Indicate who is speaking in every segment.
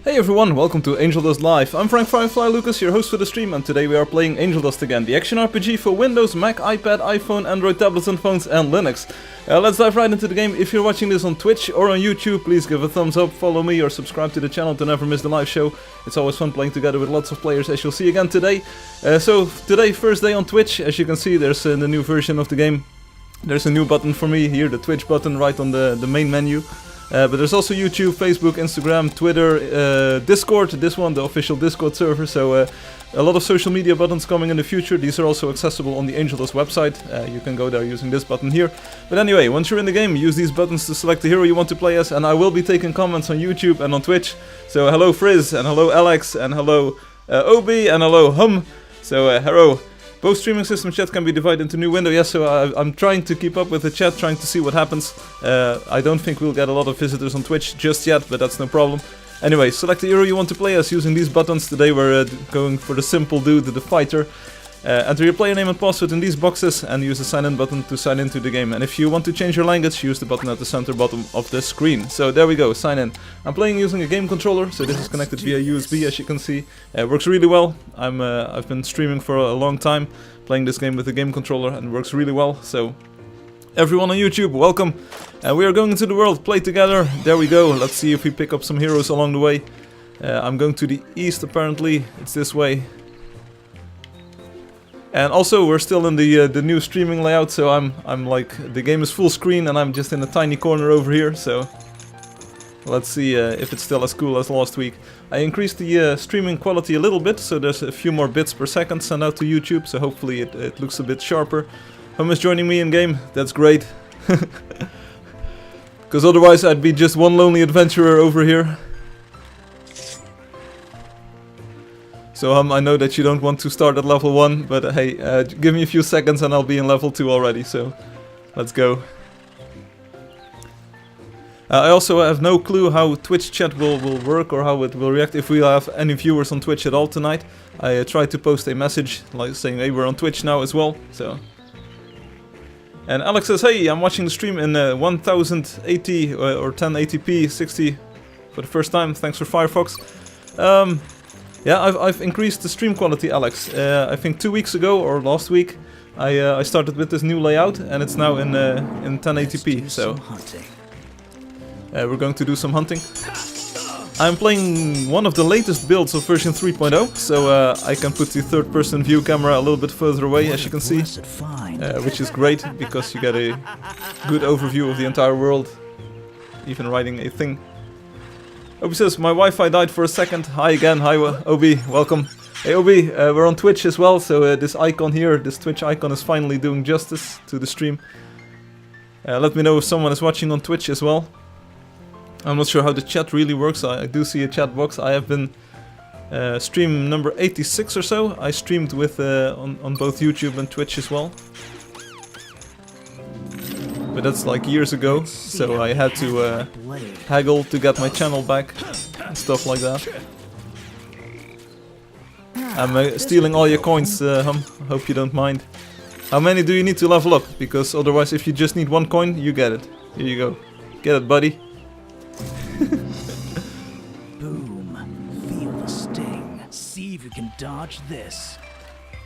Speaker 1: Hey everyone, welcome to Angeldust Live. I'm Firefly Lucas, your host for the stream, and today we are playing Angeldust again, the action RPG for Windows, Mac, iPad, iPhone, Android tablets and phones, and Linux. Let's dive right into the game. If you're watching this on Twitch or on YouTube, please give a thumbs up, follow me, or subscribe to the channel to never miss the live show. It's always fun playing together with lots of players, as you'll see again today. So today, first day on Twitch. As you can see, there's the new version of the game. There's a new button for me here, the Twitch button right on the main menu. But there's also YouTube, Facebook, Instagram, Twitter, Discord, this one, the official Discord server, so a lot of social media buttons coming in the future. These are also accessible on the Angeldust website. You can go there using this button here. But anyway, once you're in the game, use these buttons to select the hero you want to play as, and I will be taking comments on YouTube and on Twitch. So hello Frizz, and hello Alex, and hello Obi, and hello Hum. So hello. Both streaming system chat can be divided into new window. Yes, so I'm trying to keep up with the chat, trying to see what happens. I don't think we'll get a lot of visitors on Twitch just yet, but that's no problem. Anyway, select the hero you want to play as using these buttons. Today we're going for the simple dude, the fighter. Enter your player name and password in these boxes and use the sign in button to sign into the game. And if you want to change your language, use the button at the center bottom of the screen. So there we go, sign in. I'm playing using a game controller, so this is connected via USB, as you can see. Works really well. I've been streaming for a long time, playing this game with a game controller, and it works really well. So everyone on YouTube, welcome. We are going into the world, play together. There we go. Let's see if we pick up some heroes along the way. I'm going to the east apparently. It's this way. And also we're still in the new streaming layout, so I'm like, the game is full screen and I'm just in a tiny corner over here, so let's see if it's still as cool as last week. I increased the streaming quality a little bit, so there's a few more bits per second sent out to YouTube, so hopefully it looks a bit sharper. Hum is joining me in game, that's great. Because otherwise I'd be just one lonely adventurer over here. So I know that you don't want to start at level 1, but hey, give me a few seconds and I'll be in level 2 already, so let's go. I also have no clue how Twitch chat will work or how it will react if we have any viewers on Twitch at all tonight. I tried to post a message like saying, hey, we're on Twitch now as well, so. And Alex says, hey, I'm watching the stream in 1080 or 1080p 60 for the first time, thanks for Firefox. Yeah, I've increased the stream quality, Alex. I think 2 weeks ago or last week, I started with this new layout, and it's now in 1080p. So we're going to do some hunting. I'm playing one of the latest builds of version 3.0, so I can put the third-person view camera a little bit further away, as you can see, which is great because you get a good overview of the entire world, even riding a thing. Obi says, my Wi-Fi died for a second. Hi again, hi Obi, welcome. Hey Obi, we're on Twitch as well, so this icon here, this Twitch icon is finally doing justice to the stream. Let me know if someone is watching on Twitch as well. I'm not sure how the chat really works, I do see a chat box. I have been stream number 86 or so. I streamed with on both YouTube and Twitch as well. But that's like years ago, so I had to haggle to get my channel back and stuff like that. I'm stealing all your coins, Hum, hope you don't mind. How many do you need to level up? Because otherwise if you just need one coin, you get it. Here you go. Get it, buddy.
Speaker 2: Boom. Feel the sting. See if you can dodge this.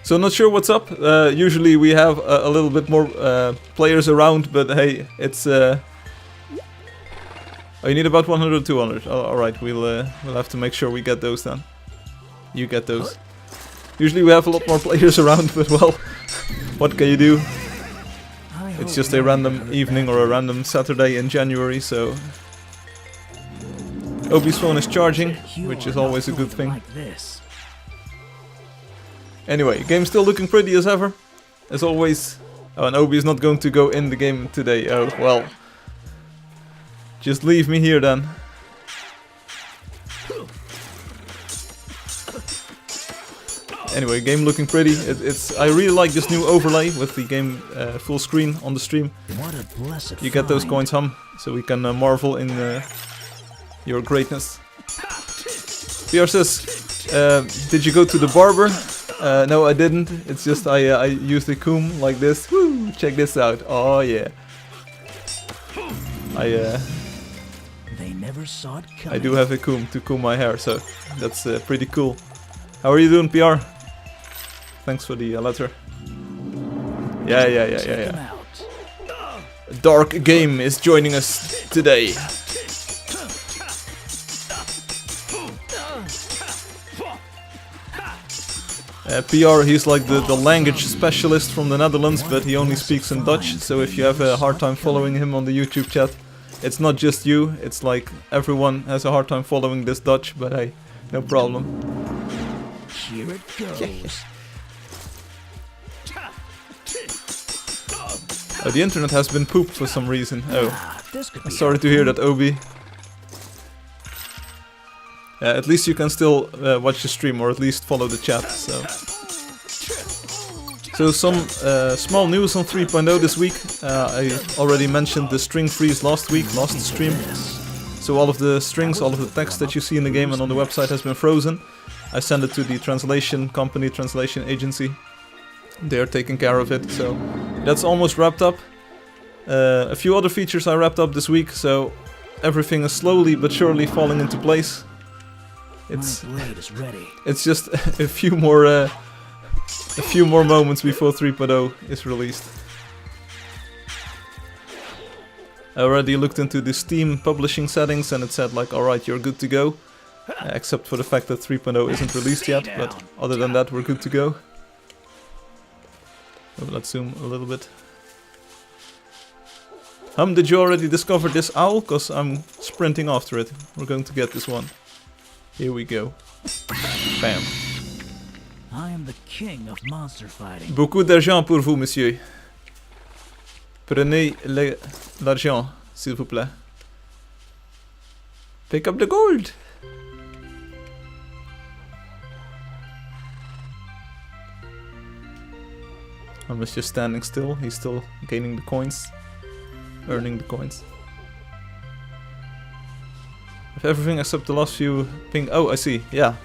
Speaker 1: So not sure what's up. Usually we have a little bit more players around, but hey, it's oh, you need about 100 or 200. Alright, we'll have to make sure we get those then. You get those. Usually we have a lot more players around, but well, what can you do? It's just a random evening or a random Saturday in January, so Obi's phone is charging, which is always a good thing. Anyway, game's still looking pretty as ever, as always. Oh, and Obi is not going to go in the game today. Oh, well. Just leave me here then. Anyway, game looking pretty. I really like this new overlay with the game full screen on the stream. You get those coins, Hum, so we can marvel in your greatness. PR says, did you go to the barber? No, I didn't. It's just I used a comb like this. Woo! Check this out. Oh yeah. They never
Speaker 2: never saw it
Speaker 1: I
Speaker 2: coming.
Speaker 1: do have a comb to comb my hair, so that's pretty cool. How are you doing, PR? Thanks for the letter. Yeah.
Speaker 2: Check him out.
Speaker 1: Dark Game is joining us today. PR, he's like the language specialist from the Netherlands, but he only speaks in Dutch, so if you have a hard time following him on the YouTube chat, it's not just you, it's like everyone has a hard time following this Dutch, but hey, no problem.
Speaker 2: Here it goes.
Speaker 1: Oh, the internet has been pooped for some reason. Oh,
Speaker 2: This could be
Speaker 1: sorry to hear that, Obi. At least you can still watch the stream, or at least follow the chat, So some small news on 3.0 this week. I already mentioned the string freeze last stream. So all of the strings, all of the text that you see in the game and on the website has been frozen. I sent it to the translation company, translation agency. They are taking care of it, so that's almost wrapped up. A few other features I wrapped up this week, so everything is slowly but surely falling into place. It's just a few more moments before 3.0 is released. I already looked into the Steam publishing settings and it said like, alright, you're good to go. Except for the fact that 3.0 isn't released yet, but other than that we're good to go. Oh, let's zoom a little bit. Did you already discover this owl? Cause I'm sprinting after it. We're going to get this one. Here we go. Bam.
Speaker 2: I am the king of monster fighting.
Speaker 1: Beaucoup d'argent pour vous, monsieur. Prenez l'argent, s'il vous plaît. Pick up the gold. I was just standing still. He's still gaining the coins. Earning the coins. If everything except the last few ping. Oh, I see. Yeah.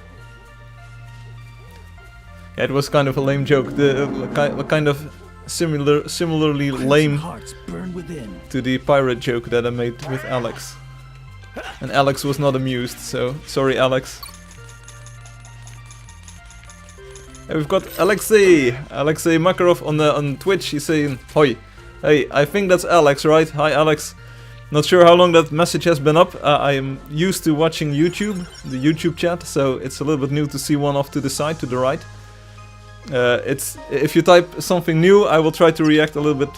Speaker 1: Yeah, it was kind of a lame joke. The kind of similarly lame to the pirate joke that I made with Alex. And Alex was not amused, so sorry, Alex. And we've got Alexei Makarov on Twitch. He's saying, "Hoi, hey, I think that's Alex, right? Hi, Alex. Not sure how long that message has been up. I am used to watching YouTube, the YouTube chat, so it's a little bit new to see one off to the side, to the right. If you type something new, I will try to react a little bit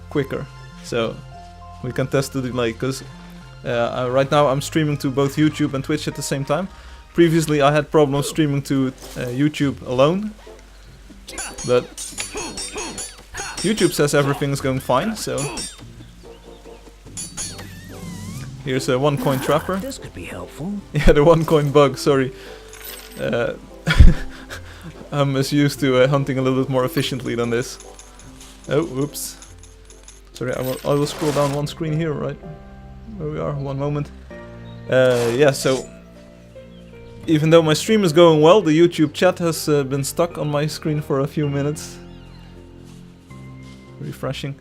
Speaker 1: quicker, so we can test the delay. Because right now I'm streaming to both YouTube and Twitch at the same time. Previously I had problems streaming to YouTube alone, but YouTube says everything is going fine. So here's a 1 coin trapper.
Speaker 2: This could be helpful.
Speaker 1: Yeah, the 1 coin bug. Sorry. I'm as used to hunting a little bit more efficiently than this. Oh, whoops. Sorry, I will scroll down one screen here, right? Where we are, one moment. Yeah, so even though my stream is going well, the YouTube chat has been stuck on my screen for a few minutes. Refreshing.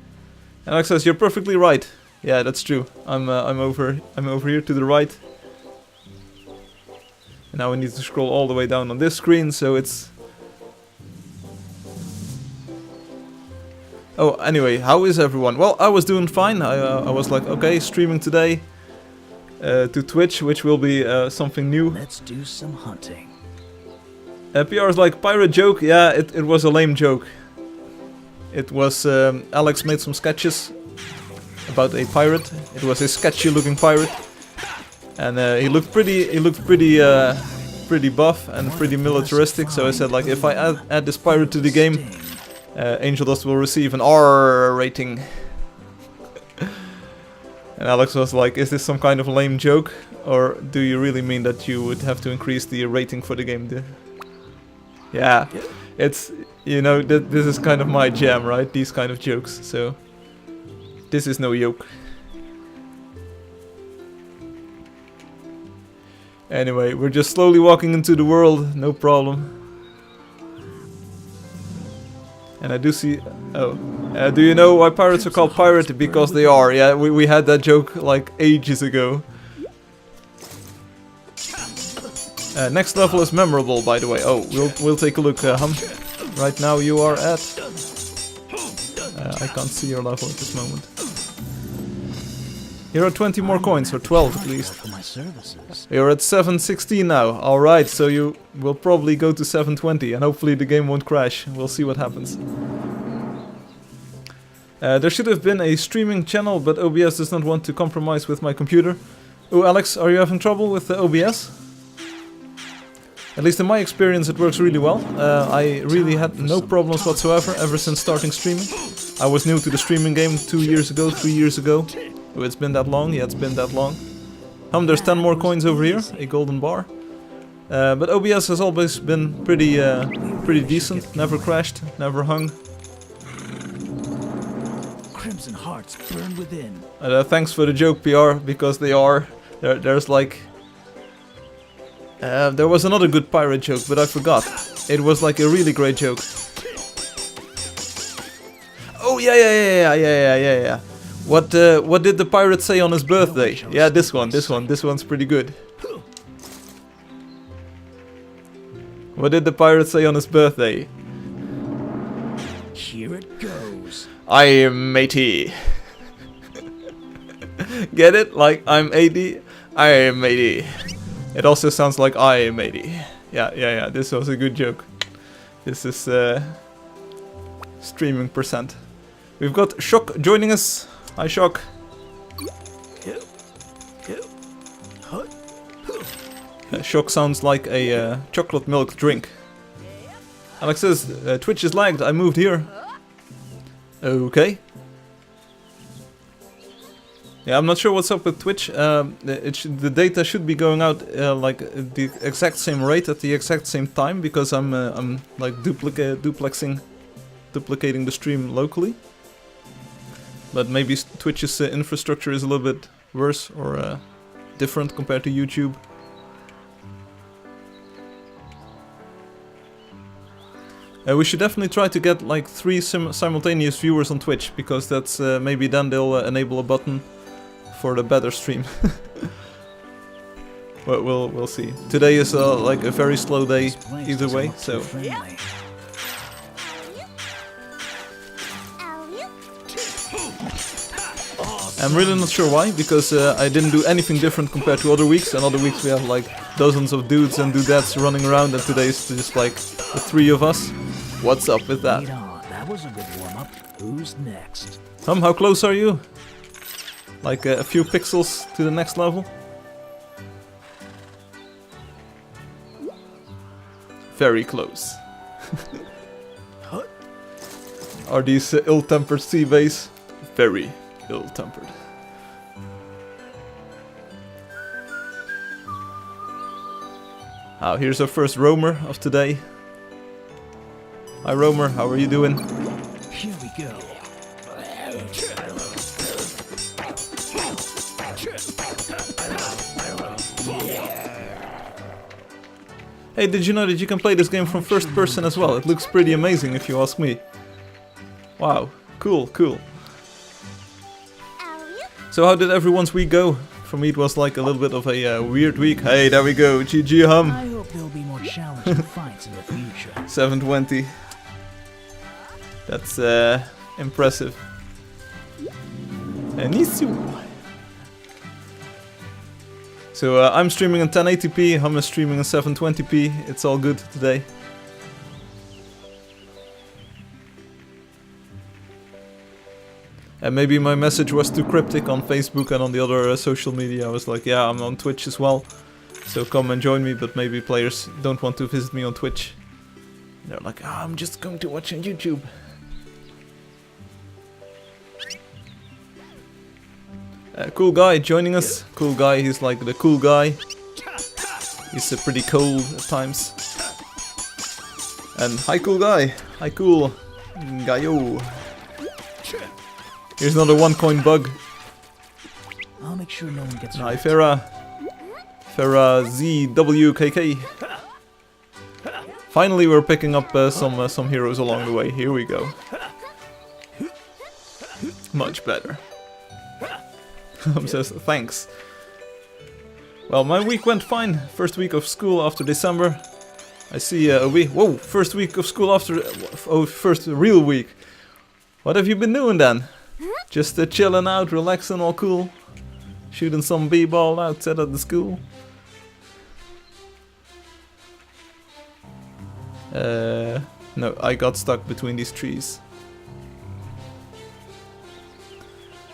Speaker 1: Alex says, "You're perfectly right." Yeah, that's true. I'm over here to the right. And now I need to scroll all the way down on this screen, so it's... Oh, anyway, how is everyone? Well, I was doing fine. I was like, okay, streaming today to Twitch, which will be something new.
Speaker 2: Let's do some hunting.
Speaker 1: PR is like, pirate joke? Yeah, it was a lame joke. It was, Alex made some sketches about a pirate. It was a sketchy looking pirate. And he looked pretty buff and pretty militaristic, so I said like, if I add this pirate to the game, Angeldust will receive an R rating. And Alex was like, is this some kind of lame joke? Or do you really mean that you would have to increase the rating for the game? Yeah, it's, you know, this is kind of my jam, right? These kind of jokes, so this is no joke. Anyway, we're just slowly walking into the world, no problem. And I do see... Oh. Do you know why pirates are called pirate? Because they are. Yeah, we had that joke like ages ago. Next level is memorable, by the way. Oh, we'll take a look, Hum. Right now you are at... I can't see your level at this moment. Here are 20 more coins, or 12 at least. You're at 716 now. Alright, so you will probably go to 720 and hopefully the game won't crash. We'll see what happens. There should have been a streaming channel, but OBS does not want to compromise with my computer. Oh, Alex, are you having trouble with the OBS? At least in my experience it works really well. I really had no problems whatsoever ever since starting streaming. I was new to the streaming game 2 years ago, 3 years ago. Oh, it's been that long? Yeah, it's been that long. There's 10 more coins over here, a golden bar. But OBS has always been pretty decent. Never crashed, never hung.
Speaker 2: Crimson hearts burn within.
Speaker 1: Thanks for the joke, PR, because they are. There's like... there was another good pirate joke, but I forgot. It was like a really great joke. Oh yeah. What did the pirate say on his birthday? Yeah, this one's pretty good. What did the pirate say on his birthday?
Speaker 2: Here it goes.
Speaker 1: I am matey. Get it? Like I'm 80, I am 80. It also sounds like I am 80. Yeah, this was a good joke. This is streaming percent. We've got Shock joining us. Hi Shock. Shock sounds like a chocolate milk drink. Alex says, Twitch is lagged, I moved here. Okay. Yeah, I'm not sure what's up with Twitch. The data should be going out like the exact same rate at the exact same time, because I'm like duplicating the stream locally. But maybe Twitch's infrastructure is a little bit worse or different compared to YouTube. We should definitely try to get like 3 simultaneous viewers on Twitch, because that's maybe then they'll enable a button for the better stream. But we'll see. Today is like a very slow day either way, so. I'm really not sure why, because I didn't do anything different compared to other weeks, and other weeks we have like dozens of dudes and dudettes running around, and today is just like the 3 of us. What's up with that?
Speaker 2: That was a good warm-up. Who's next?
Speaker 1: How close are you? Like a few pixels to the next level? Very close. Are these ill-tempered sea bays? Very ill-tempered. Here's our first roamer of today. Hi roamer, how are you doing?
Speaker 2: Here we go.
Speaker 1: Hey, did you know that you can play this game from first person as well? It looks pretty amazing if you ask me. Wow, cool. So how did everyone's week go? For me it was like a little bit of a weird week. Hey, there we go, GG Hum.
Speaker 2: I hope there'll be more challenging fights in the future.
Speaker 1: 720. That's impressive. Nisu. So I'm streaming in 1080p, Hum is streaming in 720p. It's all good today. And maybe my message was too cryptic on Facebook and on the other social media. I was like, yeah, I'm on Twitch as well, so come and join me, but maybe players don't want to visit me on Twitch. They're like, I'm just going to watch on YouTube. Cool guy joining us. Cool guy, he's like the cool guy. He's pretty cold at times. And hi cool guy. Hi cool guyo. Here's another 1 coin bug.
Speaker 2: I'll make sure no one gets
Speaker 1: Hi Farah. Farah ZWKK. Finally we're picking up some heroes along the way. Here we go. Much better. Says thanks. Well, my week went fine. First week of school after December. I see a week. Whoa, first week of school after. Oh, first real week. What have you been doing then? Just chilling out, relaxing, all cool. Shooting some b-ball outside of the school. No, I got stuck between these trees.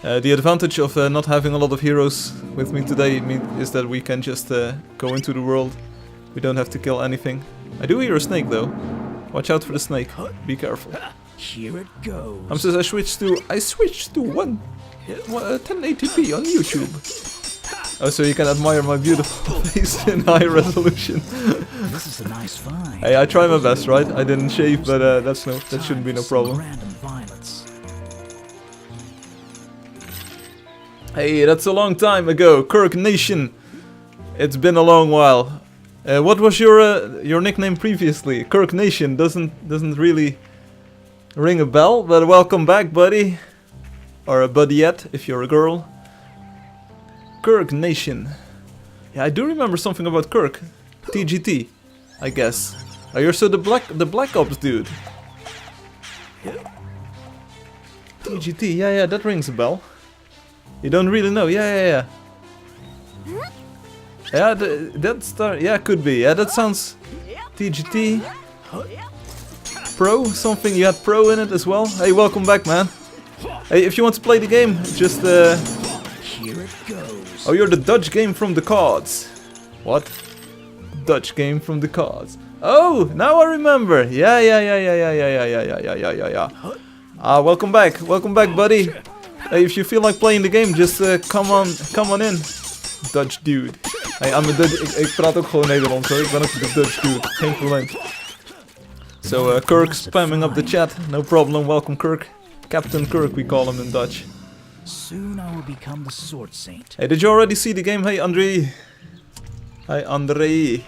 Speaker 1: The advantage of not having a lot of heroes with me today is that we can just go into the world. We don't have to kill anything. I do hear a snake though. Watch out for the snake. Be careful.
Speaker 2: Here it goes.
Speaker 1: Says I switched to 1080p on YouTube. Oh, so you can admire my beautiful face in high resolution.
Speaker 2: This is a nice find.
Speaker 1: Hey, I try my best, right? I didn't shave, but that shouldn't be no problem.
Speaker 2: Random violence.
Speaker 1: Hey, that's a long time ago, Kirk Nation. It's been a long while. What was your nickname previously? Kirk Nation doesn't really ring a bell, but welcome back, buddy, or a buddyette if you're a girl. Kirk Nation. Yeah, I do remember something about Kirk. TGT, I guess. Oh, you're so the Black Ops dude. TGT, yeah, that rings a bell. You don't really know, yeah. Yeah, yeah, could be. Yeah, that sounds TGT. Pro, something you had pro in it as well. Hey, welcome back, man. Hey, if you want to play the game, just
Speaker 2: Here it goes.
Speaker 1: Oh, you're the Dutch game from the cards. What? Dutch game from the cards. Oh, now I remember. Yeah. Welcome back, buddy. Hey, if you feel like playing the game, just come on in, Dutch dude. Hey, I'm a Dutch. Ik praat ook gewoon Nederlands hoor. Ik ben ook de Dutch dude. Geen probleem. So Kirk spamming up the chat. No problem. Welcome, Kirk. Captain Kirk, we call him in Dutch.
Speaker 2: Soon I will become the sword saint.
Speaker 1: Hey, did you already see the game? Hey, Andre. Hi, Andre.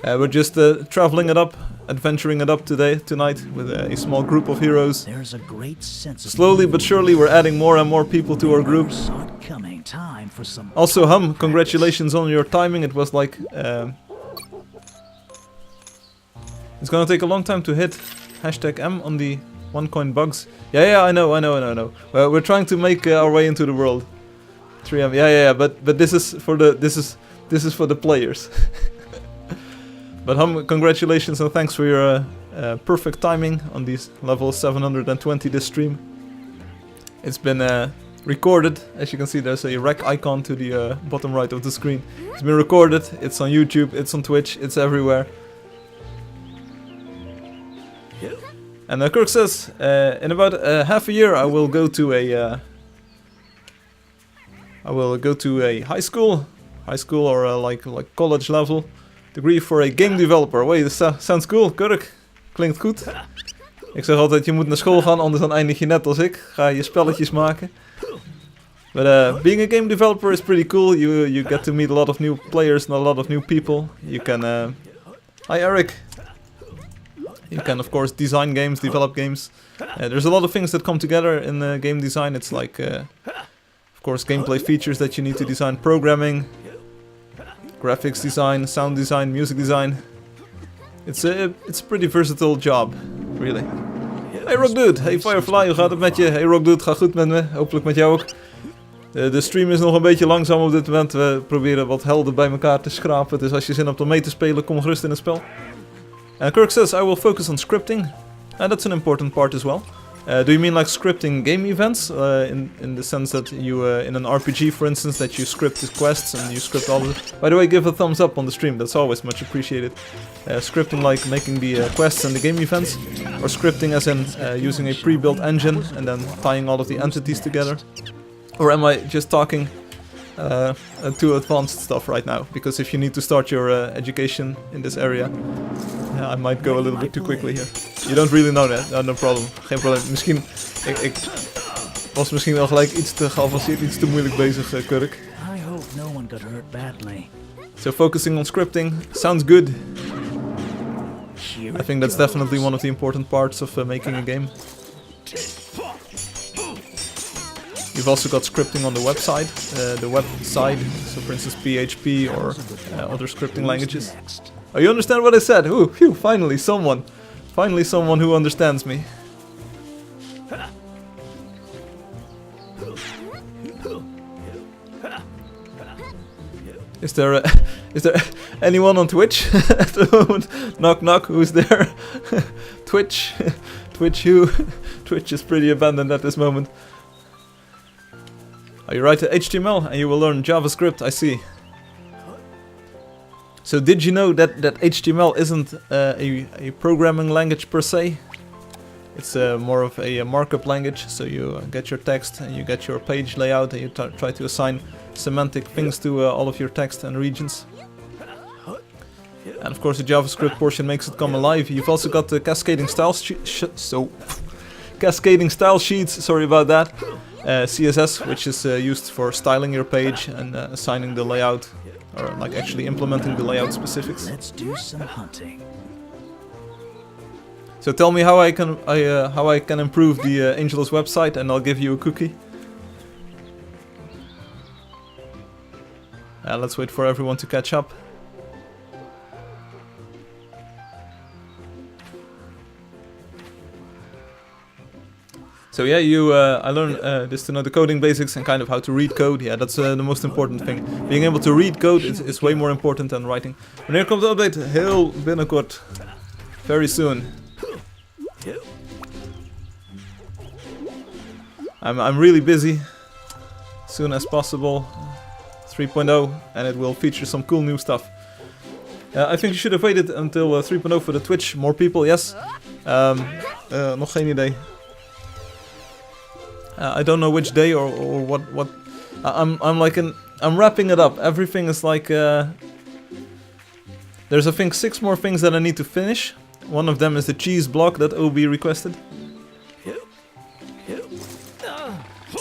Speaker 1: We're just traveling it up, adventuring it up tonight with a small group of heroes.
Speaker 2: There's a great sense of
Speaker 1: Slowly but surely, we're adding more and more people to our group.
Speaker 2: Time for some
Speaker 1: Also, Hum, congratulations on your timing. It was like it's gonna take a long time to hit #M on the OneCoin bugs. Yeah, I know. Well, we're trying to make our way into the world. 3M, yeah. But this is for the players. But Hum, congratulations and thanks for your perfect timing on these level 720 this stream. It's been recorded. As you can see, there's a rec icon to the bottom right of the screen. It's been recorded. It's on YouTube. It's on Twitch. It's everywhere. And Kirk says, in about half a year, I will go to a high school or like college level degree for a game developer. Wait, this sounds cool, Kirk. Klinkt goed. Ik zeg altijd, je moet naar school gaan, anders dan eindig je net als ik. Ga je spelletjes maken. But being a game developer is pretty cool. You get to meet a lot of new players and a lot of new people. You can... Hi, Eric. You can, of course, design games, develop games. There's a lot of things that come together in game design. It's like, of course, gameplay features that you need to design, programming, graphics design, sound design, music design. It's a pretty versatile job, really. Hey Rockdude, hey Firefly, hoe gaat het met je? Hey Rockdude, gaat goed met me, hopelijk met jou ook. De stream is nog een beetje langzaam op dit moment. We proberen wat helden bij elkaar te schrapen. Dus als je zin hebt om mee te spelen, kom gerust in het spel. Kirk says, I will focus on scripting. And that's an important part as well. Do you mean like scripting game events? In the sense that you, in an RPG for instance, that you script the quests and you script all of it? By the way, give a thumbs up on the stream, that's always much appreciated. Scripting like making the quests and the game events? Or scripting as in using a pre-built engine and then tying all of the entities together? Or am I just talking too advanced stuff right now? Because if you need to start your education in this area, I might go a little bit too quickly here. You don't really know that? No problem. Geen probleem. Misschien... Ik was misschien wel gelijk iets te geavanceerd, iets te moeilijk bezig, Kirk.
Speaker 2: I hope no one got hurt badly.
Speaker 1: So focusing on scripting sounds good. I think that's definitely one of the important parts of making a game. You've also got scripting on the website, so for instance PHP or other scripting languages. Oh, you understand what I said? Ooh, phew, finally someone who understands me. Is there anyone on Twitch at the moment? Knock knock, who's there? Twitch, Twitch who? Twitch is pretty abandoned at this moment. Oh, you write HTML and you will learn JavaScript, I see. So did you know that HTML isn't a programming language per se? It's more of a markup language, so you get your text and you get your page layout and you try to assign semantic things to all of your text and regions. And of course the JavaScript portion makes it come alive. You've also got the cascading style sheets, sorry about that. CSS, which is used for styling your page and assigning the layout, or like actually implementing the layout specifics.
Speaker 2: Let's do some hunting.
Speaker 1: So tell me how I can improve the Angeldust website, and I'll give you a cookie. Let's wait for everyone to catch up. So yeah, I learned this to know the coding basics and kind of how to read code. Yeah, that's the most important thing. Being able to read code is way more important than writing. And here comes the update. Heel binnenkort. Very soon. I'm really busy. Soon as possible. 3.0, and it will feature some cool new stuff. I think you should have waited until 3.0 for the Twitch. More people, yes. Nog geen idee. I don't know which day or what. I'm wrapping it up. Everything is like. There's I think 6 more things that I need to finish. One of them is the cheese block that Obi requested.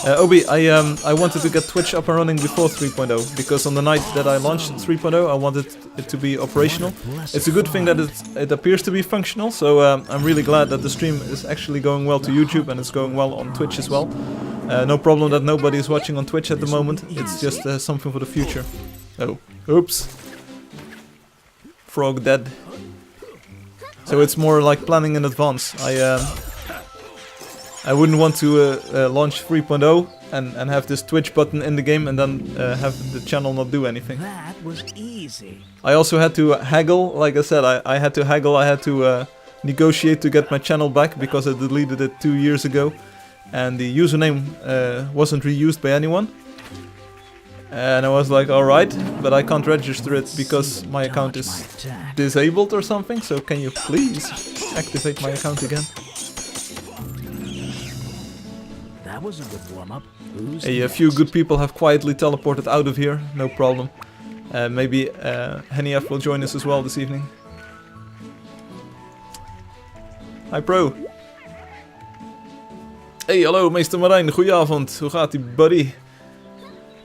Speaker 1: Obi, I wanted to get Twitch up and running before 3.0 because on the night that I launched 3.0 I wanted it to be operational. It's a good thing that it appears to be functional, so I'm really glad that the stream is actually going well to YouTube and it's going well on Twitch as well. No problem that nobody is watching on Twitch at the moment, it's just something for the future. Oh, oops. Frog dead. So it's more like planning in advance. I wouldn't want to launch 3.0 and have this Twitch button in the game and then have the channel not do anything.
Speaker 2: That was easy.
Speaker 1: I also had to haggle, like I said, I had to haggle, I had to negotiate to get my channel back because I deleted it 2 years ago and the username wasn't reused by anyone. And I was like, alright, but I can't register it because my account is disabled or something, so can you please activate my account again?
Speaker 2: That was a good warm-up.
Speaker 1: A few good people have quietly teleported out of here, no problem. Maybe Hennief will join us as well this evening. Hi Pro. Hey, hallo Meester Marijn, goedenavond. Hoe gaat ie, buddy?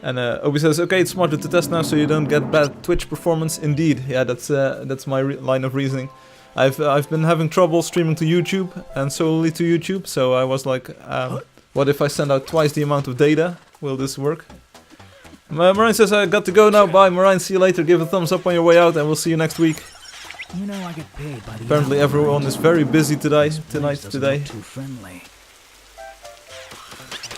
Speaker 1: And Obi says, okay, it's smarter to test now so you don't get bad Twitch performance. Indeed, yeah, that's my line of reasoning. I've been having trouble streaming to YouTube and solely to YouTube, so I was like, what if I send out twice the amount of data? Will this work? Marijn says, I got to go now. Bye, Marijn. See you later. Give a thumbs up on your way out, and we'll see you next week.
Speaker 2: You know I get paid by the
Speaker 1: Apparently, everyone is very busy today.
Speaker 2: Too friendly.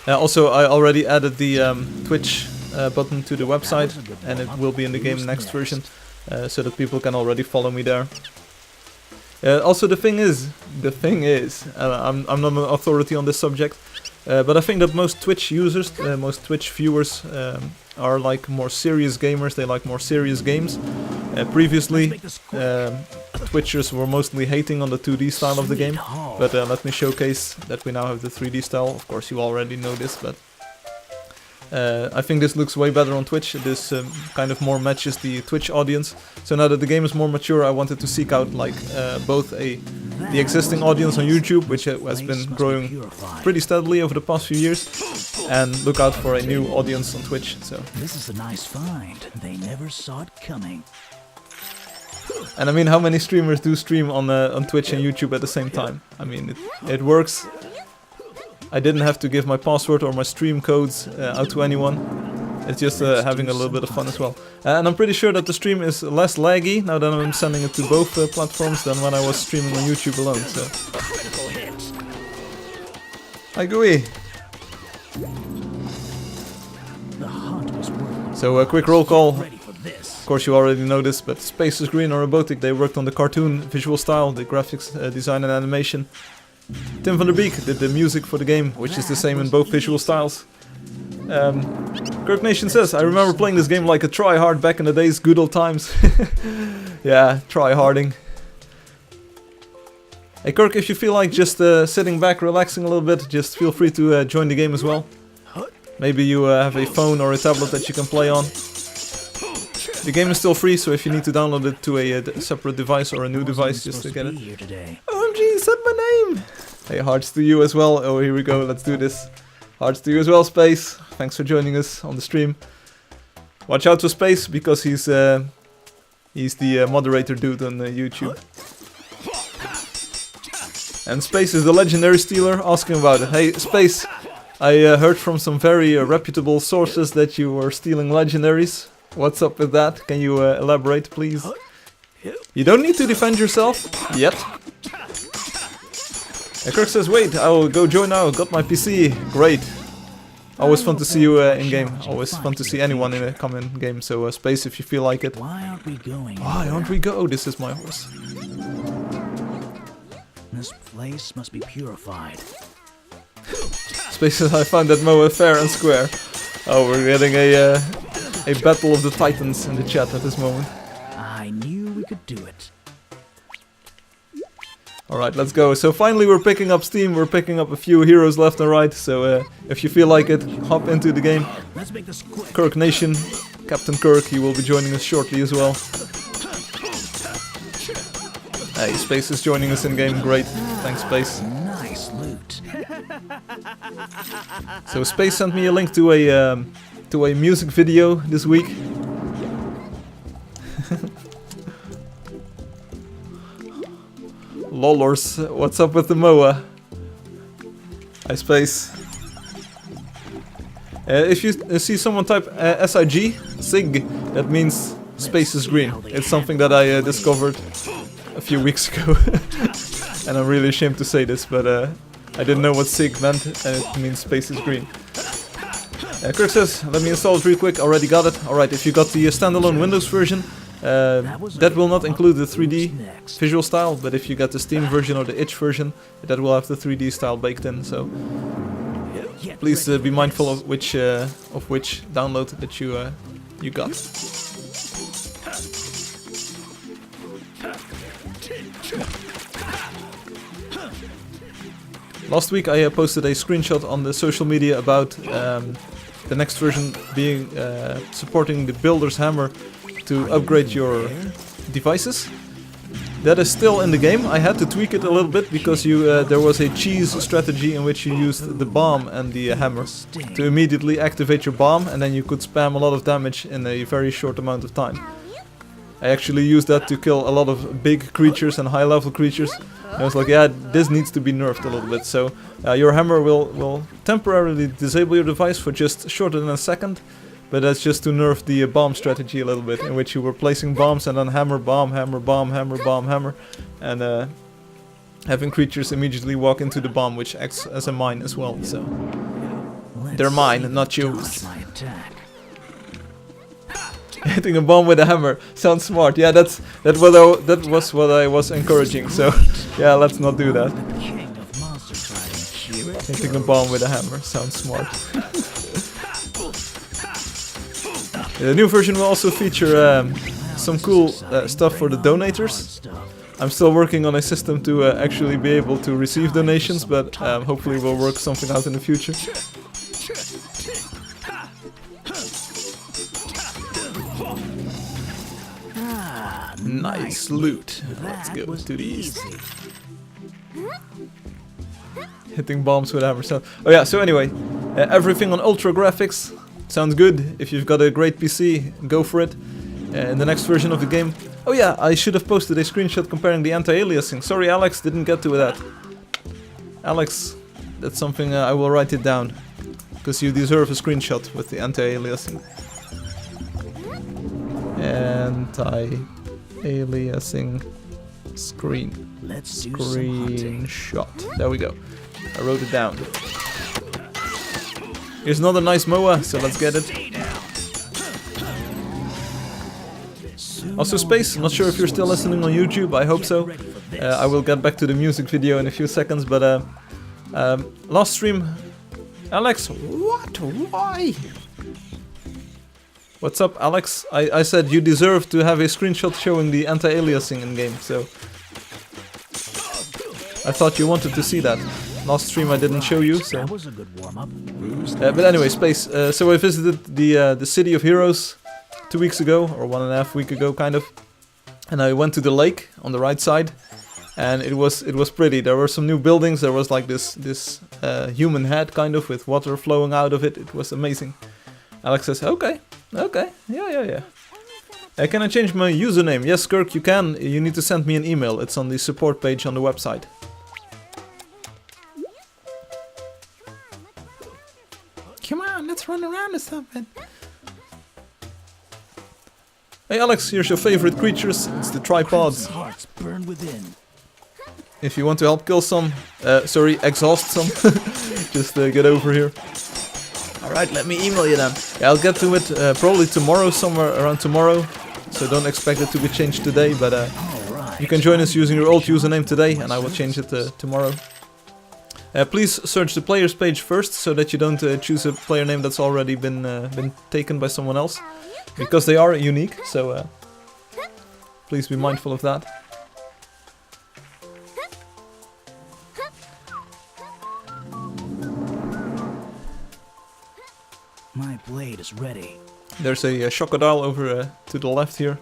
Speaker 1: Also, I already added the Twitch button to the website, and it will be in the game next version, so that people can already follow me there. Also, the thing is, I'm not an authority on this subject. But I think that most Twitch users, most Twitch viewers are like more serious gamers, they like more serious games. Previously, Twitchers were mostly hating on the 2D style of the game, but let me showcase that we now have the 3D style. Of course you already know this, but I think this looks way better on Twitch. This kind of more matches the Twitch audience. So now that the game is more mature, I wanted to seek out like both the existing audience on YouTube, which has been growing pretty steadily over the past few years, and look out for a new audience on Twitch. So
Speaker 2: this is a nice find. They never saw it coming.
Speaker 1: And I mean, how many streamers do stream on Twitch and YouTube at the same time? I mean, it works. I didn't have to give my password or my stream codes out to anyone. It's just having a little bit of fun as well. And I'm pretty sure that the stream is less laggy now that I'm sending it to both platforms than when I was streaming on YouTube alone. So. Hi Gooey! So a quick roll call. Of course you already know this, but Space is Green or Robotic, they worked on the cartoon visual style, the graphics design and animation. Tim van der Beek did the music for the game, which is the same in both visual styles. Kirk Nation says, I remember playing this game like a try-hard back in the days, good old times. Yeah, try-harding. Hey Kirk, if you feel like just sitting back, relaxing a little bit, just feel free to join the game as well. Maybe you have a phone or a tablet that you can play on. The game is still free, so if you need to download it to a separate device or a new device just to get it. OMG, said my name! Hey, hearts to you as well. Oh, here we go, let's do this. Hearts to you as well, Space. Thanks for joining us on the stream. Watch out for Space, because he's the moderator dude on YouTube. And Space is the legendary stealer asking about it. Hey, Space, I heard from some very reputable sources that you were stealing legendaries. What's up with that? Can you elaborate, please? You don't need to defend yourself yet. Kirk says, wait, I will go join now. Got my PC. Great. Always fun to see you in game. Always fun to see anyone in a common game. So Space, if you feel like it.
Speaker 2: Why aren't we going?
Speaker 1: Why aren't we go? This is my horse.
Speaker 2: This place must be purified.
Speaker 1: Space says, I found that Moa fair and square. Oh, we're getting a battle of the titans in the chat at this moment.
Speaker 2: I knew we could do it.
Speaker 1: Alright, let's go. So finally we're picking up steam, we're picking up a few heroes left and right, so if you feel like it, hop into the game.
Speaker 2: Let's make this quick.
Speaker 1: Kirk Nation, Captain Kirk, he will be joining us shortly as well. Hey, Space is joining us in game, great. Thanks, Space.
Speaker 2: Nice loot.
Speaker 1: So Space sent me a link to a music video this week. Lolors, what's up with the Moa? Hi Space. If you see someone type SIG, that means Space is Green. It's something that I discovered a few weeks ago. And I'm really ashamed to say this, but I didn't know what SIG meant, and it means Space is Green. Kirk says, let me install it real quick, already got it. Alright, if you got the standalone Windows version, that will not include the 3D visual style, but if you got the Steam version or the itch version, that will have the 3D style baked in, so please be mindful of which download that you got. Last week I posted a screenshot on the social media about the next version being supporting the Builder's Hammer to upgrade your devices. That is still in the game. I had to tweak it a little bit because there was a cheese strategy in which you used the bomb and the hammer to immediately activate your bomb, and then you could spam a lot of damage in a very short amount of time. I actually used that to kill a lot of big creatures and high level creatures. And I was like, yeah, this needs to be nerfed a little bit. So your hammer will temporarily disable your device for just shorter than a second. But that's just to nerf the bomb strategy a little bit, in which you were placing bombs and then hammer, bomb, hammer, bomb, hammer, bomb, hammer. And having creatures immediately walk into the bomb, which acts as a mine as well. So they're mine, not yours. Hitting a bomb with a hammer sounds smart. Yeah, that was what I was encouraging. So yeah, let's not do that. Hitting a bomb with a hammer sounds smart. The new version will also feature some cool stuff for the donators. I'm still working on a system to actually be able to receive donations, but hopefully we'll work something out in the future. Nice loot. Let's go to these. Hitting bombs with a hammer sound. Oh yeah, so anyway, everything on ultra graphics. Sounds good. If you've got a great PC, go for it. In the next version of the game. Oh yeah, I should have posted a screenshot comparing the anti-aliasing. Sorry Alex, didn't get to that. Alex, That's something I will write it down. Because you deserve a screenshot with the anti-aliasing. Anti-aliasing
Speaker 2: Let's do some hunting.
Speaker 1: screenshot. There we go. I wrote it down. Here's another nice MOA, so let's get it. Also Space, I'm not sure if you're still listening on YouTube, I hope so. I will get back to the music video in a few seconds, but last stream... Alex, what? Why? What's up, Alex? I said you deserve to have a screenshot showing the anti-aliasing in game, so... I thought you wanted to see that. Last stream I didn't show you, so...
Speaker 2: That was a good warm-up.
Speaker 1: But anyway, Space, so I visited the City of Heroes 2 weeks ago, or 1.5 weeks ago, kind of. And I went to the lake on the right side, and it was pretty. There were some new buildings. There was like this human head, kind of, with water flowing out of it. It was amazing. Alex says, okay, yeah. Can I change my username? Yes, Kirk, you can. You need to send me an email. It's on the support page on the website. Come on, let's run around or something. Hey Alex, here's your favorite creatures. It's the tripods.
Speaker 2: Hearts burn within.
Speaker 1: If you want to help kill some, exhaust some, just get over here. Alright, let me email you then. Yeah, I'll get to it probably tomorrow, somewhere around tomorrow. So don't expect it to be changed today, but you can join us using your old username today, and I will change it tomorrow. Please search the players page first, so that you don't choose a player name that's already been taken by someone else. Because they are unique, so please be mindful of that.
Speaker 2: My blade is ready.
Speaker 1: There's a crocodile over to the left here.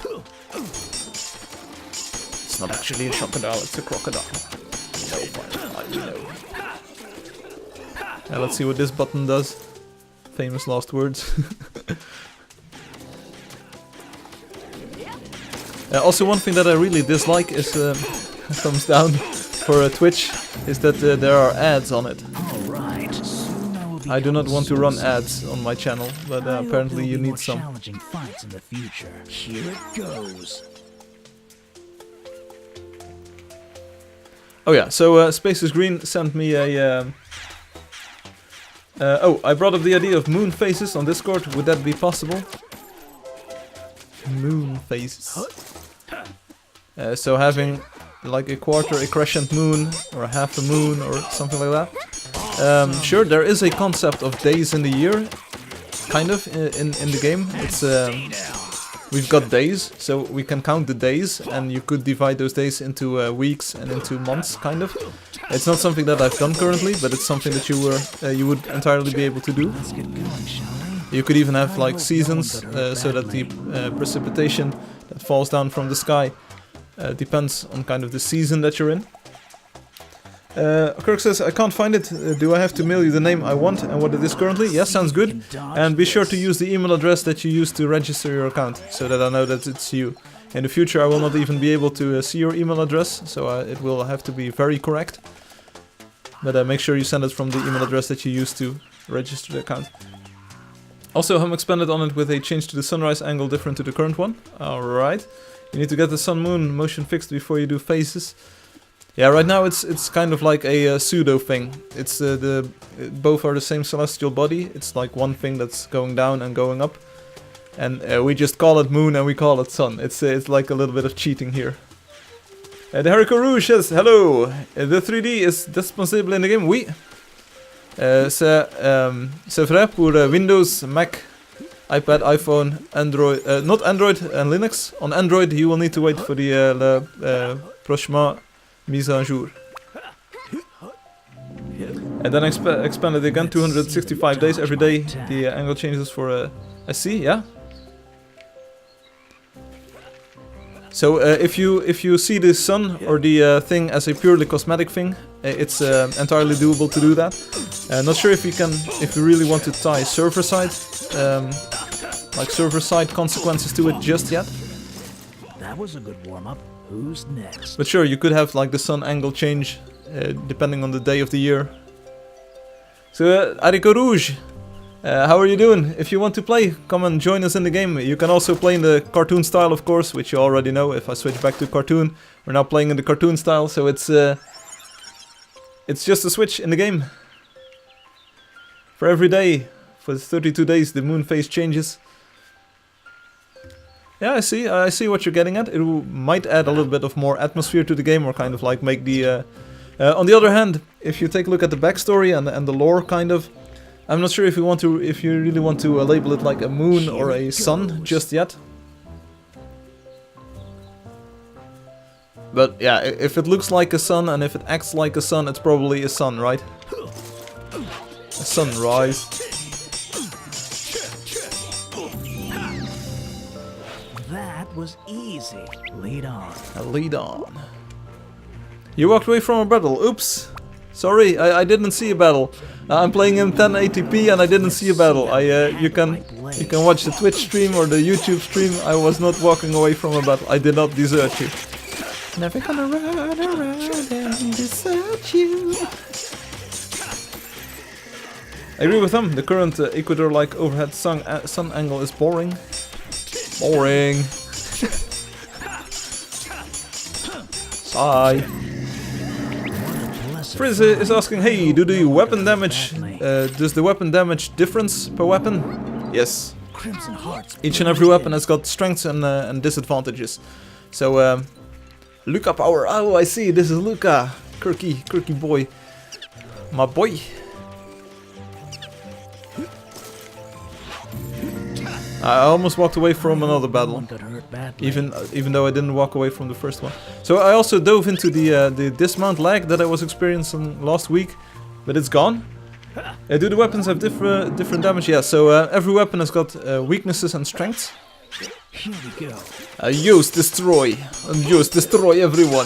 Speaker 1: It's not actually a crocodile, it's a crocodile. No, Firefly, no. Let's see what this button does. Famous last words. Also, one thing that I really dislike is thumbs down for Twitch is that there are ads on it. I do not want to run ads on my channel, but apparently you need some.
Speaker 2: Challenging fights in the future. Here it goes.
Speaker 1: Oh yeah, so Spaces Green sent me a... I brought up the idea of moon phases on Discord. Would that be possible? Moon phases. So having like a quarter, a crescent moon, or a half a moon, or something like that. Sure, there is a concept of days in the year, kind of, in the game. It's we've got days, so we can count the days, and you could divide those days into weeks and into months, kind of. It's not something that I've done currently, but it's something that you would entirely be able to do. You could even have like seasons, so that the precipitation that falls down from the sky depends on kind of the season that you're in. Kirk says, I can't find it. Do I have to mail you the name I want and what it is currently? Yes, sounds good. And be sure to use the email address that you used to register your account, so that I know that it's you. In the future I will not even be able to see your email address, so it will have to be very correct. But make sure you send it from the email address that you used to register the account. Also, I'm expanded on it with a change to the sunrise angle different to the current one. Alright. You need to get the sun-moon motion fixed before you do phases. Yeah, right now it's kind of like a pseudo thing. It's both are the same celestial body. It's like one thing that's going down and going up, and we just call it moon and we call it sun. It's like a little bit of cheating here. The Hurricane Rouge says hello. The 3D is disponible in the game. Oui. C'est vrai pour Windows, Mac, iPad, iPhone, Android. Not Android and Linux. On Android you will need to wait for the prochaine mise à jour. And then expanded again, 265 days every day. The angle changes for SC, yeah. So if you see the sun or the thing as a purely cosmetic thing, it's entirely doable to do that. Not sure if you really want to tie server side consequences to it just yet.
Speaker 2: That was a good warm up. Who's next?
Speaker 1: But sure, you could have like the sun angle change depending on the day of the year. So, Arico Rouge, how are you doing? If you want to play, come and join us in the game. You can also play in the cartoon style, of course, which you already know. If I switch back to cartoon, we're now playing in the cartoon style, so it's just a switch in the game. For every day, for 32 days, the moon phase changes. Yeah, I see what you're getting at. It might add a little bit of more atmosphere to the game, or kind of like make the... on the other hand, if you take a look at the backstory and the lore, kind of, I'm not sure if you really want to label it like a moon or a sun just yet. But yeah, if it looks like a sun and if it acts like a sun, it's probably a sun, right? A sunrise.
Speaker 2: That was easy. Lead on.
Speaker 1: Lead on. You walked away from a battle. Oops. Sorry, I didn't see a battle. I'm playing in 1080p and I didn't see a battle. You can watch the Twitch stream or the YouTube stream. I was not walking away from a battle. I did not desert you. Never gonna run around and desert you. I agree with him. The current equator-like overhead sun angle is boring. Boring. Sigh. Frizz is asking, hey, does the weapon damage difference per weapon? Yes. Each and every weapon has got strengths and disadvantages. So, Luca power. Oh, I see. This is Luca. Quirky boy. My boy. I almost walked away from another battle, even though I didn't walk away from the first one. So I also dove into the dismount lag that I was experiencing last week, but it's gone. Do the weapons have different damage? Yeah. So every weapon has got weaknesses and strengths.
Speaker 2: Here we go.
Speaker 1: Use destroy and use destroy everyone.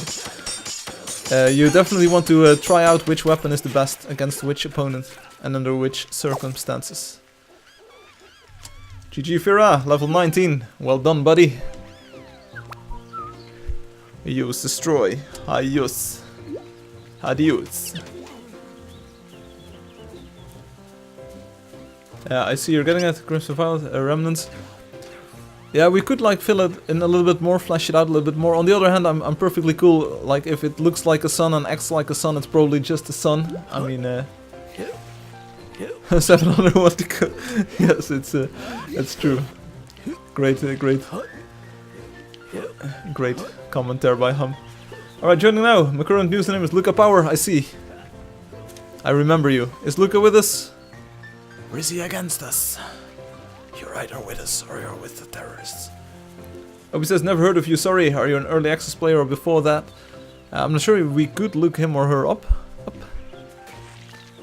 Speaker 1: You definitely want to try out which weapon is the best against which opponent and under which circumstances. GG Fira, level 19. Well done, buddy. Use destroy. Adios. Adios. I see you're getting at Crimson Violet Remnants. Yeah, we could like fill it in a little bit more, flesh it out a little bit more. On the other hand, I'm perfectly cool. Like if it looks like a sun and acts like a sun, it's probably just a sun. I mean, 700 was the code. Yes, it's true. Great commentary by Hum. Alright, joining now. My current username is Luca Power. I see. I remember you. Is Luca with us? Or is he against us? You're either with us or you're with the terrorists. Obi says, never heard of you, sorry. Are you an early access player or before that? I'm not sure if we could look him or her up.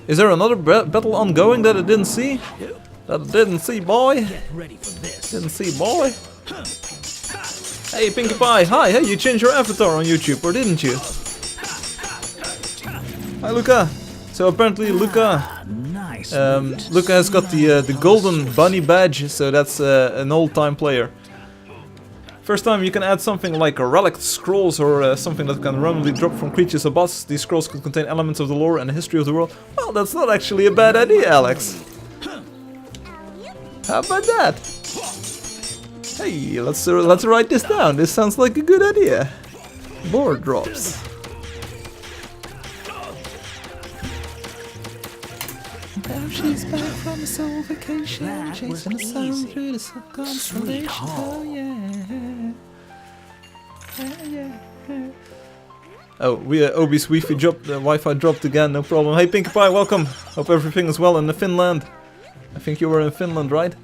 Speaker 1: Is there another battle ongoing that I didn't see? That I didn't see, boy.
Speaker 2: Get ready for this.
Speaker 1: Didn't see, boy. Hey, Pinkie Pie. Hi, hey, you changed your avatar on YouTube, or didn't you? Hi, Luca. So apparently, Luca.
Speaker 2: Nice.
Speaker 1: Luca has got the golden bunny badge, so that's an old-time player. First time you can add something like relic scrolls or something that can randomly drop from creatures or boss. These scrolls could contain elements of the lore and the history of the world. Well, that's not actually a bad idea, Alex. How about that? Hey, let's write this down. This sounds like a good idea. Board drops. Now she's back from a soul vacation, chasing the sun through the constellation. Oh yeah. Oh, Obi's Wi-Fi dropped again. No problem. Hey, Pinkie Pie, welcome. Hope everything is well in Finland. I think you were in Finland, right?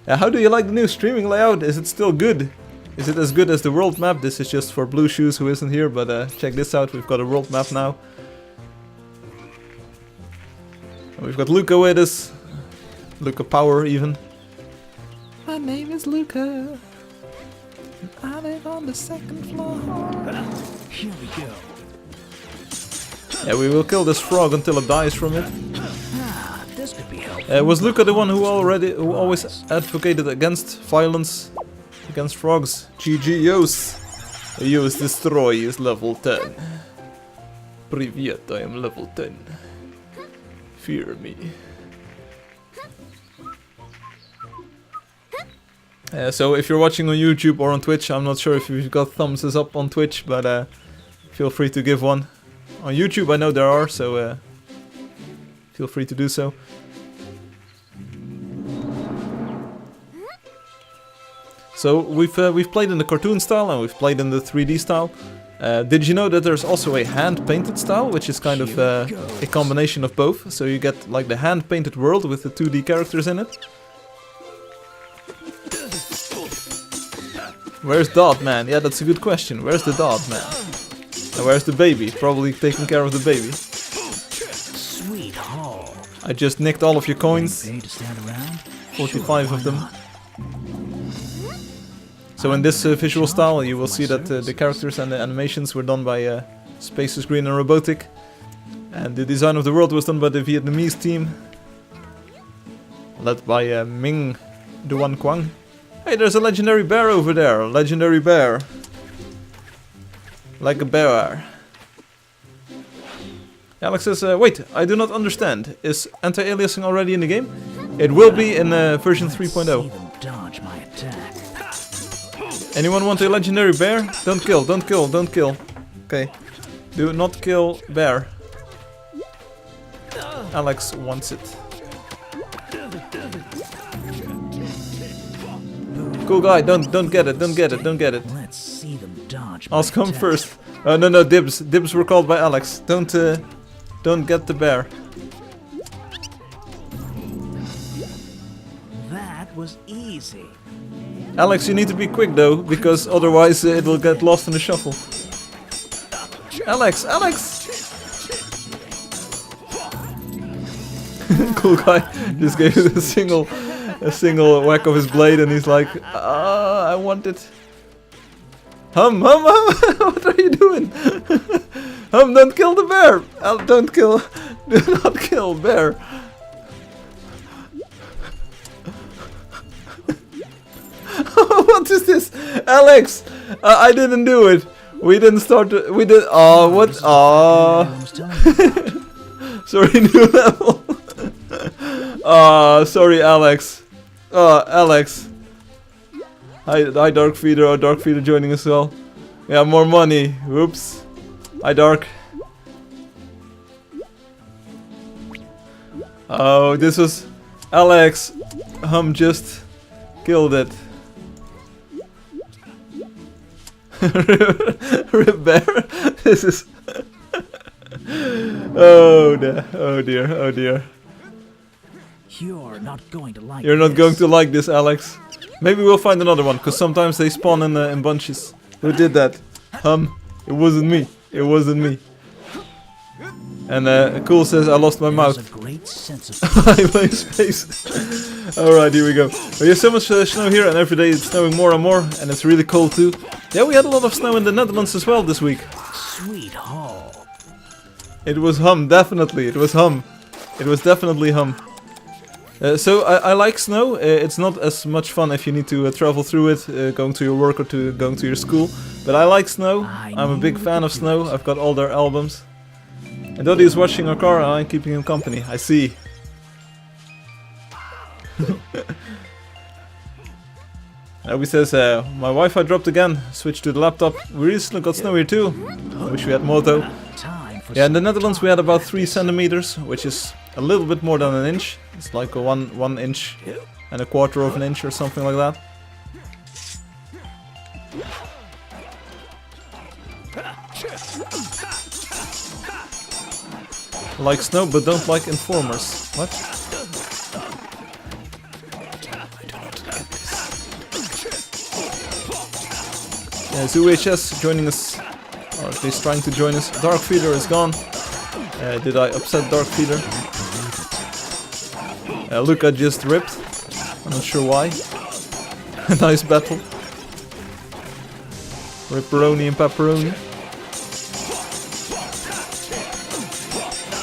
Speaker 1: How do you like the new streaming layout? Is it still good? Is it as good as the world map? This is just for Blue Shoes who isn't here, but check this out. We've got a world map now. We've got Luca with us. Luca Power, even. My name is Luca. I live on the second floor.
Speaker 2: Here we go.
Speaker 1: Yeah, we will kill this frog until it dies from it.
Speaker 2: This could be helpful.
Speaker 1: Was Luca the one who always advocated against violence against frogs? GG Yos. Yos Destroy is level 10. Привет, I am level 10. Fear me. So if you're watching on YouTube or on Twitch, I'm not sure if you've got thumbs up on Twitch, but feel free to give one. On YouTube I know there are, so feel free to do so. So we've played in the cartoon style and we've played in the 3D style. Did you know that there's also a hand-painted style, which is kind of a combination of both? So you get like the hand-painted world with the 2D characters in it. Where's Dot Man? Yeah, that's a good question. Where's the Dot Man? And where's the baby? Probably taking care of the baby.
Speaker 2: Sweet haul.
Speaker 1: I just nicked all of your coins. 45 of them. So in this visual style you will see that the characters and the animations were done by Spaces Green and Robotic. And the design of the world was done by the Vietnamese team, led by Ming Duan Quang. Hey, there's a legendary bear over there, a legendary bear. Like a bear. Alex says, wait, I do not understand. Is anti-aliasing already in the game? It will be in version 3.0. Anyone want a legendary bear? Don't kill, don't kill, don't kill. Okay. Do not kill bear. Alex wants it. Cool guy, don't get it, don't get it, don't get it.
Speaker 2: Let's see them dodge.
Speaker 1: I'll come first. No, dibs. Dibs were called by Alex. Don't get the bear.
Speaker 2: That was easy.
Speaker 1: Alex, you need to be quick though, because otherwise it will get lost in the shuffle. Alex! Cool guy just gave it a single whack of his blade and he's like, I want it. Hum, what are you doing? Hum, don't kill the bear! Do not kill bear. What is this? Alex! I didn't do it. We didn't start to, we did, what? Sorry, new level. Sorry Alex. Alex. Hi Dark Feeder, Dark Feeder joining as well. Yeah, more money. Whoops. Hi Dark. Oh, this was Alex. Just killed it. Rip bear. This is. Oh dear.
Speaker 2: You're not going to like.
Speaker 1: You're not going to like this, Alex. Maybe we'll find another one, because sometimes they spawn in bunches. Who did that? It wasn't me. It wasn't me. And Cool says I lost my mouth. I blame space. Alright, here we go. We have so much snow here, and every day it's snowing more and more, and it's really cold too. Yeah, we had a lot of snow in the Netherlands as well this week.
Speaker 2: Sweet haul.
Speaker 1: It was definitely. It was It was definitely So I like snow. It's not as much fun if you need to travel through it, going to your work or going to your school. But I like snow. I'm a big fan of snow. I've got all their albums. And Doddy is washing our car and I'm keeping him company. I see. Abby says, my Wi-Fi dropped again. Switched to the laptop. We recently got snow here too. I wish we had more though. Yeah, in the Netherlands we had about 3 centimeters, which is a little bit more than an inch. It's like a one inch and a quarter of an inch or something like that. Like snow, but don't like informers. What? I do not get this. Yeah, ZooHS joining us, or at least trying to join us. Dark Feeder is gone. Did I upset Dark Feeder? Look, I just ripped. I'm not sure why. Nice battle. Ripperoni and pepperoni.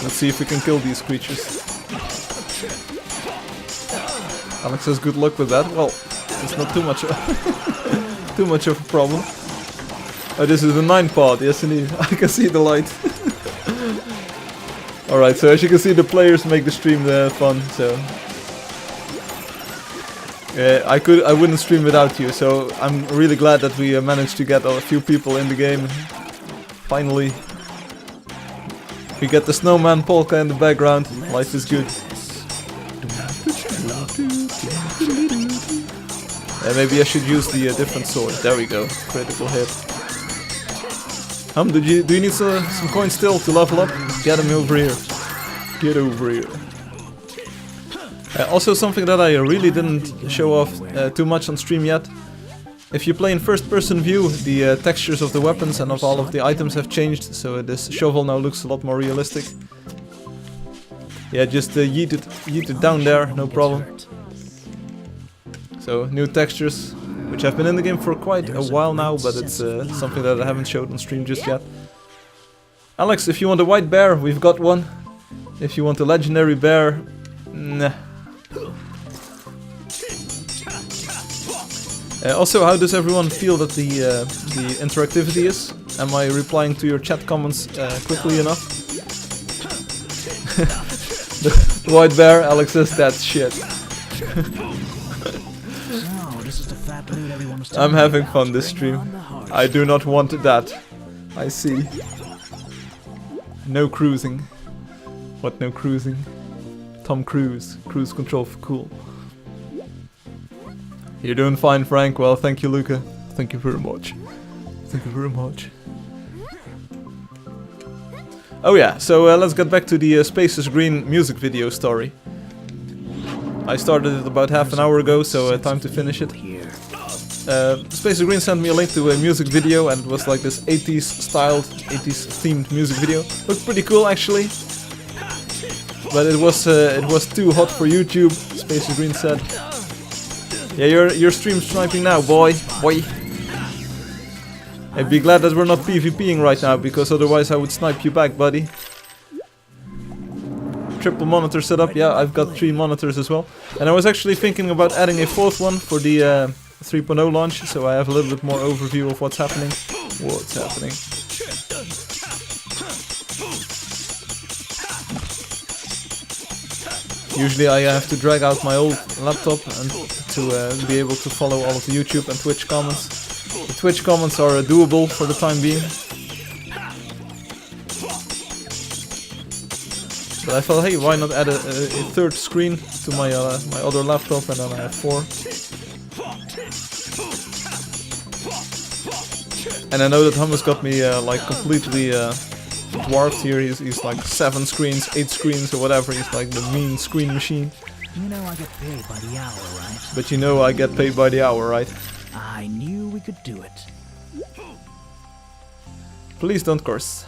Speaker 1: Let's see if we can kill these creatures. Alex says good luck with that. Well, it's not too much too much of a problem. Oh, this is the 9 pod. Yes, indeed. I can see the light. Alright, so as you can see, the players make the stream fun, so... I wouldn't stream without you, so I'm really glad that we managed to get a few people in the game. Finally. We get the snowman polka in the background. Life is good. Maybe I should use the different sword. There we go. Critical hit. Do you need some coins still to level up? Get them over here. Get over here. Also something that I really didn't show off too much on stream yet. If you play in first person view, the textures of the weapons and of all of the items have changed, so this shovel now looks a lot more realistic. Yeah, just yeet it down there, no problem. So new textures, which have been in the game for quite a while now, but it's something that I haven't showed on stream just yet. Alex, if you want a white bear, we've got one. If you want a legendary bear, nah. Also, how does everyone feel that the interactivity is? Am I replying to your chat comments quickly enough? The white bear, Alex says that's shit. I'm having fun this stream. I do not want that. I see. No cruising. What no cruising? Tom Cruise. Cruise control for cool. You're doing fine, Frank. Well, thank you, Luca. Thank you very much. Thank you very much. Oh yeah, so let's get back to the Space is Green music video story. I started it about half an hour ago, so time to finish it. Space is Green sent me a link to a music video, and it was like this 80s styled, 80s themed music video. Looked pretty cool, actually. But it was too hot for YouTube, Space is Green said. Yeah, you're stream sniping now, boy. I'd be glad that we're not PvPing right now, because otherwise I would snipe you back, buddy. Triple monitor setup, yeah, I've got 3 monitors as well. And I was actually thinking about adding a 4th one for the 3.0 launch, so I have a little bit more overview of what's happening. What's happening? Usually I have to drag out my old laptop and to be able to follow all of the YouTube and Twitch comments. The Twitch comments are doable for the time being. But I thought, hey, why not add a 3rd screen to my my other laptop, and then I have 4. And I know that Hummus got me like completely dwarfed here. He's like 7 screens, 8 screens, or whatever. He's like the mean screen machine.
Speaker 2: You know I get paid by the hour, right?
Speaker 1: But you know I get paid by the hour, right?
Speaker 2: I knew we could do it.
Speaker 1: Please don't curse.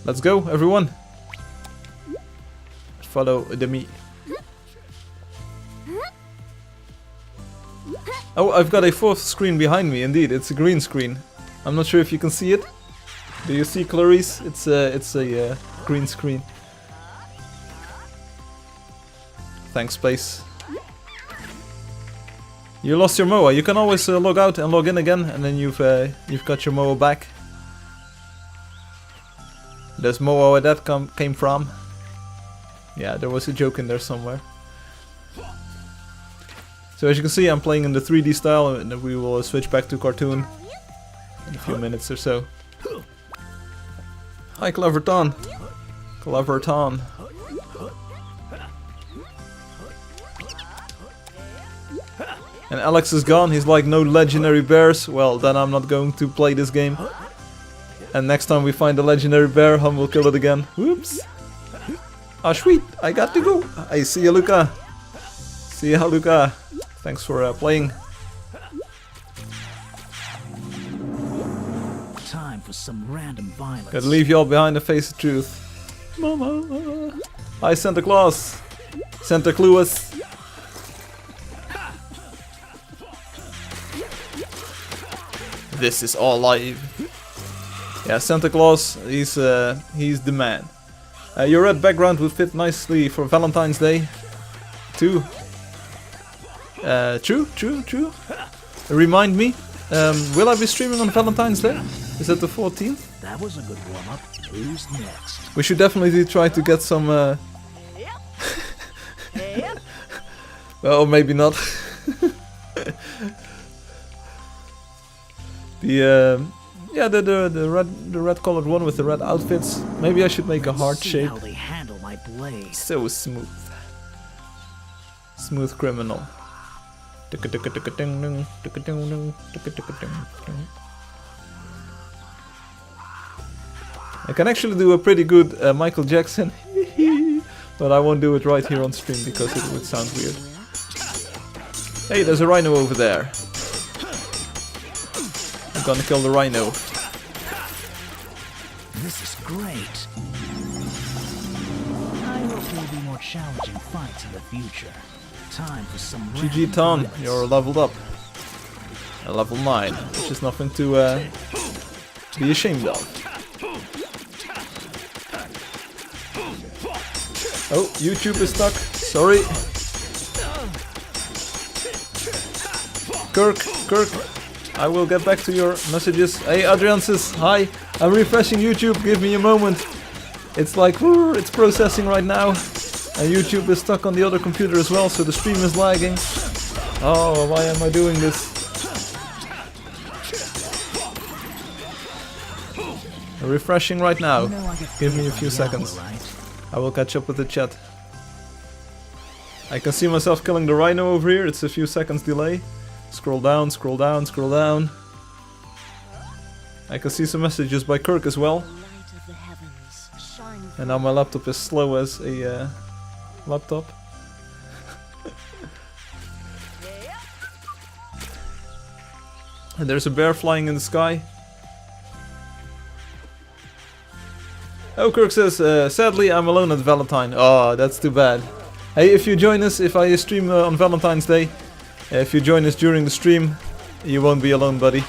Speaker 1: Let's go, everyone. Follow the me. Oh, I've got a 4th screen behind me. Indeed, it's a green screen. I'm not sure if you can see it. Do you see, Clarice? It's a green screen. Thanks, Space. You lost your MOA. You can always log out and log in again, and then you've got your MOA back. Does MOA where that came from? Yeah, there was a joke in there somewhere. So as you can see, I'm playing in the 3D style, and we will switch back to cartoon in a few minutes or so. Hi, Cleverton. Cleverton. And Alex is gone. He's like, no legendary bears. Well, then I'm not going to play this game. And next time we find a legendary bear, Hum will kill it again. Whoops. Ah, sweet. I got to go. I see ya, Luca. See ya, Luca. Thanks for playing.
Speaker 2: Time for some random violence.
Speaker 1: Gotta leave y'all behind to face the truth. Mama. Hi, Santa Claus. Santa Claus. This is all live. Yeah, Santa Claus, he's the man. Your red background would fit nicely for Valentine's Day. Too. True. Remind me. Will I be streaming on Valentine's Day? Is that the 14th?
Speaker 2: That was a good warm-up. Who's next?
Speaker 1: We should definitely try to get some... well, maybe not. The red colored one with the red outfits. Maybe I should make a heart shape.
Speaker 2: How they handle my blade.
Speaker 1: So smooth. Smooth criminal. I can actually do a pretty good Michael Jackson, but I won't do it right here on stream because it would sound weird. Hey, there's a rhino over there. I'm gonna kill the rhino.
Speaker 2: This is great. I hope there will be more challenging fights in the future. Time for some
Speaker 1: GG Ton, you're leveled up. Level 9, which is nothing to be ashamed of. Oh, YouTube is stuck. Sorry. Kirk, I will get back to your messages. Hey, Adrian says, hi, I'm refreshing YouTube, give me a moment. It's like, it's processing right now. And YouTube is stuck on the other computer as well, so the stream is lagging. Oh, why am I doing this? Refreshing right now. Give me a few seconds. I will catch up with the chat. I can see myself killing the rhino over here. It's a few seconds delay. Scroll down, scroll down, scroll down. I can see some messages by Kirk as well. And now my laptop is slow as a laptop. And there's a bear flying in the sky. Oh, Kirk says, sadly I'm alone at Valentine. Oh, that's too bad. Hey, if you join us, if I stream on Valentine's Day, if you join us during the stream, you won't be alone, buddy.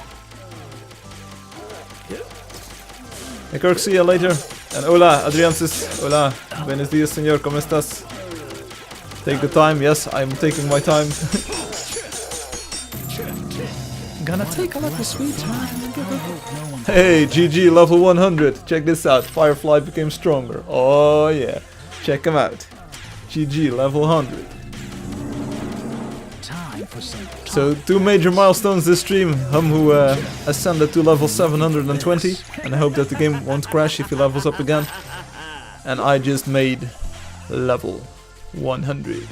Speaker 1: Hey, Kirk, see you later. And hola, Adrián says, hola, buenos días, señor, ¿cómo estás? Take the time, yes, I'm taking my time. Gonna take a little sweet time and give it. Hey, GG level 100. Check this out. Firefly became stronger. Oh yeah. Check him out. GG level 100. So 2 major milestones this stream. Who ascended to level 720. And I hope that the game won't crash if he levels up again. And I just made level 100.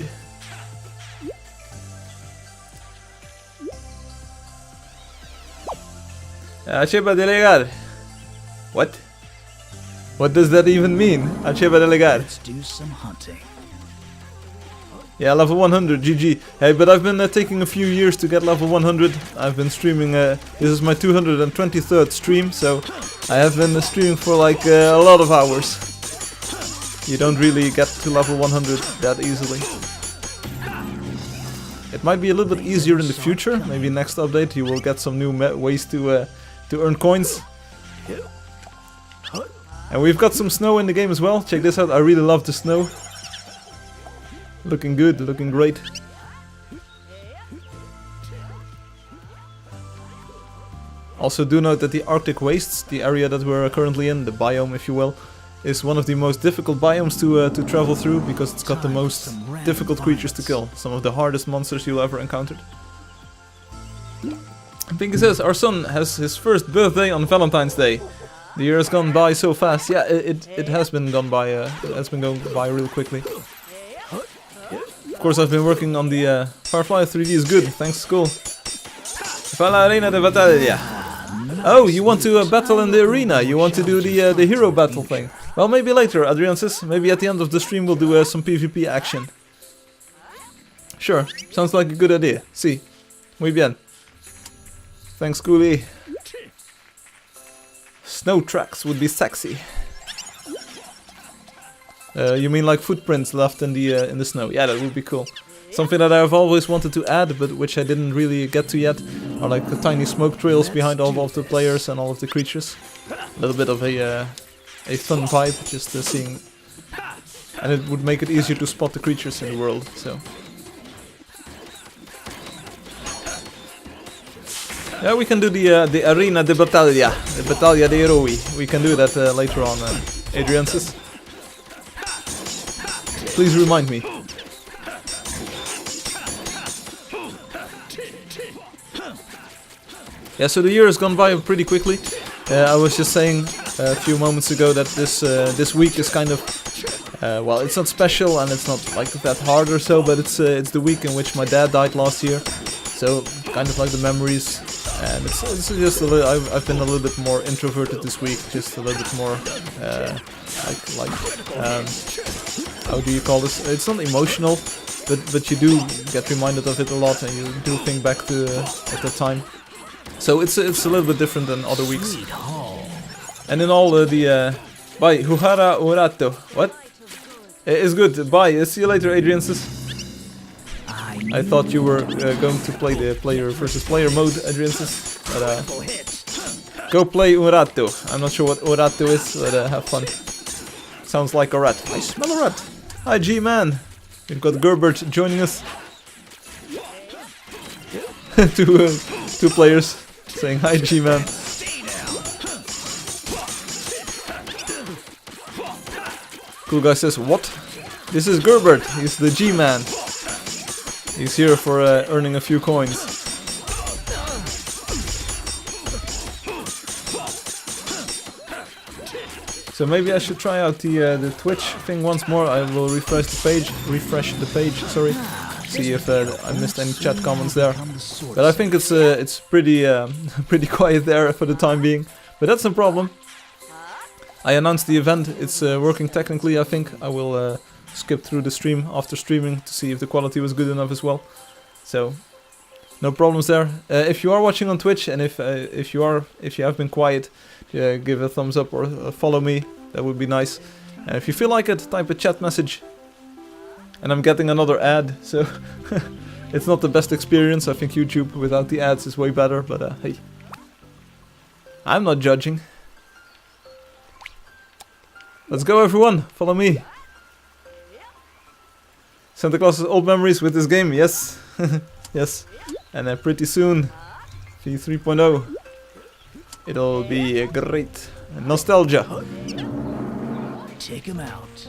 Speaker 1: Acaba de llegar. What? What does that even mean? Acaba de llegar.
Speaker 2: Let's do some hunting.
Speaker 1: Yeah, level 100, GG. Hey, but I've been taking a few years to get level 100. I've been streaming, this is my 223rd stream, so I have been streaming for like a lot of hours. You don't really get to level 100 that easily. It might be a little bit easier in the future. Maybe next update you will get some new ways to earn coins. And we've got some snow in the game as well. Check this out, I really love the snow. Looking good, looking great. Also do note that the Arctic wastes, the area that we're currently in, the biome if you will, is one of the most difficult biomes to travel through because it's got the most difficult creatures to kill. Some of the hardest monsters you'll ever encounter. Pinky says, our son has his first birthday on Valentine's Day. The year has gone by so fast. Yeah, it has been gone by. It has been going by real quickly. Of course, I've been working on the Firefly 3D is good. Thanks, school. Fala arena de batalla. Oh, you want to battle in the arena? You want to do the hero battle thing? Well, maybe later, Adrian says. Maybe at the end of the stream we'll do some PvP action. Sure, sounds like a good idea. Sí, muy bien. Thanks, Coolie. Snow tracks would be sexy. You mean like footprints left in the snow? Yeah, that would be cool. Something that I've always wanted to add, but which I didn't really get to yet, are like the tiny smoke trails behind all of the players and all of the creatures. A little bit of a fun vibe, just seeing, and it would make it easier to spot the creatures in the world. So. Yeah, we can do the Arena de Battaglia, the Battaglia dei Eroi. We can do that later on, Adrian says. Please remind me. Yeah, so the year has gone by pretty quickly. I was just saying a few moments ago that this week is kind of well, it's not special and it's not like that hard or so, but it's the week in which my dad died last year. So kind of like the memories, and it's just a little. I've been a little bit more introverted this week, just a little bit more how do you call this? It's not emotional, but you do get reminded of it a lot, and you do think back to at the time. So it's a little bit different than other weeks. And in all bye, Huhara Urato. What? It's good. Bye. See you later, Adrian says. I thought you were going to play the player versus player mode, Adrian says. But go play Urato. I'm not sure what Urato is, but have fun. Sounds like a rat. I smell a rat. Hi, G-Man. We've got Gerbert joining us. two players saying hi, G-Man. Cool guy says, what? This is Gerbert. He's the G-Man. He's here for earning a few coins. So maybe I should try out the Twitch thing once more. I will refresh the page. Sorry, see if I missed any chat comments there. But I think it's pretty pretty quiet there for the time being. But that's no problem. I announced the event. It's working technically. I think I will skip through the stream after streaming to see if the quality was good enough as well. So no problems there. If you are watching on Twitch and if you have been quiet, give a thumbs up or follow me. That would be nice. And if you feel like it, type a chat message. And I'm getting another ad, so it's not the best experience. I think YouTube without the ads is way better. But hey, I'm not judging. Let's go, everyone. Follow me. Santa Claus's old memories with this game. Yes, yes. And pretty soon, V3.0. It'll be great. Nostalgia.
Speaker 2: Take him out.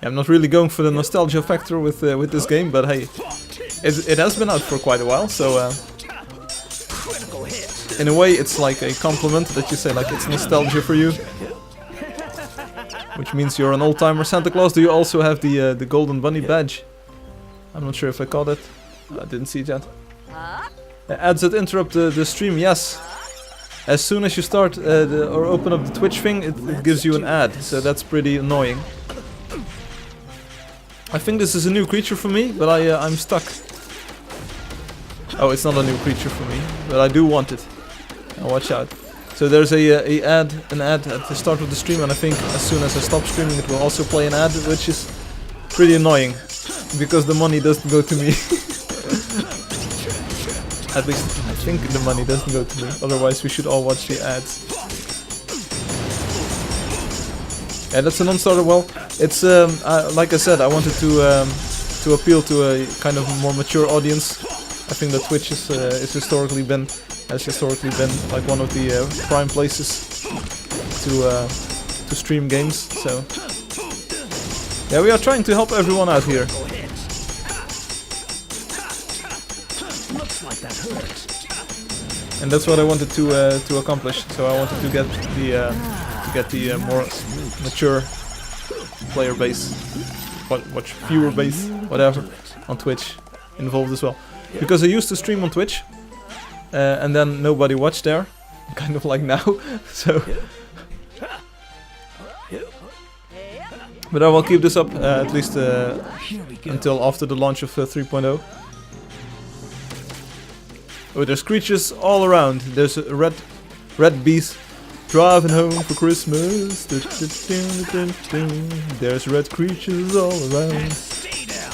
Speaker 1: I'm not really going for the nostalgia factor with this game, but hey, it has been out for quite a while, so in a way it's like a compliment that you say like it's nostalgia for you, which means you're an old-timer. Santa Claus, do you also have the golden bunny badge? I'm not sure if I caught it. I didn't see it yet. Ads that interrupt the stream, yes. As soon as you start or open up the Twitch thing, it gives you an ad, so that's pretty annoying. I think this is a new creature for me, but I'm stuck. Oh, it's not a new creature for me, but I do want it. Now watch out. So there's an ad at the start of the stream, and I think as soon as I stop streaming, it will also play an ad, which is pretty annoying because the money doesn't go to me. At least I think the money doesn't go to me. Otherwise, we should all watch the ads. Yeah, that's a non-starter. Well, it's like I said, I wanted to appeal to a kind of more mature audience. I think that Twitch has historically been like one of the prime places to stream games. So yeah, we are trying to help everyone out here. And that's what I wanted to accomplish. So I wanted to get the more mature player base, watch viewer base, whatever, on Twitch involved as well. Because I used to stream on Twitch, and then nobody watched there, kind of like now. So, but I will keep this up at least until after the launch of 3.0. Oh, there's creatures all around. There's a red bees driving home for Christmas. There's red creatures all around.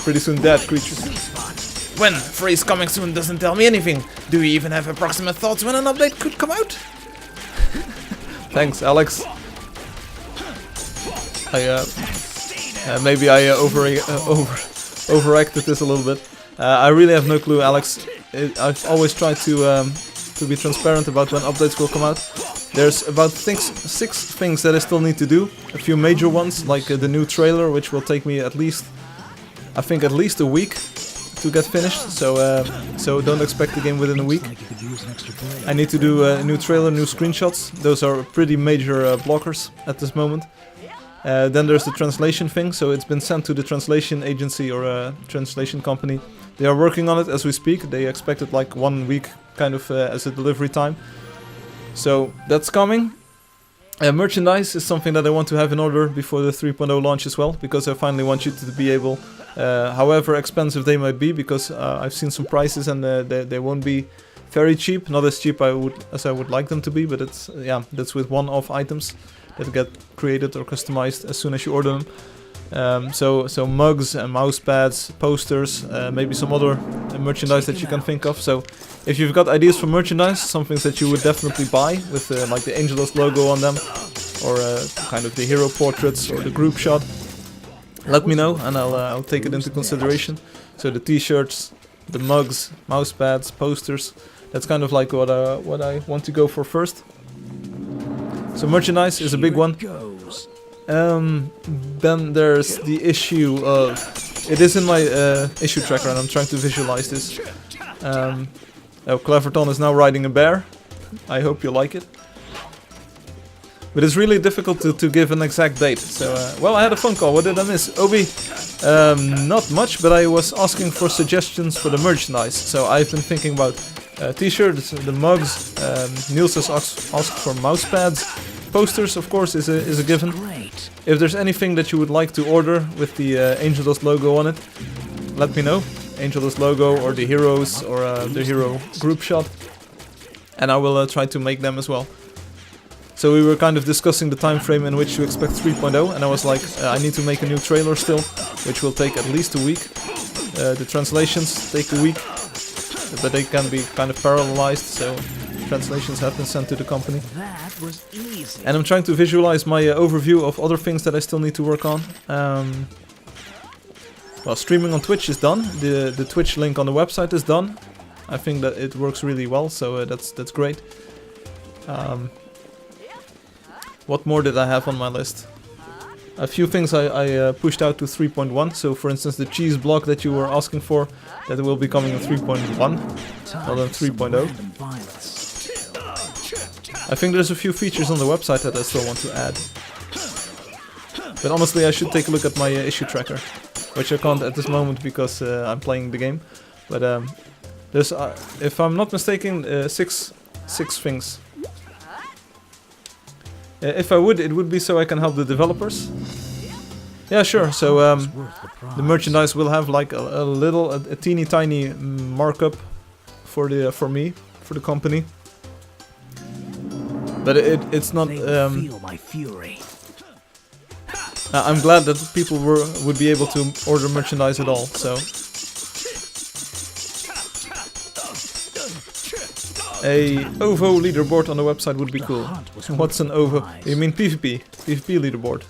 Speaker 1: Pretty soon dead creatures. When? Phrase coming soon doesn't tell me anything. Do you even have approximate thoughts when an update could come out? Thanks, Alex. Maybe I overacted this a little bit. I really have no clue, Alex. I've always tried to be transparent about when updates will come out. There's about 6 things that I still need to do. A few major ones, like the new trailer, which will take me at least a week to get finished. So don't expect the game within a week. I need to do a new trailer, new screenshots. Those are pretty major blockers at this moment. Then there's the translation thing, so it's been sent to the translation agency or translation company. They are working on it as we speak. They expected like 1 week kind of as a delivery time. So that's coming. Merchandise is something that I want to have in order before the 3.0 launch as well, because I finally want you to be able, however expensive they might be, because I've seen some prices and they won't be very cheap, not as cheap as I would like them to be, but it's that's with one-off items that get created or customized as soon as you order them. So mugs and mouse pads, posters, maybe some other merchandise that you can think of. So if you've got ideas for merchandise, some things that you would definitely buy with like the Angeldust logo on them, or kind of the hero portraits or the group shot, let me know and I'll take it into consideration. So the t-shirts, the mugs, mouse pads, posters, that's kind of like what I want to go for first. So merchandise is a big one. Then there's the issue of... It is in my issue tracker and I'm trying to visualize this. Cleverton is now riding a bear. I hope you like it. But it's really difficult to give an exact date. So, well, I had a phone call. What did I miss? Obi, not much, but I was asking for suggestions for the merchandise. So I've been thinking about t-shirts, the mugs. Niels has asked for mouse pads. Posters, of course, is a given. If there's anything that you would like to order with the Angeldust logo on it, let me know. Angeldust logo or the heroes or the hero group shot. And I will try to make them as well. So we were kind of discussing the time frame in which to expect 3.0, and I was like, I need to make a new trailer still, which will take at least a week. The translations take a week, but they can be kind of parallelized, so translations have been sent to the company.
Speaker 2: That was easy.
Speaker 1: And I'm trying to visualize my overview of other things that I still need to work on. Well, streaming on Twitch is done. The Twitch link on the website is done. I think that it works really well, so that's great. What more did I have on my list? A few things I pushed out to 3.1. So, for instance, the cheese block that you were asking for, that will be coming in 3.1, not in 3.0. I think there's a few features on the website that I still want to add. But honestly, I should take a look at my issue tracker, which I can't at this moment because I'm playing the game. But there's, if I'm not mistaken, six things. If I would, it would be so I can help the developers. Yeah, sure. So the merchandise will have like a teeny tiny markup for me, for the company. But it's not.
Speaker 2: Feel my fury.
Speaker 1: I'm glad that people would be able to order merchandise at all. So a OVO leaderboard on the website would be cool. What's an OVO? You mean PvP? PvP leaderboard.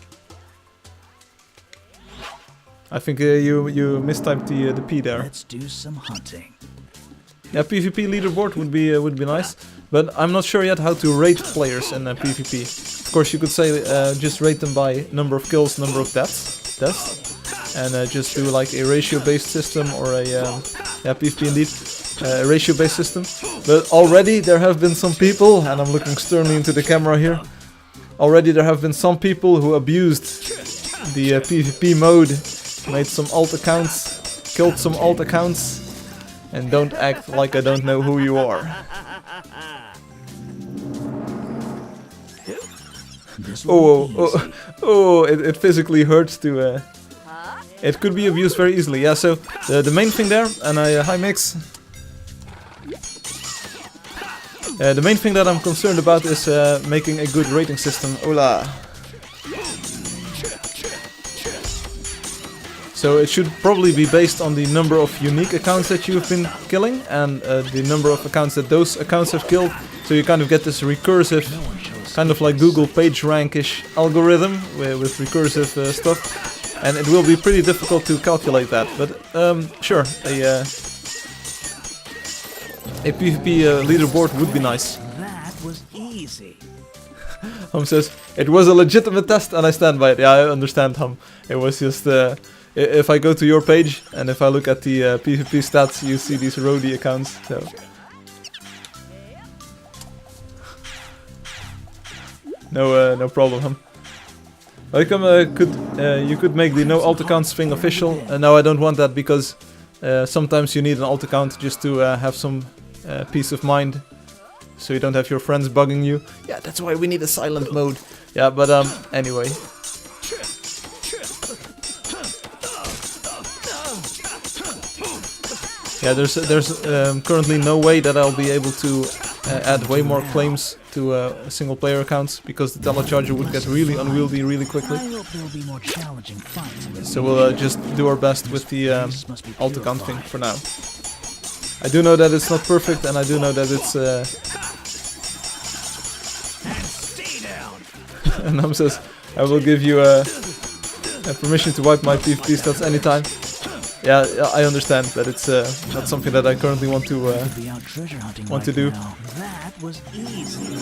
Speaker 1: I think you mistyped the P there.
Speaker 2: Let's do some hunting.
Speaker 1: Yeah, PvP leaderboard would be nice, but I'm not sure yet how to rate players in PvP. Of course, you could say just rate them by number of kills, number of deaths, and just do like a ratio-based system or a PvP indeed. A ratio-based system, but already there have been some people, and I'm looking sternly into the camera here, already there have been some people who abused the PvP mode, made some alt accounts, killed some alt accounts, and don't act like I don't know who you are. It physically hurts to... it could be abused very easily, yeah, so the main thing there, and hi Mix. The main thing that I'm concerned about is making a good rating system. Hola! So it should probably be based on the number of unique accounts that you've been killing and the number of accounts that those accounts have killed. So you kind of get this recursive, kind of like Google PageRank-ish algorithm with recursive stuff. and it will be pretty difficult to calculate that. But sure, a PvP leaderboard would be nice.
Speaker 2: That was easy.
Speaker 1: Hum says, it was a legitimate test and I stand by it. Yeah, I understand, Hum. It was just, if I go to your page and if I look at the PvP stats, you see these roadie accounts, so. No problem, Hum. Welcome, you could make the no alt accounts thing official. No, I don't want that because sometimes you need an alt account just to have some peace of mind. So you don't have your friends bugging you. Yeah, that's why we need a silent mode. Yeah, but anyway. Yeah, there's currently no way that I'll be able to add way more claims to single player accounts because the telecharger would get really unwieldy really quickly. So we'll just do our best with the alt account thing for now. I do know that it's not perfect, and I do know that it's and Nam says, I will give you permission to wipe my PvP stats anytime. Yeah, I understand that it's not something that I currently want to do.
Speaker 2: That was easy.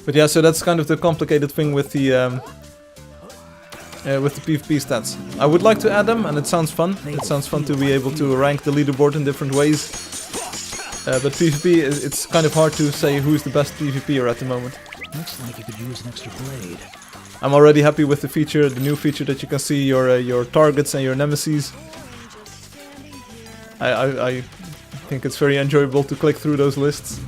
Speaker 1: But yeah, so that's kind of the complicated thing with the PvP stats. I would like to add them, and it sounds fun. It sounds fun to be able to rank the leaderboard in different ways. But PvP, it's kind of hard to say who's the best PvPer at the moment.
Speaker 2: Looks like you could use an extra blade.
Speaker 1: I'm already happy with the feature, the new feature that you can see your targets and your nemesis. I think it's very enjoyable to click through those lists.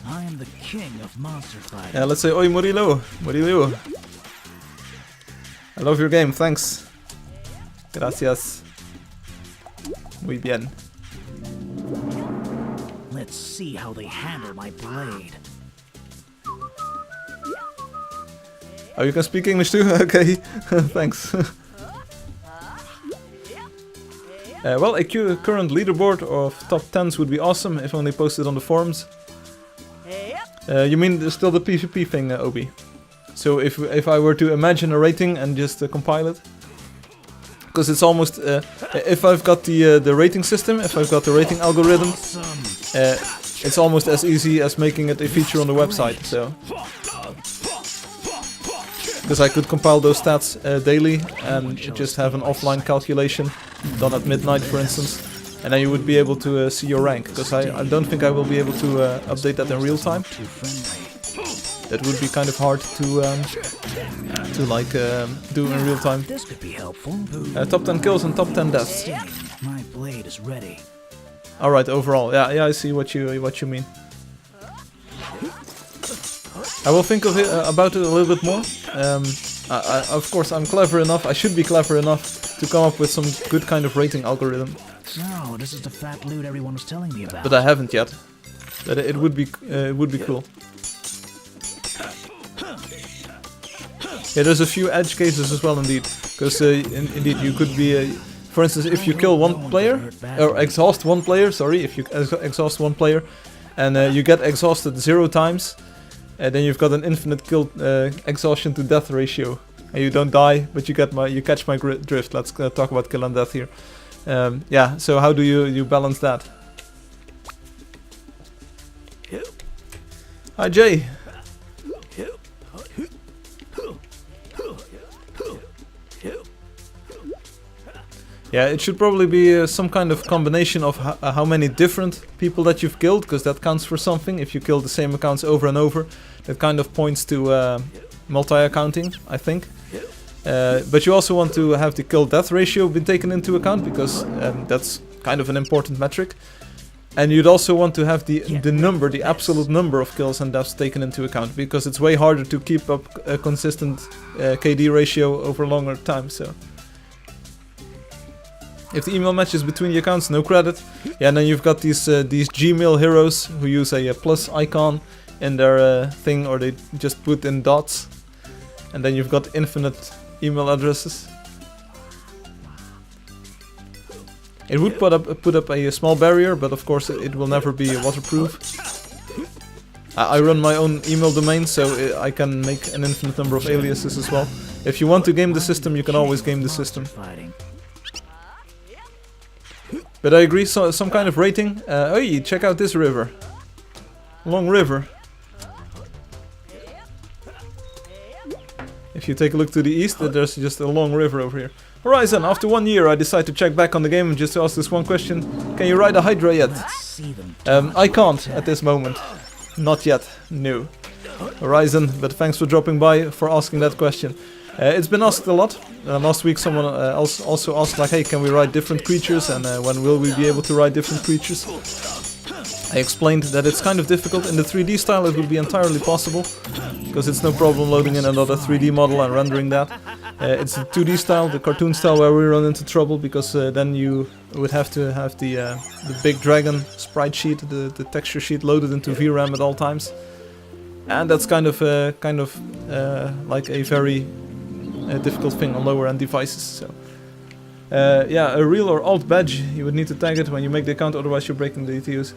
Speaker 2: I am the king of monster fighting.
Speaker 1: Yeah, let's say, oi Murilo, Murilo. I love your game, thanks. Gracias. Muy bien.
Speaker 2: Let's see how they handle my blade.
Speaker 1: Oh, you can speak English too? Okay, thanks. Well, a current leaderboard of top 10s would be awesome if only posted on the forums. You mean there's still the PvP thing, Obi? So if I were to imagine a rating and just compile it, because it's almost if I've got the rating system, if I've got the rating algorithm, it's almost as easy as making it a feature on the website. So. Because I could compile those stats daily and just have an offline calculation done at midnight, for instance, and then you would be able to see your rank. Because I don't think I will be able to update that in real time. That would be kind of hard to like do in real time.
Speaker 2: This could be helpful.
Speaker 1: Top 10 kills and top 10 deaths.
Speaker 2: My blade is ready.
Speaker 1: All right, overall, yeah, I see what you mean. I will think of it about it a little bit more. Of course, I'm clever enough. I should be clever enough to come up with some good kind of rating algorithm.
Speaker 2: No, this is the fat loot everyone was telling me about.
Speaker 1: But I haven't yet. But it would be cool. Yeah, there's a few edge cases as well, indeed. Because indeed, you could be, for instance, if you kill one player or exhaust one player. Sorry, if you exhaust one player, and you get exhausted 0 times. Then you've got an infinite kill exhaustion to death ratio, and you don't die, but you catch my drift. Let's talk about kill and death here. Yeah. So how do you balance that? Hi Jay. Yeah, it should probably be some kind of combination of how many different people that you've killed, because that counts for something. If you kill the same accounts over and over, that kind of points to multi-accounting, I think. But you also want to have the kill-death ratio be taken into account, because that's kind of an important metric. And you'd also want to have the absolute number of kills and deaths taken into account, because it's way harder to keep up a consistent KD ratio over a longer time. So. If the email matches between the accounts, no credit. Yeah, and then you've got these Gmail heroes who use a plus icon in their thing, or they just put in dots. And then you've got infinite email addresses. It would put up a small barrier, but of course it will never be waterproof. I run my own email domain, so I can make an infinite number of aliases as well. if you want to game the system, you can always game the system. But I agree, so some kind of rating. Hey, check out this river. Long river. If you take a look to the east, there's just a long river over here. Horizon, after 1 year I decide to check back on the game just to ask this one question. Can you ride a Hydra yet? I can't at this moment. Not yet, no. Horizon, but thanks for dropping by, for asking that question. It's been asked a lot. Last week someone else also asked like, hey, can we ride different creatures, and when will we be able to ride different creatures? I explained that it's kind of difficult. In the 3D style it would be entirely possible, because it's no problem loading in another 3D model and rendering that. It's the 2D style, the cartoon style, where we run into trouble, because then you would have to have the big dragon sprite sheet, the texture sheet loaded into VRAM at all times. And that's kind of like a very difficult thing on lower end devices. So yeah, a real or alt badge, you would need to tag it when you make the account, otherwise you're breaking the ETUs.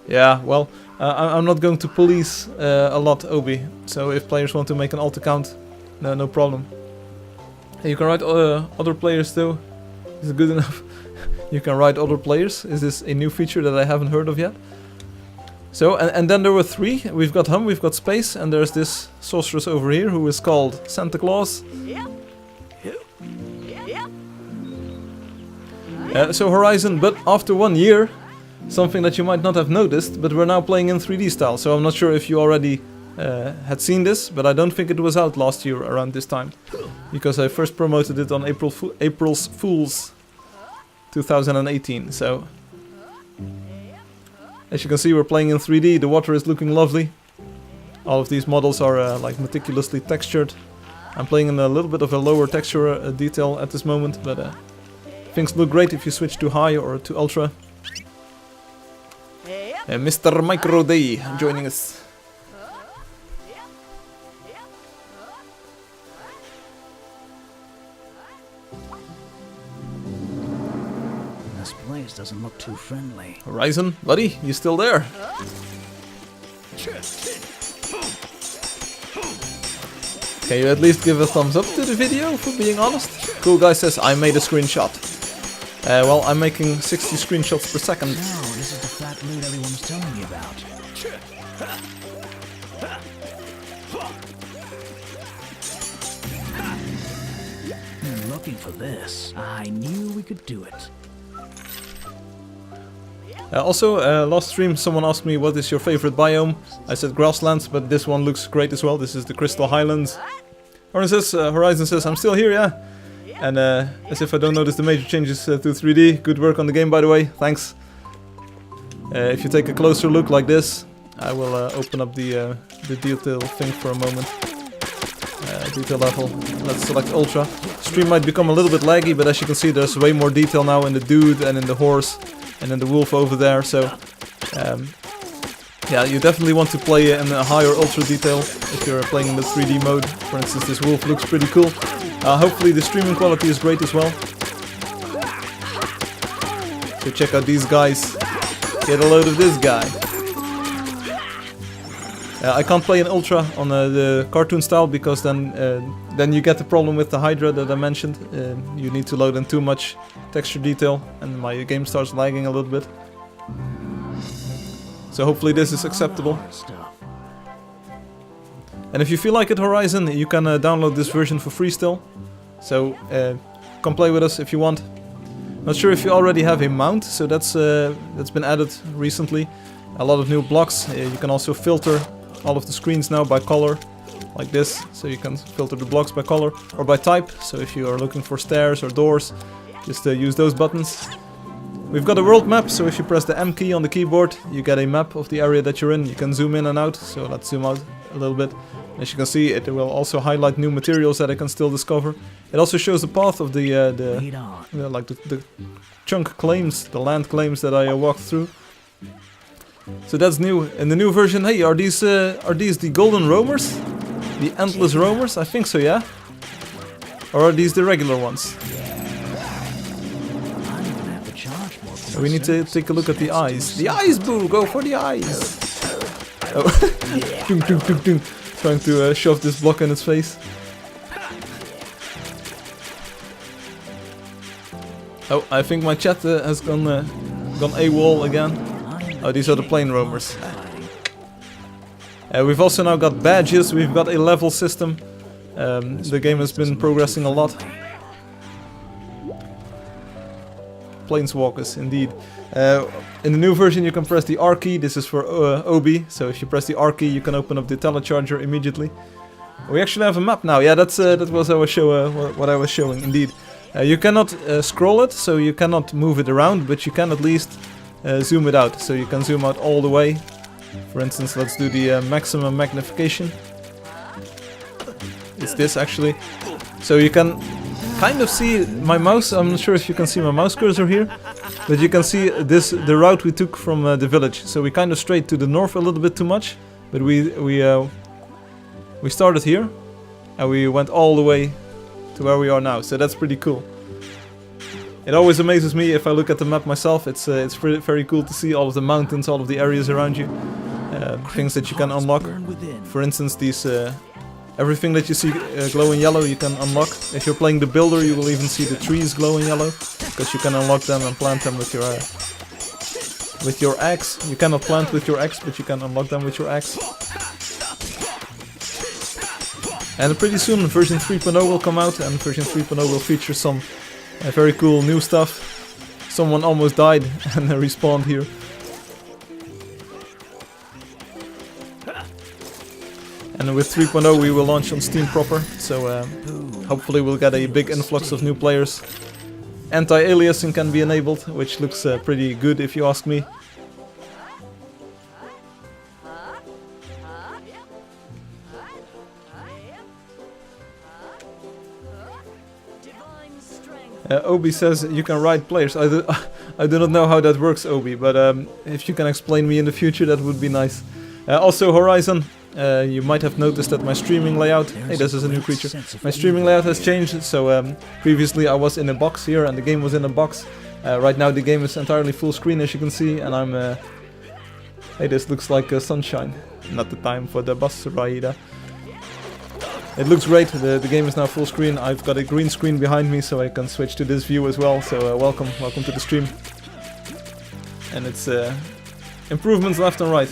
Speaker 1: Yeah, well, I'm not going to police a lot, Obi. So if players want to make an alt account, no problem. You can write other players too. Is it good enough? You can write other players. Is this a new feature that I haven't heard of yet? So, and then there were 3. We've got Hum, we've got Space, and there's this sorceress over here who is called Santa Claus. So Horizon, but after 1 year, something that you might not have noticed, but we're now playing in 3D style, so I'm not sure if you already had seen this, but I don't think it was out last year around this time, because I first promoted it on April's Fools 2018, so as you can see we're playing in 3D, the water is looking lovely. All of these models are like meticulously textured. I'm playing in a little bit of a lower texture detail at this moment, but things look great if you switch to high or to ultra. Mr. Micro Day joining us.
Speaker 2: This place doesn't look too friendly.
Speaker 1: Horizon, buddy, you still there? Can you at least give a thumbs up to the video, for being honest? Cool guy says, I made a screenshot. Well, I'm making 60 screenshots per second.
Speaker 2: No, this is the fat loot everyone was telling me about. Looking for this. I knew we could do it.
Speaker 1: Also, last stream someone asked me what is your favorite biome. I said grasslands, but this one looks great as well. This is the Crystal Highlands. Horizon says, I'm still here, yeah? And as if I don't notice the major changes to 3D. Good work on the game, by the way. Thanks. If you take a closer look like this, I will open up the detail thing for a moment. Detail level. Let's select Ultra. Stream might become a little bit laggy, but as you can see, there's way more detail now in the dude and in the horse and in the wolf over there. So yeah, you definitely want to play in a higher ultra detail if you're playing in the 3D mode. For instance, this wolf looks pretty cool. Hopefully the streaming quality is great as well. So check out these guys. Get a load of this guy. I can't play in Ultra on the cartoon style, because then you get the problem with the Hydra that I mentioned. You need to load in too much texture detail and my game starts lagging a little bit. So hopefully this is acceptable. And if you feel like it, Horizon, you can download this version for free still. So come play with us if you want. Not sure if you already have a mount, so that's been added recently. A lot of new blocks. You can also filter all of the screens now by color, like this. So you can filter the blocks by color or by type. So if you are looking for stairs or doors, just use those buttons. We've got a world map, so if you press the M key on the keyboard, you get a map of the area that you're in. You can zoom in and out, so let's zoom out a little bit. As you can see, it will also highlight new materials that I can still discover. It also shows the path of the chunk claims, the land claims that I walked through. So that's new. In the new version, hey, are these the golden roamers? The endless roamers? I think so, yeah? Or are these the regular ones? We need to take a look at the eyes. The eyes, boo! Go for the eyes! Oh. Trying to shove this block in its face. Oh, I think my chat has gone AWOL again. Oh, these are the plane roamers. We've also now got badges, we've got a level system. The game has been progressing a lot. Planeswalkers, indeed. In the new version you can press the R key, this is for OB, so if you press the R key you can open up the telecharger immediately. We actually have a map now, yeah, that was what I was showing, indeed. You cannot scroll it, so you cannot move it around, but you can at least zoom it out, so you can zoom out all the way. For instance, let's do the maximum magnification. It's this actually. So you can kind of see my mouse. I'm not sure if you can see my mouse cursor here, but you can see the route we took from the village. So we kind of strayed to the north a little bit too much, but we started here and we went all the way to where we are now. So that's pretty cool. It always amazes me if I look at the map myself. It's very cool to see all of the mountains, all of the areas around you, things that you can unlock. For instance, these everything that you see glowing yellow you can unlock. If you're playing the builder, you will even see the trees glowing yellow, because you can unlock them and plant them with your axe. You cannot plant with your axe, but you can unlock them with your axe. And pretty soon version 3.0 will come out, and version 3.0 will feature some very cool new stuff. Someone almost died and respawned here. And with 3.0 we will launch on Steam proper, so hopefully we'll get a big influx of new players. Anti-aliasing can be enabled, which looks pretty good if you ask me. Obi says you can ride players. I do not know how that works, Obi, but if you can explain me in the future, that would be nice. Also, Horizon, you might have noticed that my streaming layout... Hey, this is a new creature. My streaming layout has changed, so previously I was in a box here and the game was in a box. Right now the game is entirely full screen, as you can see, and I'm... Hey, this looks like sunshine. Not the time for the bus ride. It looks great, the game is now full screen. I've got a green screen behind me so I can switch to this view as well, so welcome to the stream. And it's improvements left and right.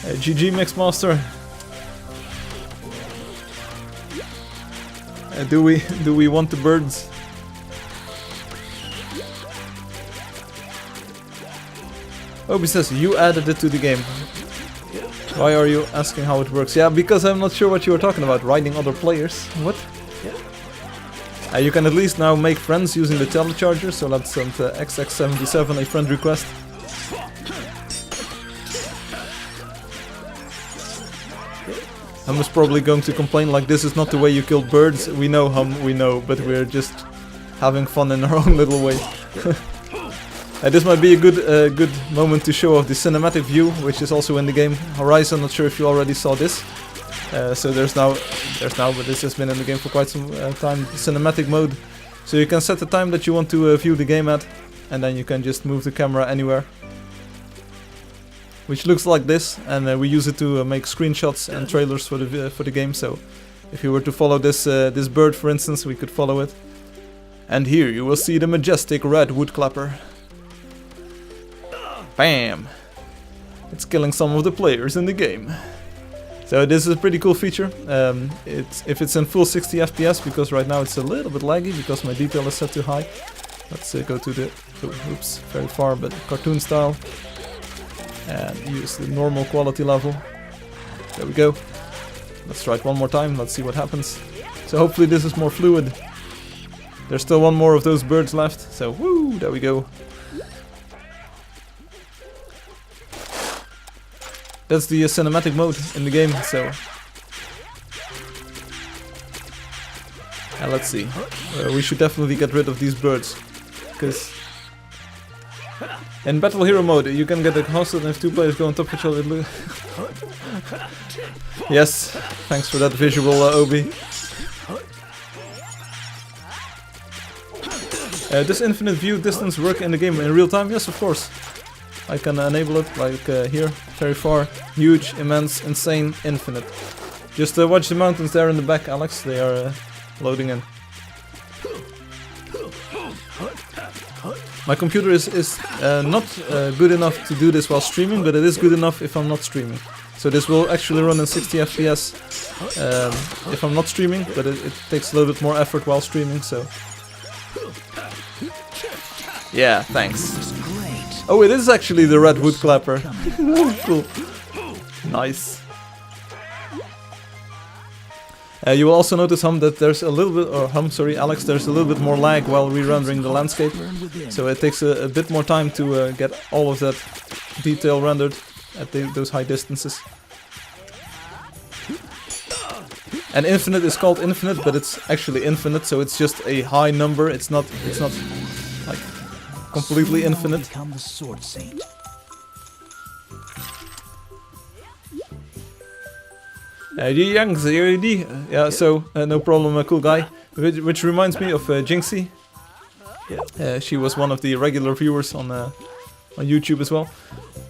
Speaker 1: GG Mixmaster. Do we want the birds? Obi says, you added it to the game. Why are you asking how it works? Yeah, because I'm not sure what you were talking about, riding other players. What? You can at least now make friends using the telecharger, so let's send XX77 a friend request. Hum is probably going to complain like, this is not the way you kill birds. We know, Hum, we know, but we're just having fun in our own little way. This might be a good moment to show off the cinematic view, which is also in the game. Horizon, not sure if you already saw this. So there's now, but this has been in the game for quite some time, the cinematic mode. So you can set the time that you want to view the game at, and then you can just move the camera anywhere. Which looks like this, and we use it to make screenshots and trailers for the game. So if you were to follow this this bird, for instance, we could follow it. And here you will see the majestic red woodclapper. Bam! It's killing some of the players in the game. So this is a pretty cool feature. If it's in full 60 FPS, because right now it's a little bit laggy because my detail is set too high. Let's go to the, oops, very far, but cartoon style. And use the normal quality level. There we go. Let's try it one more time, let's see what happens. So hopefully this is more fluid. There's still one more of those birds left, so woo, there we go. That's the cinematic mode in the game, so... And let's see. We should definitely get rid of these birds. Because... in Battle Hero mode, you can get exhausted and if two players go on top of each other... Yes, thanks for that visual, Obi. Does infinite view distance work in the game in real time? Yes, of course. I can enable it, like here, very far, huge, immense, insane, infinite. Just watch the mountains there in the back, Alex. They are loading in. My computer is not good enough to do this while streaming, but it is good enough if I'm not streaming. So this will actually run in 60 FPS if I'm not streaming, but it takes a little bit more effort while streaming, so... Yeah, thanks. Oh, it is actually the red wood clapper. Cool. Nice. You will also notice, that there's a little bit, Alex, there's a little bit more lag while re-rendering the landscape. So it takes a bit more time to get all of that detail rendered at those high distances. And infinite is called infinite, but it's actually infinite, so it's just a high number. It's not like completely infinite. Yeah, so no problem, cool guy. Which reminds me of Jinxie. She was one of the regular viewers on YouTube as well.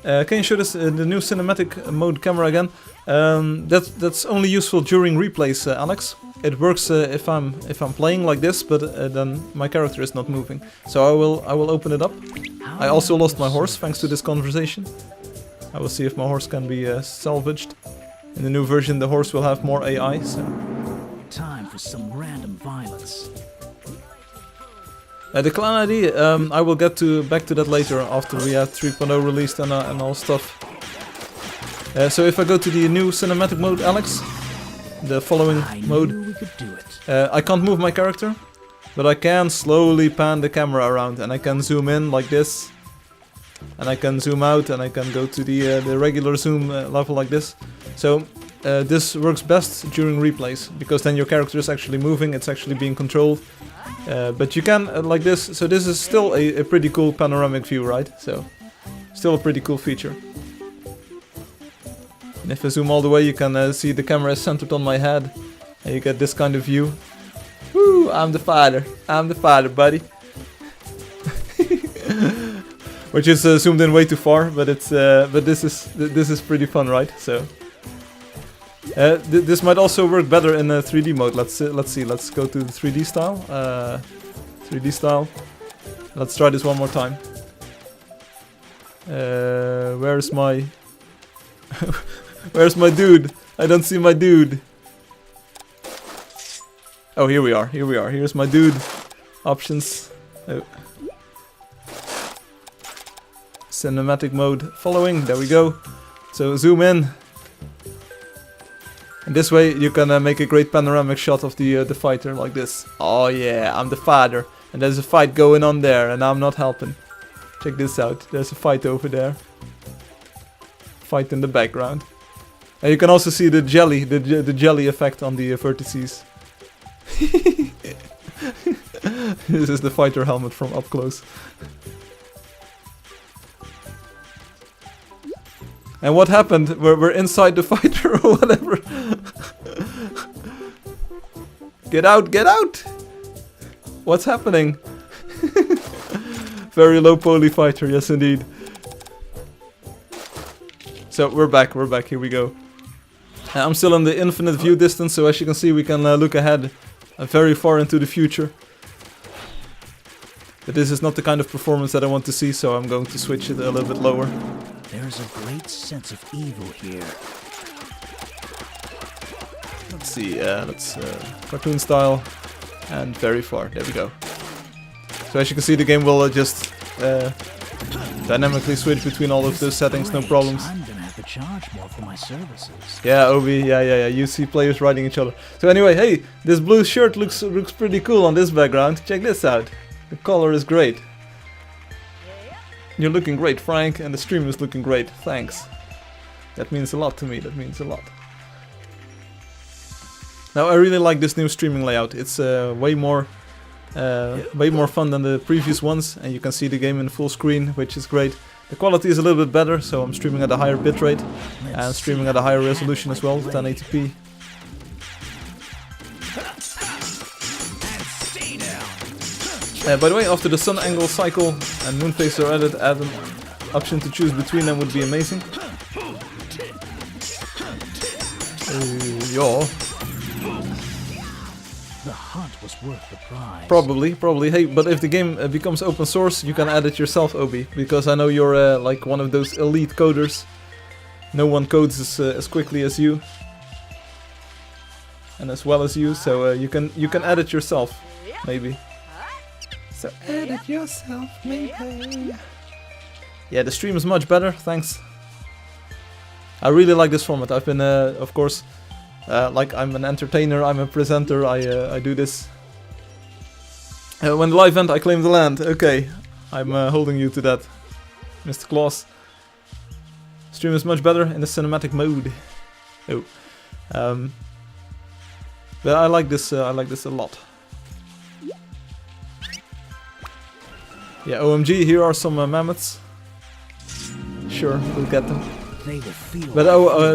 Speaker 1: Can you show us the new cinematic mode camera again? That's only useful during replays, Alex. It works if I'm playing like this, but then my character is not moving. So I will open it up. I also lost my horse thanks to this conversation. I will see if my horse can be salvaged. In the new version, the horse will have more AI. So.
Speaker 2: Time for some random violence.
Speaker 1: The clan ID, I will get back to that later after we have 3.0 released and all stuff. So if I go to the new cinematic mode, Alex, the following mode, I can't move my character, but I can slowly pan the camera around, and I can zoom in like this, and I can zoom out, and I can go to the regular zoom level like this. So this works best during replays, because then your character is actually moving, it's actually being controlled. But you can like this, so this is still a pretty cool panoramic view, right? So still a pretty cool feature. And if I zoom all the way, you can see the camera is centered on my head, and you get this kind of view. Woo! I'm the fighter, buddy. Which is zoomed in way too far, but it's but this is pretty fun, right? So this might also work better in 3D mode. Let's see. Let's go to the 3D style. 3D style. Let's try this one more time. Where's my Where's my dude? I don't see my dude. Oh, here we are. Here's my dude. Options. Oh. Cinematic mode following. There we go. So zoom in. And this way you can make a great panoramic shot of the fighter like this. Oh yeah, I'm the fighter. And there's a fight going on there and I'm not helping. Check this out. There's a fight over there. Fight in the background. And you can also see the jelly, the jelly effect on the vertices. This is the fighter helmet from up close. And what happened? We're inside the fighter or whatever. Get out, get out! What's happening? Very low poly fighter, yes indeed. So we're back, here we go. I'm still in the infinite view distance, so as you can see we can look ahead very far into the future. But this is not the kind of performance that I want to see, so I'm going to switch it a little bit lower.
Speaker 2: There's a great sense of evil here.
Speaker 1: Let's see, let's cartoon style and very far. There we go. So as you can see, the game will just dynamically switch between all of those settings, no problems.
Speaker 2: I'm gonna have to charge more for my services.
Speaker 1: Yeah, Obi, yeah. You see players riding each other. So anyway, hey, this blue shirt looks pretty cool on this background. Check this out. The color is great. You're looking great, Frank, and the stream is looking great. Thanks. That means a lot to me. That means a lot. Now I really like this new streaming layout. It's way more fun than the previous ones, and you can see the game in full screen, which is great. The quality is a little bit better, so I'm streaming at a higher bitrate and streaming at a higher resolution as well, 1080p. By the way, after the sun angle cycle and moon phase are added, add an option to choose between them would be amazing. Yeah.
Speaker 2: The hunt was worth the prize.
Speaker 1: Probably. Hey, but if the game becomes open source, you can add it yourself, Obi, because I know you're like one of those elite coders. No one codes as quickly as you, and as well as you, so you can add it yourself, maybe. So add it yourself, maybe. Yeah, the stream is much better. Thanks. I really like this format. I've been, of course. Like I'm an entertainer, I'm a presenter, I do this. When the live end, I claim the land. Okay, I'm holding you to that, Mr. Claus. Stream is much better in the cinematic mode. Oh, but I like this a lot. Yeah, OMG, here are some mammoths. Sure, we'll get them. But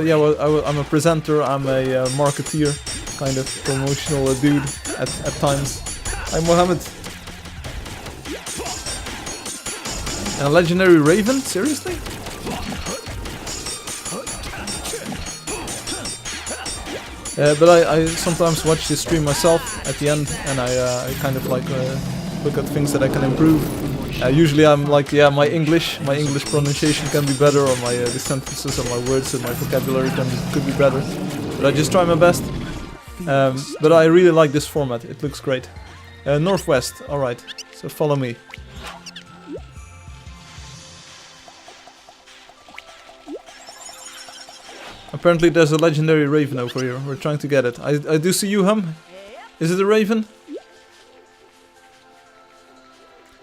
Speaker 1: yeah, well, I'm a presenter, I'm a marketeer, kind of promotional dude at times. I'm Mohammed. And a legendary raven? Seriously? But I sometimes watch this stream myself at the end, and I kind of like look at things that I can improve. Usually I'm like, yeah, my English pronunciation can be better, or my the sentences or my words and my vocabulary could be better. But I just try my best. But I really like this format. It looks great. Northwest. All right. So follow me. Apparently there's a legendary raven over here. We're trying to get it. I do see you, Hum. Is it a raven?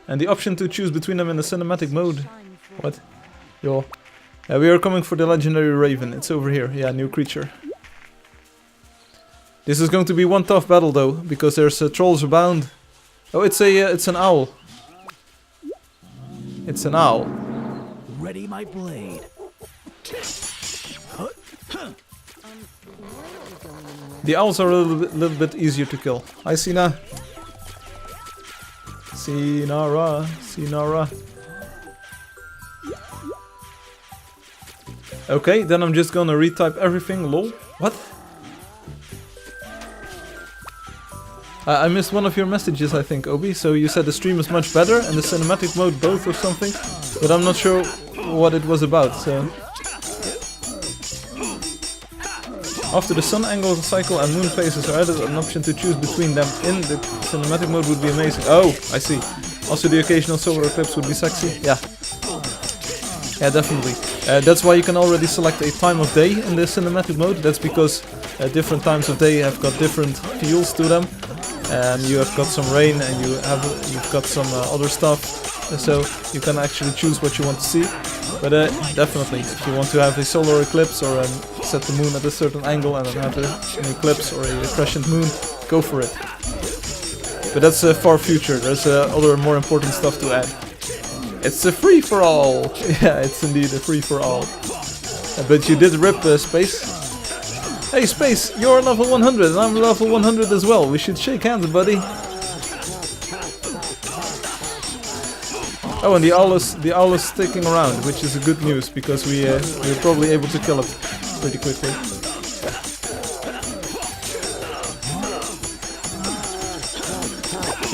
Speaker 1: And the option to choose between them in the cinematic mode. What? Yo. We are coming for the legendary raven. It's over here. Yeah, new creature. This is going to be one tough battle though, because there's trolls abound. Oh, it's an owl. It's an owl.
Speaker 2: Ready my blade.
Speaker 1: The owls are a little bit easier to kill. Hi, Sina. Sinara. Okay, then I'm just gonna retype everything. Lol. What? I missed one of your messages, I think, Obi. So you said the stream is much better and the cinematic mode both or something, but I'm not sure what it was about. So after the sun angle cycle and moon phases are added, an option to choose between them in the cinematic mode would be amazing. Oh, I see. Also the occasional solar eclipse would be sexy. Yeah. Yeah, definitely. That's why you can already select a time of day in the cinematic mode. That's because different times of day have got different feels to them. And you have got some rain and you've got some other stuff. So you can actually choose what you want to see. But definitely, if you want to have a solar eclipse or set the moon at a certain angle and then have an eclipse or a crescent moon, go for it. But that's far future. There's other more important stuff to add. It's a free-for-all! Yeah, it's indeed a free-for-all. But you did rip Space. Hey Space, you're level 100 and I'm level 100 as well. We should shake hands, buddy. Oh, and the owl is sticking around, which is a good news because we're probably able to kill it pretty quickly.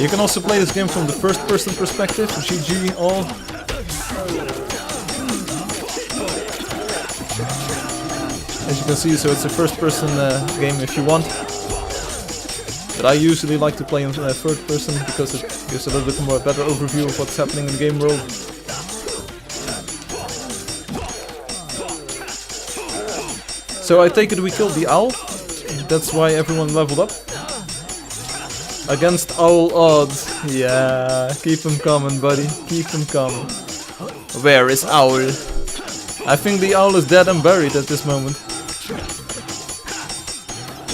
Speaker 1: You can also play this game from the first-person perspective. GG all. As you can see, so it's a first-person game if you want. But I usually like to play in third person because it gives a little bit more better overview of what's happening in the game world. So I take it we killed the owl. That's why everyone leveled up. Against all odds. Yeah, keep them coming, buddy. Keep them coming. Where is Owl? I think the owl is dead and buried at this moment.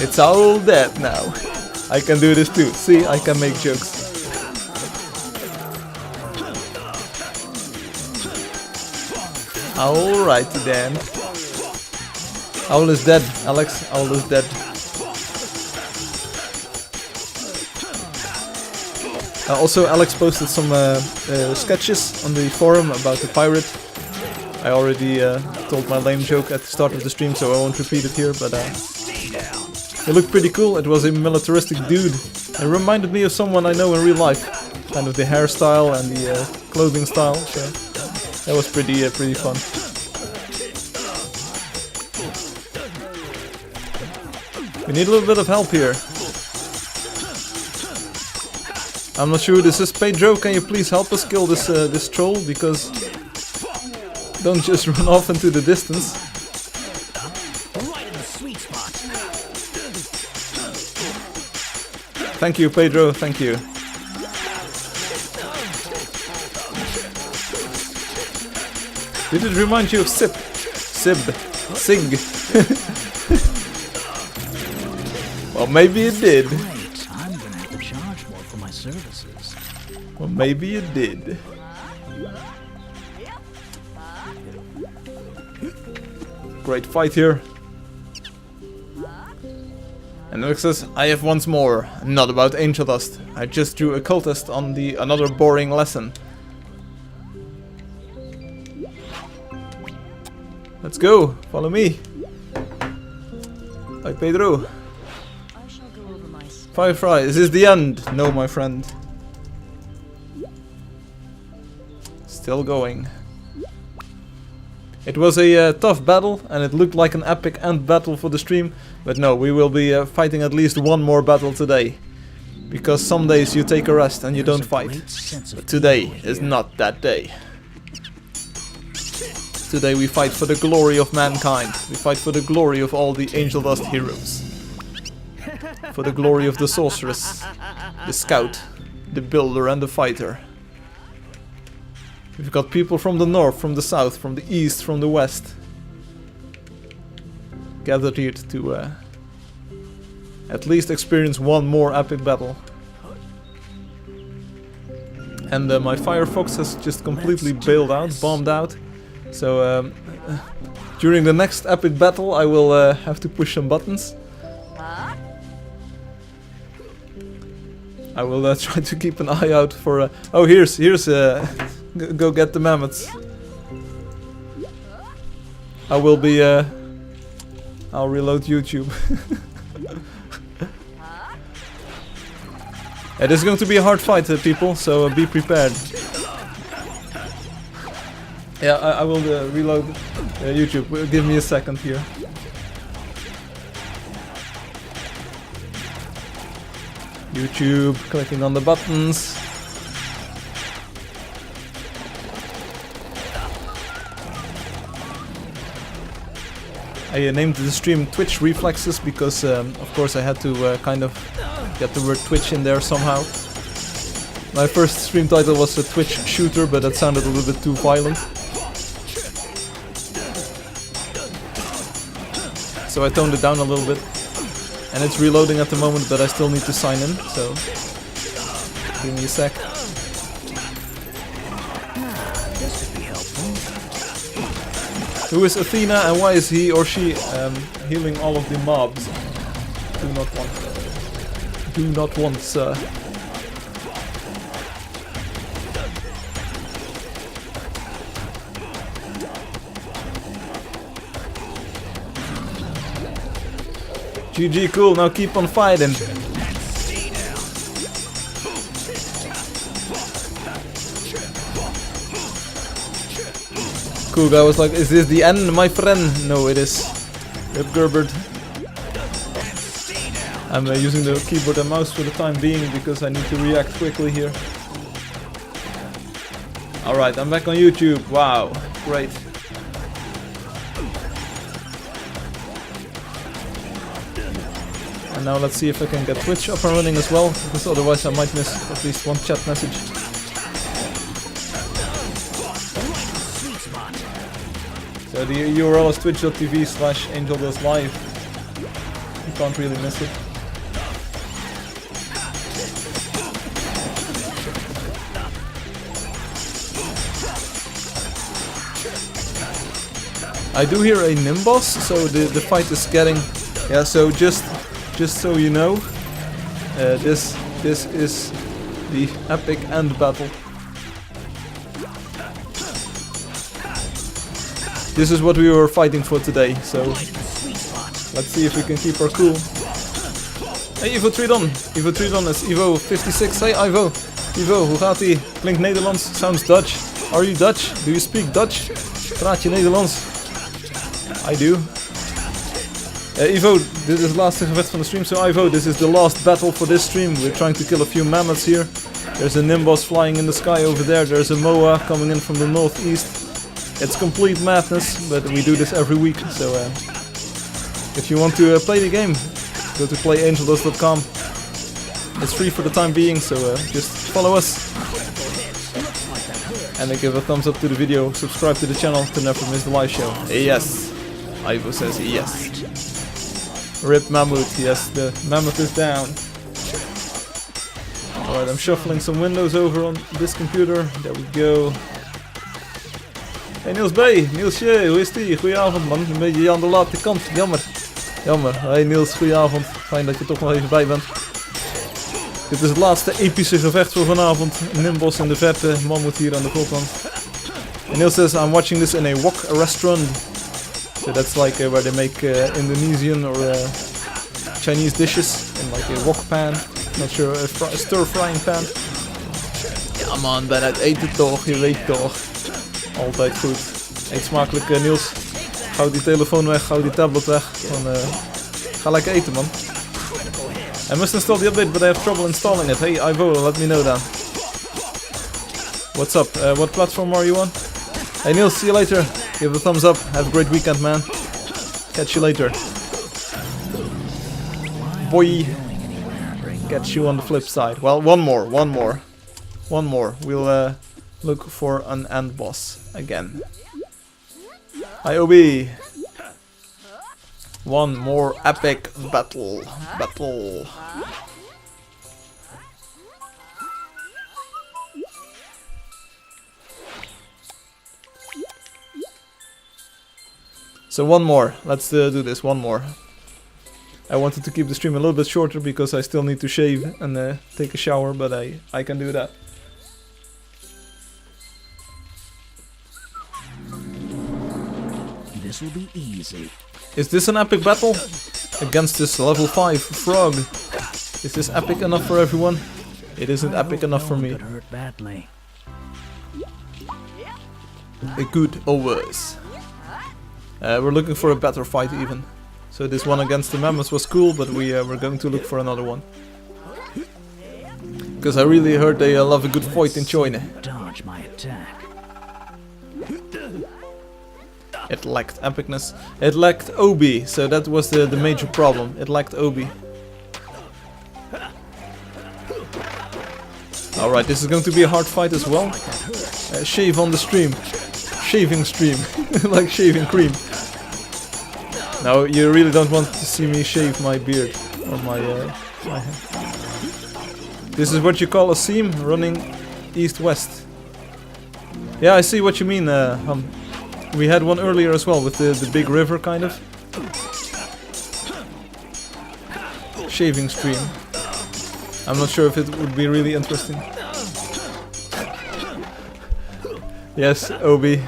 Speaker 1: It's all dead now. I can do this too. See, I can make jokes. Alright then. Owl is dead, Alex. Owl is dead. Also, Alex posted some sketches on the forum about the pirate. I already told my lame joke at the start of the stream, so I won't repeat it here, but He looked pretty cool. It was a militaristic dude. It reminded me of someone I know in real life. Kind of the hairstyle and the clothing style. So that was pretty fun. We need a little bit of help here. I'm not sure who this is. Pedro, can you please help us kill this this troll? Because don't just run off into the distance.
Speaker 2: Right in the sweet spot.
Speaker 1: Thank you, Pedro. Thank you. Did it remind you of Sig? Well, maybe it did.
Speaker 2: Great. I'm gonna have to charge more for my services.
Speaker 1: Well, maybe it did. Great fight here. And Alex says, I have once more, not about Angeldust. I just drew a cultist on another boring lesson. Let's go, follow me. Hi Pedro.
Speaker 3: I shall go over my
Speaker 1: Firefly, is this the end? No, my friend. Still going. It was a tough battle, and it looked like an epic end battle for the stream. But no, we will be fighting at least one more battle today. Because some days you take a rest and you don't fight. But today is not that day. Today we fight for the glory of mankind. We fight for the glory of all the Angeldust heroes. For the glory of the sorceress, the scout, the builder and the fighter. We've got people from the north, from the south, from the east, from the west. Gathered here to at least experience one more epic battle. And my Firefox has just completely bailed out, bombed out. So during the next epic battle I will have to push some buttons. I will try to keep an eye out for... oh, here's go get the mammoths. I will be... I'll reload YouTube. It is going to be a hard fight, people, so be prepared. Yeah, I will reload YouTube. Give me a second here. YouTube, clicking on the buttons. I named the stream Twitch Reflexes because, of course, I had to kind of get the word Twitch in there somehow. My first stream title was a Twitch shooter, but that sounded a little bit too violent. So I toned it down a little bit. And it's reloading at the moment, but I still need to sign in, so give me a sec.
Speaker 2: This could be helpful.
Speaker 1: Who is Athena and why is he or she healing all of the mobs? Do not want. Do not want, sir. GG, cool, now keep on fighting. Cool guy was like, is this the end, my friend? No, it is. Rip Gerbert. I'm using the keyboard and mouse for the time being because I need to react quickly here. Alright, I'm back on YouTube. Wow, great. And now let's see if I can get Twitch up and running as well, because otherwise I might miss at least one chat message. So the URL is twitch.tv/Angeldustlive. You can't really miss it. I do hear a Nimbus, so the fight is getting... Yeah, so just so you know, this is the epic end battle. This is what we were fighting for today, so let's see if we can keep our cool. Hey Ivo Tridon. Ivo Tridon is Ivo 56. Hey Ivo. Ivo, hoe gaat ie? Klinkt Nederlands, sounds Dutch. Are you Dutch? Do you speak Dutch? Praat je Nederlands? I do. Ivo, dit is het laatste gevecht van de stream. So Ivo, this is the last battle for this stream. We're trying to kill a few mammoths here. There's a Nimbus flying in the sky over there. There's a Moa coming in from the northeast. It's complete madness, but we do this every week. So if you want to play the game, go to playangeldust.com. It's free for the time being, so just follow us. And then give a thumbs up to the video. Subscribe to the channel to never miss the live show. Yes. Ivo says yes. Rip Mammoth, yes, the mammoth is down. Alright, I'm shuffling some windows over on this computer. There we go. Hey Niels B, Nielsje, hoe is die? Goedenavond man, een beetje aan de late kant, jammer. Jammer. Hey Niels, goedenavond. Fijn dat je toch nog even bij bent. Dit is het laatste epische gevecht voor vanavond. Nimbus in de verte, mammoth hier aan de voorkant. And Niels says, I'm watching this in a wok restaurant. So that's like where they make Indonesian or Chinese dishes in like a wok pan. Not sure, a stir frying pan. Ja man, ben uit eten toch, je weet toch. Altijd goed. Eet smakelijk Niels. Gauw die telefoon weg, gauw die tablet weg. Dan ga lekker eten man. I must install the update but I have trouble installing it. Hey Ivo, let me know then. What's up? What platform are you on? Hey Niels, see you later. Give a thumbs up. Have a great weekend man. Catch you later. Boy. Catch you on the flip side. Well, one more. We'll look for an end boss again. Hi OB. One more epic battle. So one more. Let's do this. One more. I wanted to keep the stream a little bit shorter because I still need to shave and take a shower, but I can do that.
Speaker 2: This will be easy.
Speaker 1: Is this an epic battle? Against this level 5 frog. Is this epic enough for everyone? It isn't epic enough for me.
Speaker 2: Hurt badly.
Speaker 1: A good always. We're looking for a better fight even. So this one against the mammoths was cool, but we're going to look for another one. Because I really heard they love a good fight in China.
Speaker 2: Dodge my attack.
Speaker 1: It lacked epicness. It lacked OB, so that was the major problem. It lacked OB. Alright, this is going to be a hard fight as well. Shave on the stream. Shaving stream. Like shaving cream. Now, you really don't want to see me shave my beard or my hair. This is what you call a seam running east-west. Yeah, I see what you mean, we had one earlier as well with the big river kind of. Shaving stream. I'm not sure if it would be really interesting. Yes, Obi.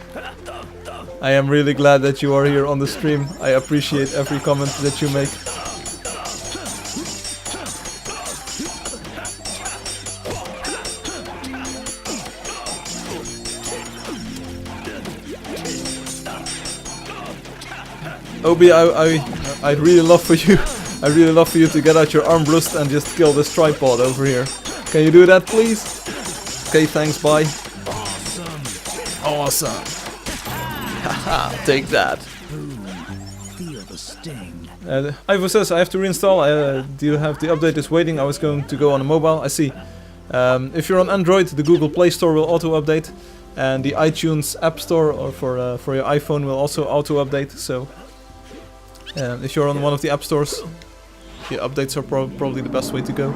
Speaker 1: I am really glad that you are here on the stream. I appreciate every comment that you make. Obi, I'd really love for you. I'd really love for you to get out your armbrust and just kill this tripod over here. Can you do that, please? Okay, thanks. Bye. Awesome. Haha, take that.
Speaker 2: Feel the sting.
Speaker 1: Ivo says I have to reinstall. Do you have the update is waiting? I was going to go on a mobile. I see. If you're on Android, the Google Play Store will auto-update, and the iTunes App Store or for your iPhone will also auto-update. So if you're on one of the app stores, the updates are probably the best way to go.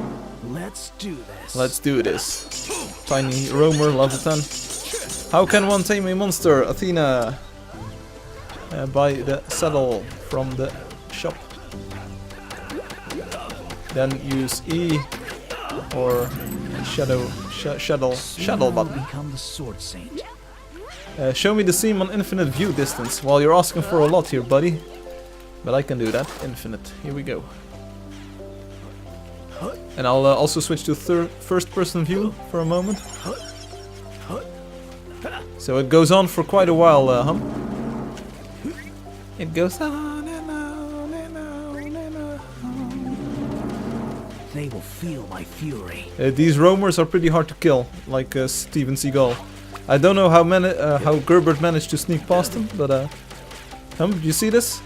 Speaker 2: Let's do this.
Speaker 1: Let's do this. Tiny roamer, level 10. How can one tame a monster? Athena. Buy the saddle from the shop. Then use E or shadow button.
Speaker 2: Become the sword saint.
Speaker 1: Show me the seam on infinite view distance. Well, you're asking for a lot here, buddy. But I can do that. Infinite. Here we go. And I'll also switch to first person view for a moment. So it goes on for quite a while, Hum. It goes on and on and on and on.
Speaker 2: They will feel my fury.
Speaker 1: These roamers are pretty hard to kill, like Steven Seagal. I don't know how Gerbert managed to sneak past them, but Hum, do you see this?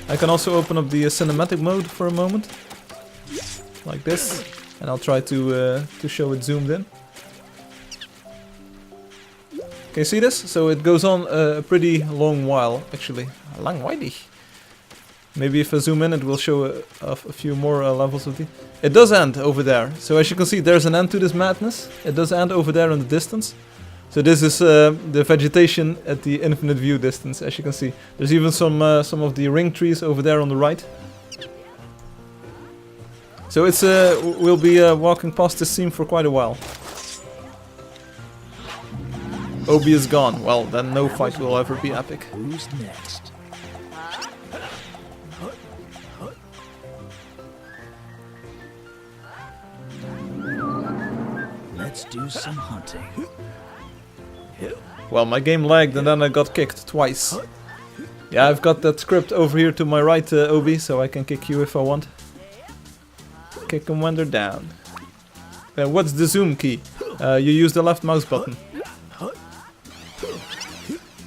Speaker 1: I can also open up the cinematic mode for a moment, like this, and I'll try to show it zoomed in. Can you see this? So it goes on a pretty long while, actually. Lang whitey. Maybe if I zoom in, it will show a few more levels of the. It does end over there. So as you can see, there's an end to this madness. It does end over there in the distance. So this is the vegetation at the infinite view distance, as you can see. There's even some of the ring trees over there on the right. So it's we'll be walking past this scene for quite a while. Obi is gone. Well, then no fight will ever be epic.
Speaker 2: Who's next? Let's do some hunting.
Speaker 1: Well, my game lagged and then I got kicked twice. Yeah, I've got that script over here to my right, Obi, so I can kick you if I want. Kick them when they're down. What's the zoom key? You use the left mouse button.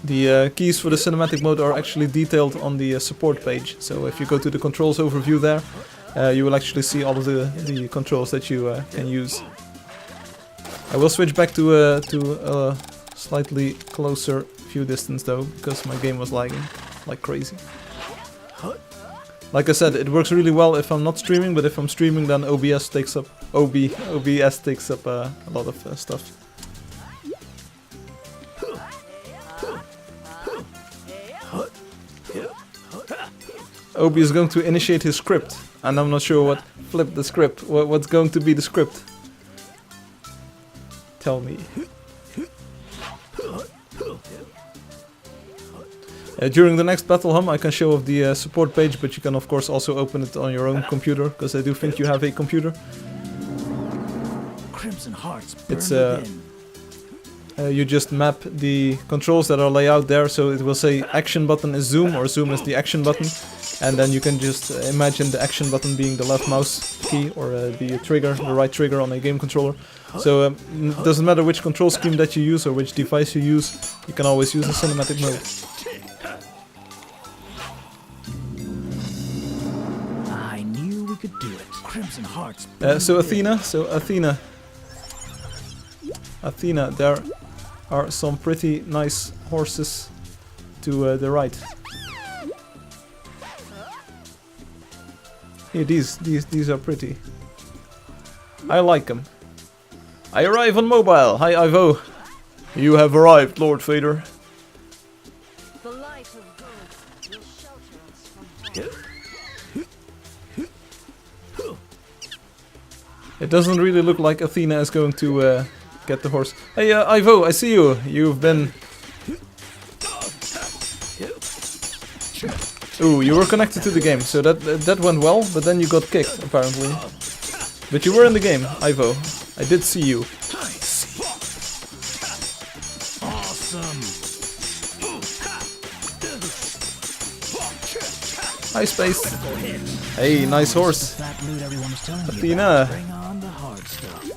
Speaker 1: The keys for the cinematic mode are actually detailed on the support page. So if you go to the controls overview there, you will actually see all of the controls that you can use. I will switch back to a slightly closer view distance though, because my game was lagging like crazy. Like I said, it works really well if I'm not streaming, but if I'm streaming, then OBS takes up a lot of stuff. Obi is going to initiate his script, and I'm not sure what. Flip the script. What's going to be the script? Tell me. During the next battle, Hum, I can show off the support page, but you can of course also open it on your own computer, because I do think you have a computer.
Speaker 2: Crimson Hearts burn
Speaker 1: It's
Speaker 2: within.
Speaker 1: You just map the controls that are laid out there, so it will say action button is zoom, or zoom is the action button, and then you can just imagine the action button being the left mouse key, or the trigger, the right trigger on a game controller. So it doesn't matter which control scheme that you use or which device you use, you can always use the cinematic mode.
Speaker 2: I knew we could do it. Crimson Hearts.
Speaker 1: So Athena, there are some pretty nice horses to the right. Here, these are pretty. I like them. I arrive on mobile. Hi, Ivo. You have arrived, Lord Vader.
Speaker 3: The light of God will shelter us from harm.
Speaker 1: It doesn't really look like Athena is going to get the horse. Hey, Ivo, I see you. You've been... Ooh, you were connected to the game, so that went well, but then you got kicked, apparently. But you were in the game, Ivo. I did see you.
Speaker 2: Awesome.
Speaker 1: Hi, Space. Hey, nice horse.
Speaker 2: That loot everyone was telling me
Speaker 1: Athena.
Speaker 2: about. Bring on the hard stuff.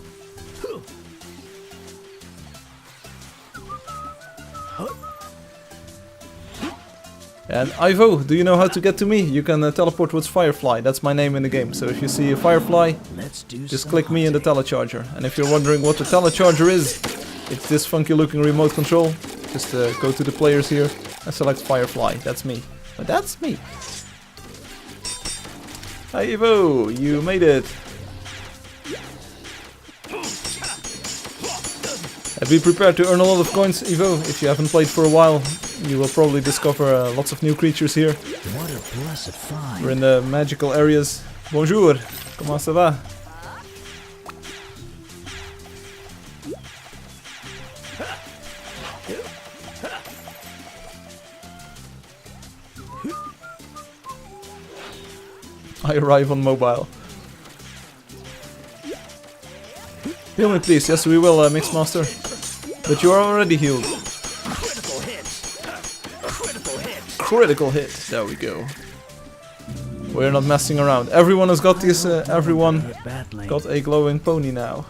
Speaker 1: And Ivo, do you know how to get to me? You can teleport towards Firefly. That's my name in the game. So if you see a Firefly,
Speaker 2: Let's do
Speaker 1: just
Speaker 2: some
Speaker 1: click me in the
Speaker 2: hunting.
Speaker 1: telecharger. And if you're wondering what the telecharger is, it's this funky looking remote control. Just go to the players here and select Firefly. That's me. But that's me. Hi Ivo, you made it. Be prepared to earn a lot of coins, Ivo. If you haven't played for a while, you will probably discover lots of new creatures here.
Speaker 2: What a blessed find.
Speaker 1: We're in the magical areas. Bonjour, comment ça va? I arrive on mobile. Heal me please, yes we will, Mixmaster. But you are already healed.
Speaker 2: Critical hit. Critical hit.
Speaker 1: Critical hit, there we go. We're not messing around. Everyone has got this, everyone
Speaker 2: Hit badly.
Speaker 1: got a glowing pony now.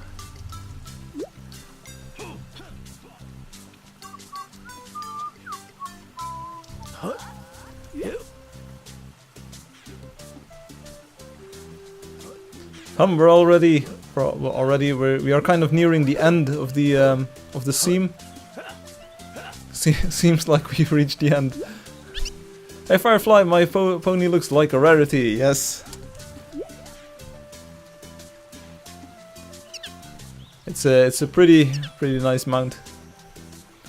Speaker 1: We're already, we are kind of nearing the end of the seam. Seems like we've reached the end. Hey Firefly, my pony looks like a rarity. Yes. It's a pretty nice mount.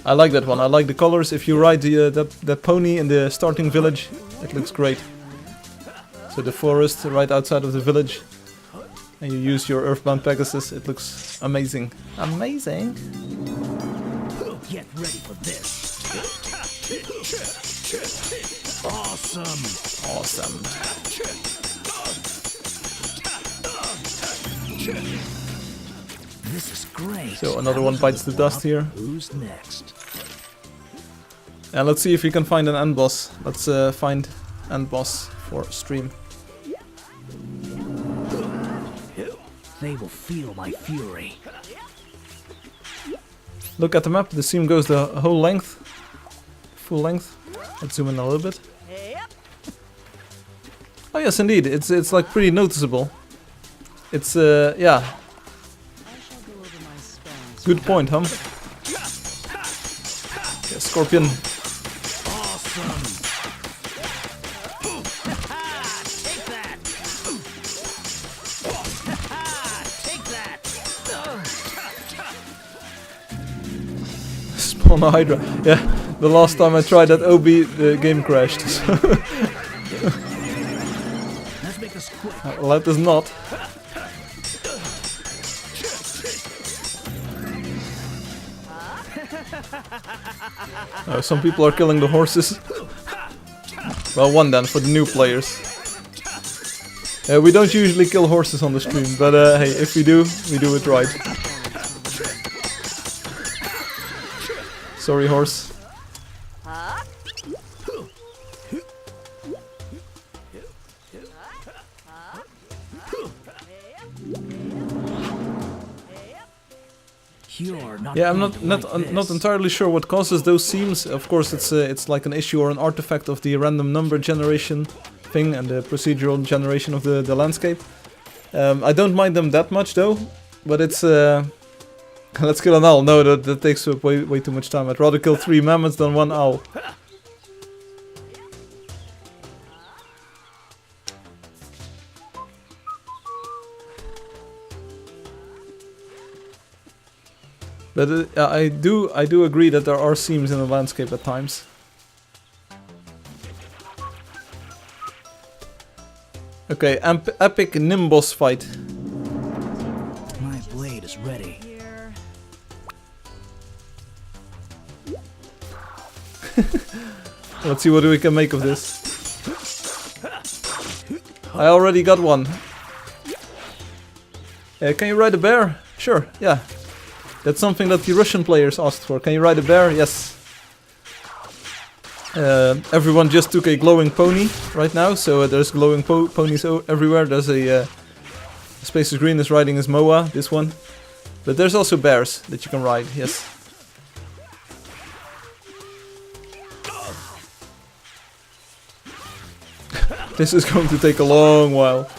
Speaker 1: I like that one. I like the colors. If you ride that pony in the starting village, it looks great. So the forest right outside of the village. And you use your Earthbound Pegasus, it looks amazing. Amazing!
Speaker 2: Get ready for this. Awesome.
Speaker 1: Awesome.
Speaker 2: This is great.
Speaker 1: So another one bites the dust here.
Speaker 2: Who's next?
Speaker 1: And let's see if we can find an end boss. Let's find end boss for stream.
Speaker 2: They will feel my fury.
Speaker 1: Look at the map, the seam goes the whole length. Full length. Let's zoom in a little bit. Oh yes, indeed, it's like pretty noticeable. It's yeah. Good point, huh? Yeah, Scorpion.
Speaker 2: Awesome.
Speaker 1: Spawn a Hydra. Yeah, the last time I tried that OB, the game crashed.
Speaker 2: Let's make this quick.
Speaker 1: Let us not. Some people are killing the horses. Well, one then, for the new players. We don't usually kill horses on the stream, but hey, if we do it right. Sorry, horse. Yeah, I'm not entirely sure what causes those seams. Of course, it's like an issue or an artifact of the random number generation thing and the procedural generation of the landscape. I don't mind them that much though, but it's let's kill an owl. No, that takes up way too much time. I'd rather kill 3 mammoths than 1 owl. But I do agree that there are seams in the landscape at times. Okay, epic Nimbus fight.
Speaker 2: My blade is ready.
Speaker 1: Let's see what we can make of this. I already got one. Can you ride a bear? Sure, yeah. That's something that the Russian players asked for. Can you ride a bear? Yes. Everyone just took a glowing pony right now, so there's glowing ponies everywhere. There's a Spaces Green is riding his Moa, this one. But there's also bears that you can ride, yes. This is going to take a long while.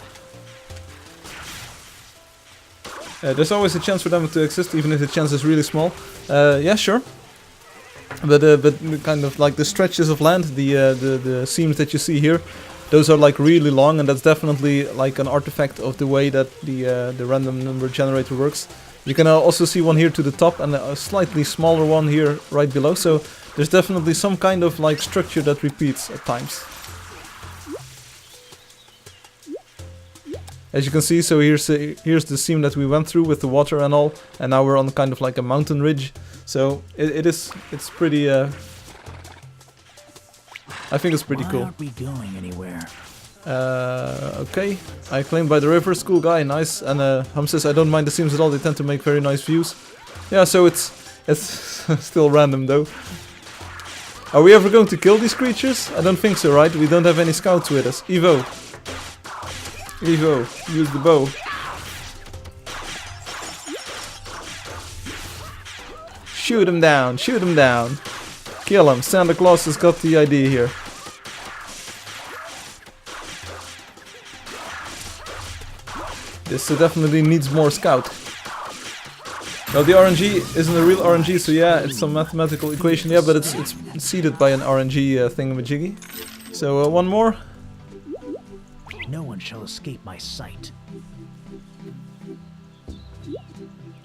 Speaker 1: There's always a chance for them to exist, even if the chance is really small. Yeah, sure. But kind of like the stretches of land, the seams that you see here, those are like really long, and that's definitely like an artifact of the way that the random number generator works. You can also see one here to the top and a slightly smaller one here right below. So there's definitely some kind of like structure that repeats at times. As you can see, so here's the seam that we went through with the water and all, and now we're on kind of like a mountain ridge. So it's pretty. I think it's pretty cool.
Speaker 2: Why aren't we going anywhere?
Speaker 1: Okay, I claimed by the river, school guy, nice. And Hum says I don't mind the seams at all. They tend to make very nice views. Yeah, so it's still random though. Are we ever going to kill these creatures? I don't think so, right? We don't have any scouts with us. Evo, use the bow. Shoot him down, shoot him down. Kill him. Santa Claus has got the idea here. This definitely needs more scout. Well, the RNG isn't a real RNG, so yeah, it's some mathematical equation, yeah, but it's seeded by an RNG thingamajiggy. So one more.
Speaker 2: No one shall escape my sight.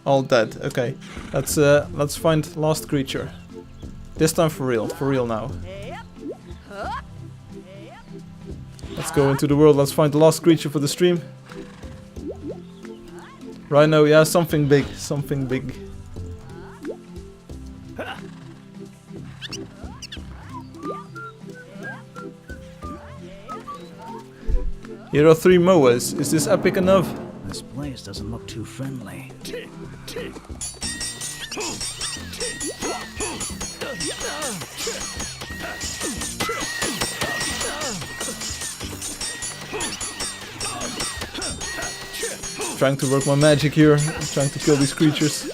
Speaker 1: All dead. Okay, let's find last creature. This time for real now. Let's go into the world. Let's find the last creature for the stream. Rhino, yeah, something big, something big. Here are 3 Moas. Is this epic enough?
Speaker 2: This place doesn't look too friendly.
Speaker 1: Trying to work my magic here, trying to kill these creatures.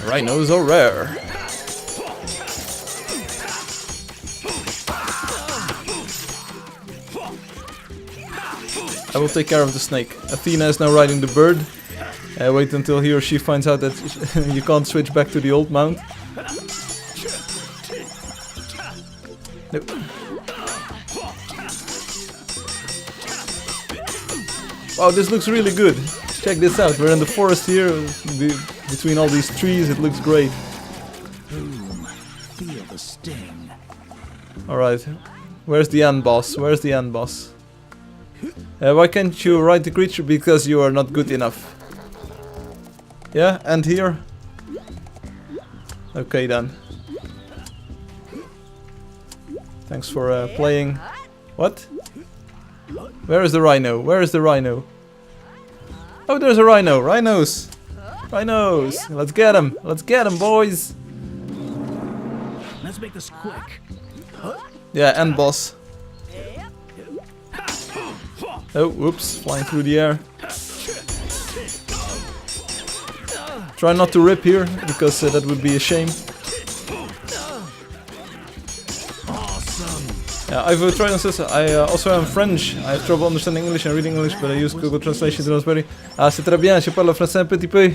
Speaker 1: Rhinos are rare. I will take care of the snake. Athena is now riding the bird. Wait until he or she finds out that you can't switch back to the old mount. Nope. Wow, this looks really good. Check this out. We're in the forest here, between all these trees. It looks great.
Speaker 2: Boom. Feel the sting.
Speaker 1: Alright. Where's the end boss? Where's the end boss? Why can't you ride the creature? Because you are not good enough. Yeah, and here. Okay then. Thanks for playing. What? Where is the rhino? Where is the rhino? Oh, there's a rhino. Rhinos. Rhinos. Let's get him. Let's get him, boys.
Speaker 2: Let's make this quick.
Speaker 1: Yeah, end boss. Oh, whoops. Flying through the air. Try not to rip here, because that would be a shame. Yeah, I've tried and says I also am French. I have trouble understanding English and reading English, but I use Google Translation to Raspberry. Ah, c'est très bien. Je parle français un petit peu,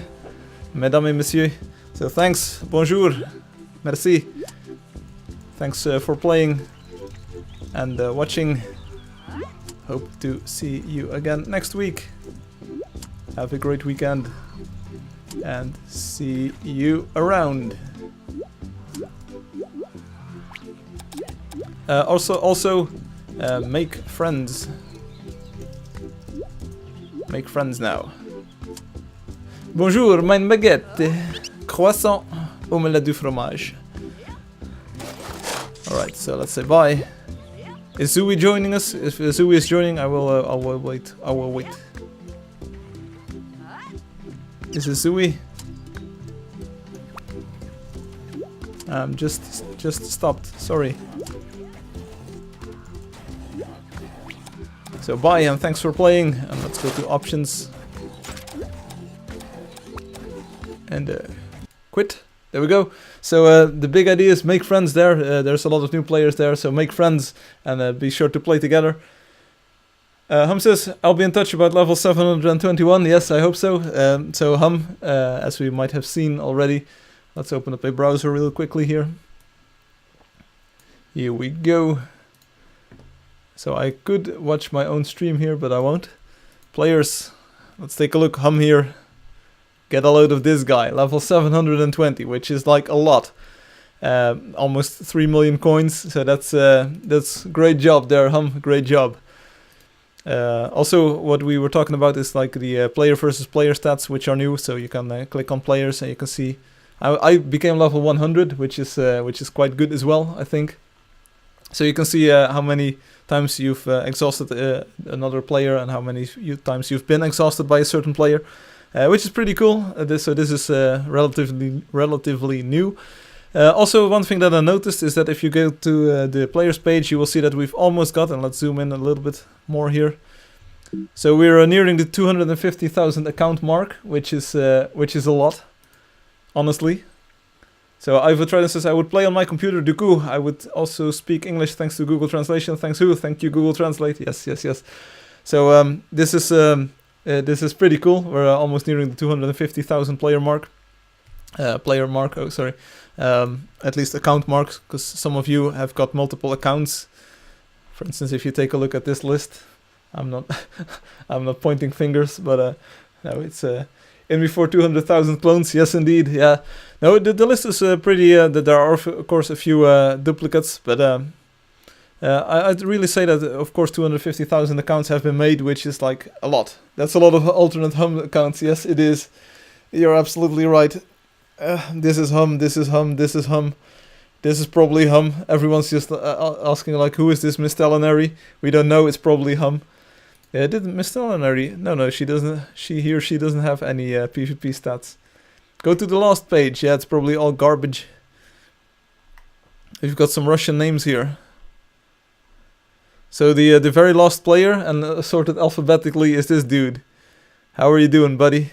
Speaker 1: mesdames et messieurs. So thanks. Bonjour. Merci. Thanks for playing and watching. Hope to see you again next week. Have a great weekend and see you around. Also, make friends. Make friends now. Bonjour, mein baguette. Croissant, omelette du fromage. Alright, so let's say bye. Is Zooey joining us? If Zooey is joining, I will wait. I will wait. Is it Zooey? Just stopped. Sorry. So bye and thanks for playing, and let's go to options and quit. There we go. So the big idea is make friends there. There's a lot of new players there, so make friends and be sure to play together. Hum says, I'll be in touch about level 721. Yes, I hope so. So Hum, as we might have seen already, let's open up a browser real quickly here. Here we go. So I could watch my own stream here, but I won't. Players, let's take a look. Hum here. Get a load of this guy. Level 720, which is like a lot. Almost 3 million coins. So that's great job there, Hum. Great job. Also, what we were talking about is like the player versus player stats, which are new. So you can click on players and you can see. I became level 100, which is quite good as well, I think. So you can see how many times you've exhausted another player and how many times you've been exhausted by a certain player, which is pretty cool. This is relatively new. Also, one thing that I noticed is that if you go to the players page, you will see that we've almost got, and let's zoom in a little bit more here. So we're nearing the 250,000 account mark, which is a lot, honestly. So Ivo Trident says, I would play on my computer Dooku. I would also speak English thanks to Google Translation. Thanks who? Thank you, Google Translate. Yes. So this is pretty cool. We're almost nearing the 250,000 player mark. At least account marks, because some of you have got multiple accounts. For instance, if you take a look at this list, I'm not pointing fingers, but no, it's in before 200,000 clones. Yes, indeed. Yeah. No, the list is pretty. There are of course a few duplicates, but I'd really say that of course 250,000 accounts have been made, which is like a lot. That's a lot of alternate hum accounts. Yes, it is. You're absolutely right. This is hum. This is hum. This is hum. This is probably hum. Everyone's just asking like, who is this Miss Telinary? We don't know. It's probably hum. Did Miss Telinary? No, she doesn't. She doesn't have any PvP stats. Go to the last page. Yeah, it's probably all garbage. We've got some Russian names here. So the very last player, and sorted alphabetically, is this dude. How are you doing, buddy?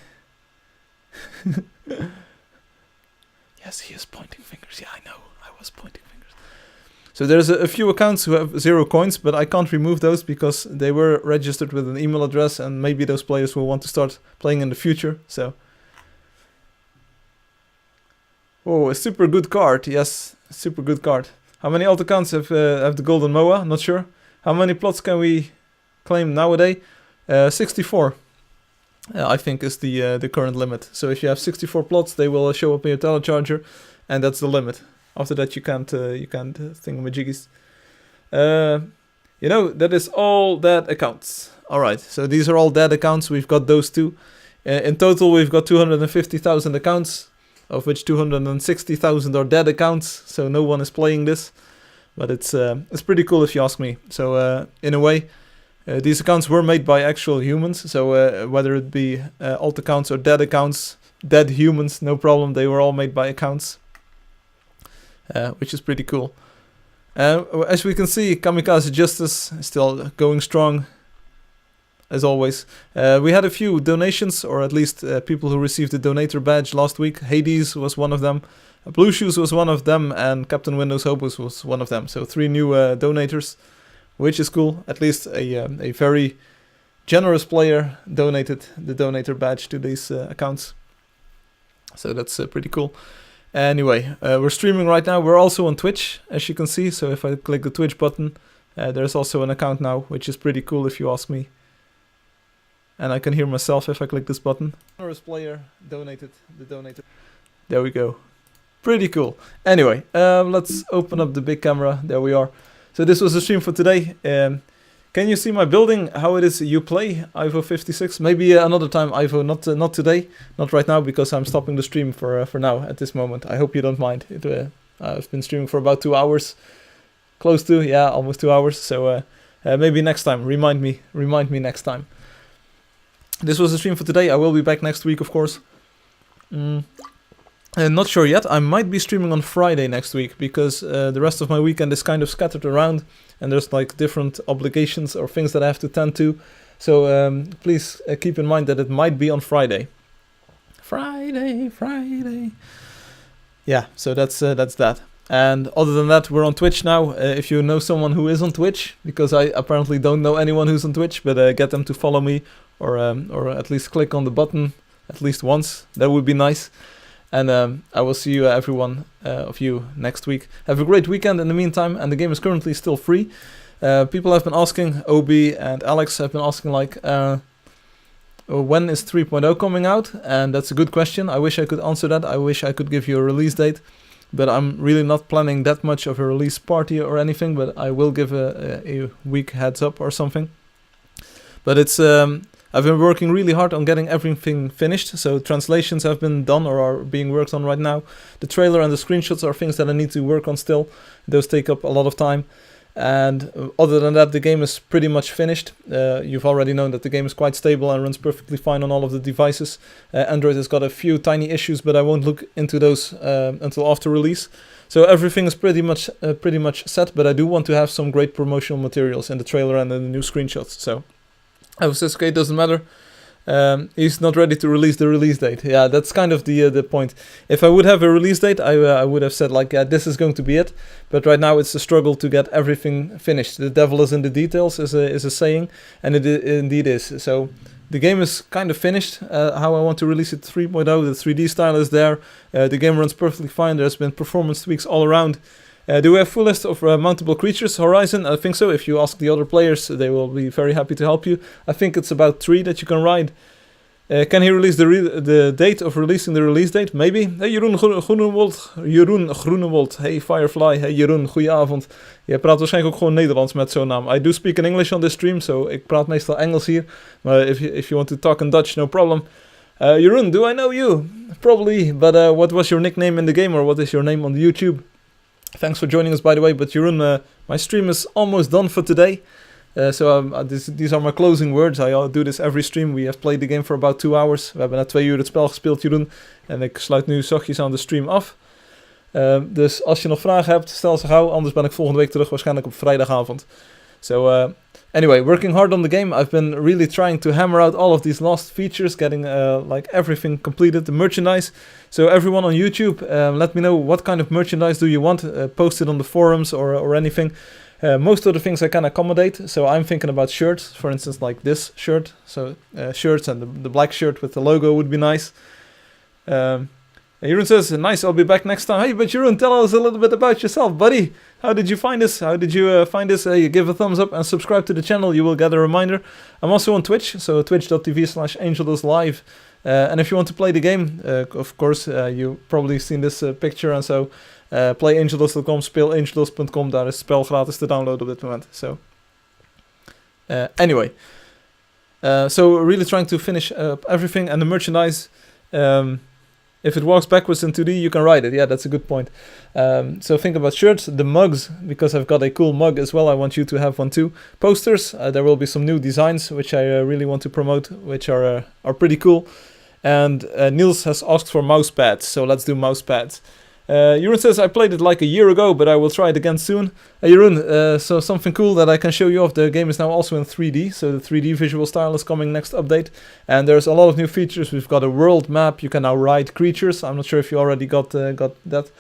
Speaker 1: Yes, he is pointing fingers. Yeah, I know. I was pointing fingers. So there's a few accounts who have 0 coins, but I can't remove those because they were registered with an email address, and maybe those players will want to start playing in the future. So, oh, a super good card. Yes, super good card. How many alt accounts have the golden MOA? Not sure. How many plots can we claim nowadays? 64. I think is the current limit. So if you have 64 plots, they will show up in your telecharger, and that's the limit. After that, you can't thingamajiggies. That is all dead accounts. All right, so these are all dead accounts. We've got those two. In total, we've got 250,000 accounts, of which 260,000 are dead accounts. So no one is playing this, but it's pretty cool if you ask me. So in a way. These accounts were made by actual humans, so whether it be alt accounts or dead humans, no problem, they were all made by accounts, which is pretty cool. As we can see, Kamikaze Justice is still going strong, as always. We had a few donations, or at least people who received the donator badge last week. Hades was one of them, Blue Shoes was one of them, and Captain Windows Hobos was one of them. So 3 new donators. Which is cool. At least a very generous player donated the donator badge to these accounts. So that's pretty cool. Anyway, we're streaming right now. We're also on Twitch, as you can see. So if I click the Twitch button, there's also an account now, which is pretty cool if you ask me. And I can hear myself if I click this button. Generous player donated the donator. There we go. Pretty cool. Anyway, let's open up the big camera. There we are. So this was the stream for today. Can you see my building? How it is you play, Ivo56? Maybe another time, Ivo. Not today, not right now, because I'm stopping the stream for now at this moment. I hope you don't mind. I've been streaming for about 2 hours, close to almost 2 hours. So maybe next time. Remind me next time. This was the stream for today. I will be back next week, of course. Not sure yet. I might be streaming on Friday next week because the rest of my weekend is kind of scattered around and there's like different obligations or things that I have to tend to. So please keep in mind that it might be on Friday. Friday. Yeah, so that's that. And other than that, we're on Twitch now. If you know someone who is on Twitch, because I apparently don't know anyone who's on Twitch, but get them to follow me or at least click on the button at least once. That would be nice. And I will see you, every one of you, next week. Have a great weekend in the meantime, and the game is currently still free. People have been asking, Obi and Alex have been asking, like, when is 3.0 coming out? And that's a good question. I wish I could answer that. I wish I could give you a release date. But I'm really not planning that much of a release party or anything, but I will give a week heads up or something. But it's... I've been working really hard on getting everything finished, so translations have been done or are being worked on right now. The trailer and the screenshots are things that I need to work on still. Those take up a lot of time. And other than that, the game is pretty much finished. You've already known that the game is quite stable and runs perfectly fine on all of the devices. Android has got a few tiny issues, but I won't look into those until after release. So everything is pretty much set, but I do want to have some great promotional materials in the trailer and in the new screenshots. So I was just, okay, it doesn't matter. He's not ready to release the release date. Yeah, that's kind of the point. If I would have a release date, I would have said like, yeah, this is going to be it. But right now it's a struggle to get everything finished. The devil is in the details, is a saying, and it indeed is. So the game is kind of finished. How I want to release it 3.0, the 3D style is there. The game runs perfectly fine. There's been performance tweaks all around. Do we have full list of mountable creatures? Horizon? I think so. If you ask the other players, they will be very happy to help you. I think it's about 3 that you can ride. Can he release the date of releasing the release date? Maybe. Hey Jeroen Groenewold. Hey Firefly. Hey Jeroen, goedenavond. Je praat waarschijnlijk ook gewoon Nederlands met zo'n naam. I do speak in English on this stream, so ik praat meestal Engels hier. Maar if you want to talk in Dutch, no problem. Jeroen, do I know you? Probably, but what was your nickname in the game, or what is your name on YouTube? Thanks for joining us, by the way. But Jeroen, my stream is almost done for today. These are my closing words. I do this every stream. We have played the game for about 2 hours. We hebben net 2 uur het spel gespeeld, Jeroen. En ik sluit nu zachtjes aan de stream af. Dus als je nog vragen hebt, stel ze gauw. Anders ben ik volgende week terug, waarschijnlijk op vrijdagavond. Anyway, working hard on the game. I've been really trying to hammer out all of these last features, getting like everything completed, the merchandise. So everyone on YouTube, let me know what kind of merchandise do you want. Post it on the forums or anything. Most of the things I can accommodate. So I'm thinking about shirts, for instance, like this shirt. So shirts and the black shirt with the logo would be nice. Jeroen says, nice, I'll be back next time. Hey, but Jeroen, tell us a little bit about yourself, buddy. How did you find this? How did you find this? You give a thumbs up and subscribe to the channel. You will get a reminder. I'm also on Twitch, so twitch.tv/AngeldustLive. And if you want to play the game, of course, you've probably seen this picture and so. Playangeldust.com, speelangeldust.com. Daar is het spel gratis te downloaden op dit moment. So, anyway. So really trying to finish everything and the merchandise. If it walks backwards in 2D, you can ride it. Yeah, that's a good point. So think about shirts, the mugs, because I've got a cool mug as well. I want you to have one too. Posters, there will be some new designs, which I really want to promote, which are pretty cool. And Niels has asked for mouse pads, so let's do mouse pads. Jeroen says, I played it like a year ago, but I will try it again soon. Jeroen, so something cool that I can show you off. The game is now also in 3D, so the 3D visual style is coming next update. And there's a lot of new features. We've got a world map. You can now ride creatures. I'm not sure if you already got that.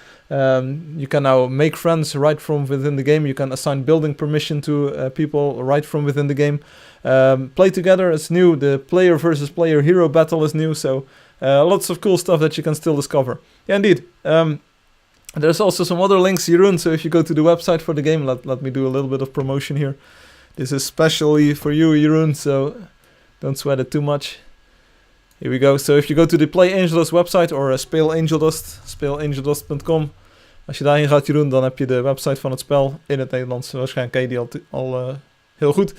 Speaker 1: You can now make friends right from within the game. You can assign building permission to people right from within the game. Play together, it's new. The player versus player hero battle is new, so lots of cool stuff that you can still discover. Yeah, indeed. There's also some other links, Jeroen, so if you go to the website for the game, let me do a little bit of promotion here. This is specially for you, Jeroen, so don't sweat it too much. Here we go. So if you go to the Play Angeldust website or speelangeldust.com, als je daarheen gaat, Jeroen, dan heb je de website van het spel in het Nederlands. Waarschijnlijk ken je die al heel goed.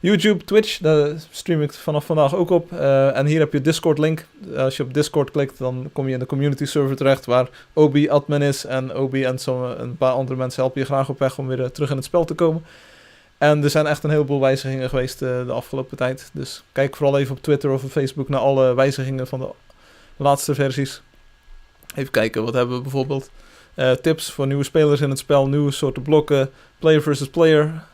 Speaker 1: YouTube, Twitch, daar stream ik vanaf vandaag ook op. En hier heb je Discord link. Als je op Discord klikt, dan kom je in de community server terecht, waar Obi admin is. En Obi en een paar andere mensen helpen je graag op weg om weer terug in het spel te komen. En er zijn echt een heleboel wijzigingen geweest de afgelopen tijd. Dus kijk vooral even op Twitter of op Facebook naar alle wijzigingen van de laatste versies. Even kijken, wat hebben we bijvoorbeeld? Tips voor nieuwe spelers in het spel, nieuwe soorten blokken, player versus player.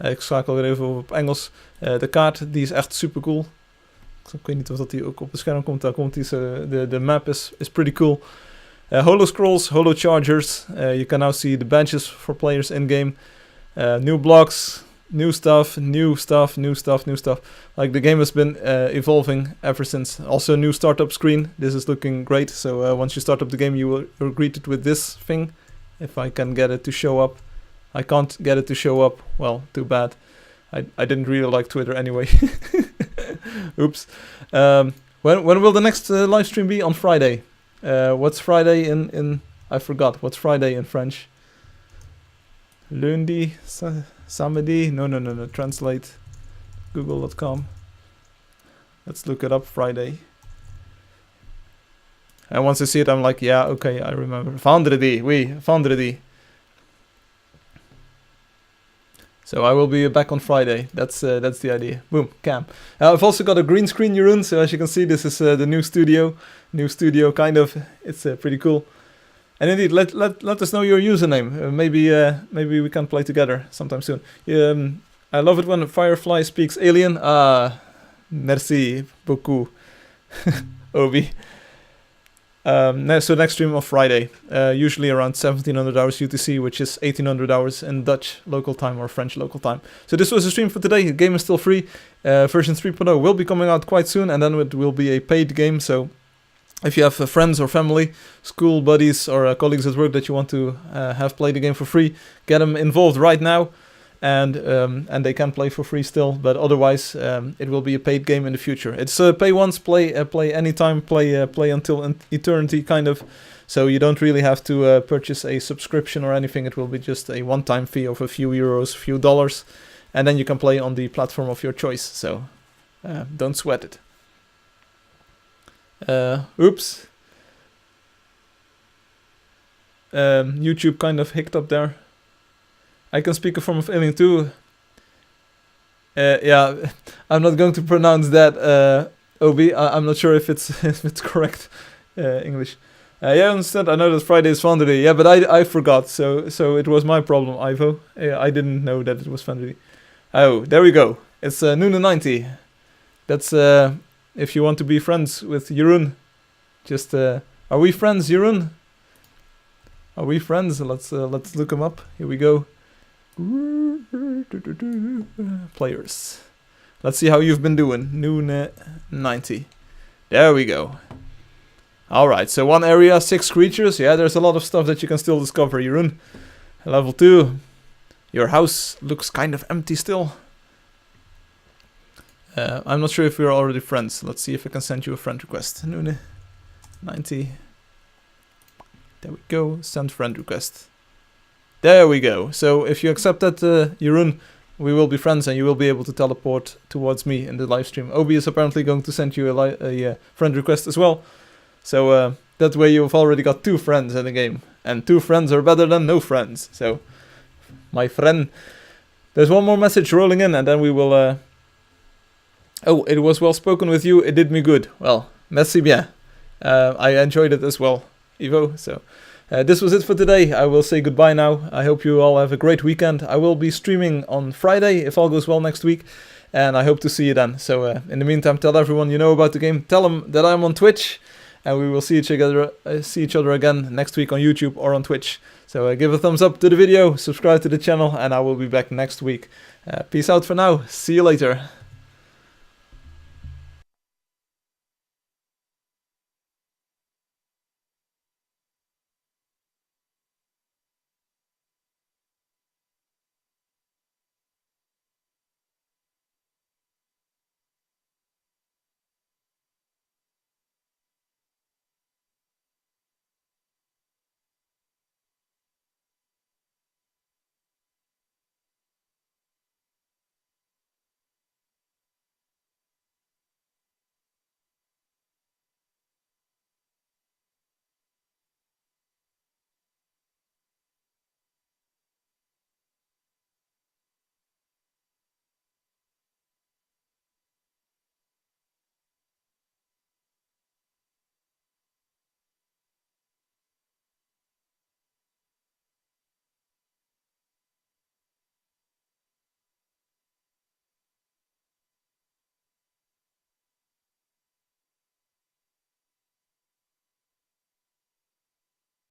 Speaker 1: Ik schakel weer even op Engels. De kaart, die is echt super cool. Ik weet niet of dat die ook op het scherm komt. Daar komt die. De map is pretty cool. Holo scrolls, holo chargers. You can now see the badges for players in-game. New blocks, new stuff. Like the game has been evolving ever since. Also new startup screen. This is looking great. So once you start up the game, you're greeted with this thing. If I can get it to show up. I can't get it to show up. Well, too bad. I didn't really like Twitter anyway. Oops. When will the next live stream be? On Friday. What's Friday in... I forgot. What's Friday in French? Lundi? Samedi? No. Translate. Google.com. Let's look it up. Friday. And once I see it, I'm like, yeah, okay, I remember. Vendredi. Oui, vendredi. So I will be back on Friday. That's the idea. Boom, cam. I've also got a green screen, Jeroen. So as you can see, this is the new studio. New studio, kind of. It's pretty cool. And indeed, let us know your username. Maybe we can play together sometime soon. I love it when Firefly speaks alien. Merci beaucoup, Obi. So next stream on Friday, usually around 1700 hours UTC, which is 1800 hours in Dutch local time or French local time. So this was the stream for today. The game is still free. Version 3.0 will be coming out quite soon, and then it will be a paid game. So if you have friends or family, school buddies, or colleagues at work that you want to have play the game for free, get them involved right now. And they can play for free still, but otherwise it will be a paid game in the future. It's pay once, play anytime, play until eternity, kind of. So you don't really have to purchase a subscription or anything. It will be just a one-time fee of a few euros, a few dollars, and then you can play on the platform of your choice. So don't sweat it. Oops. YouTube kind of hiccuped up there. I can speak a form of alien too. Yeah, I'm not going to pronounce that, Obi. I'm not sure if it's correct English. Yeah, I understand. I know that Friday is Vendredi. Yeah, but I forgot. So it was my problem, Ivo. I didn't know that it was Vendredi. Oh, there we go. It's Nuna90. That's if you want to be friends with Jeroen. Just are we friends, Jeroen? Are we friends? Let's look him up. Here we go. Players. Let's see how you've been doing. Nuna90. There we go. Alright, so one area, 6 creatures. Yeah, there's a lot of stuff that you can still discover, Jeroen. Level 2. Your house looks kind of empty still. I'm not sure if we're already friends. Let's see if I can send you a friend request. Nuna90. There we go. Send friend request. There we go. So if you accept that, Jeroen, we will be friends and you will be able to teleport towards me in the live stream. Obi is apparently going to send you a friend request as well. So that way you've already got 2 friends in the game. And 2 friends are better than no friends. So, my friend. There's one more message rolling in and then we will... Oh, it was well spoken with you. It did me good. Well, merci bien. I enjoyed it as well, Ivo. So... this was it for today. I will say goodbye now. I hope you all have a great weekend. I will be streaming on Friday, if all goes well next week. And I hope to see you then. So in the meantime, tell everyone you know about the game. Tell them that I'm on Twitch. And we will see each other again next week on YouTube or on Twitch. So give a thumbs up to the video, subscribe to the channel, and I will be back next week. Peace out for now. See you later.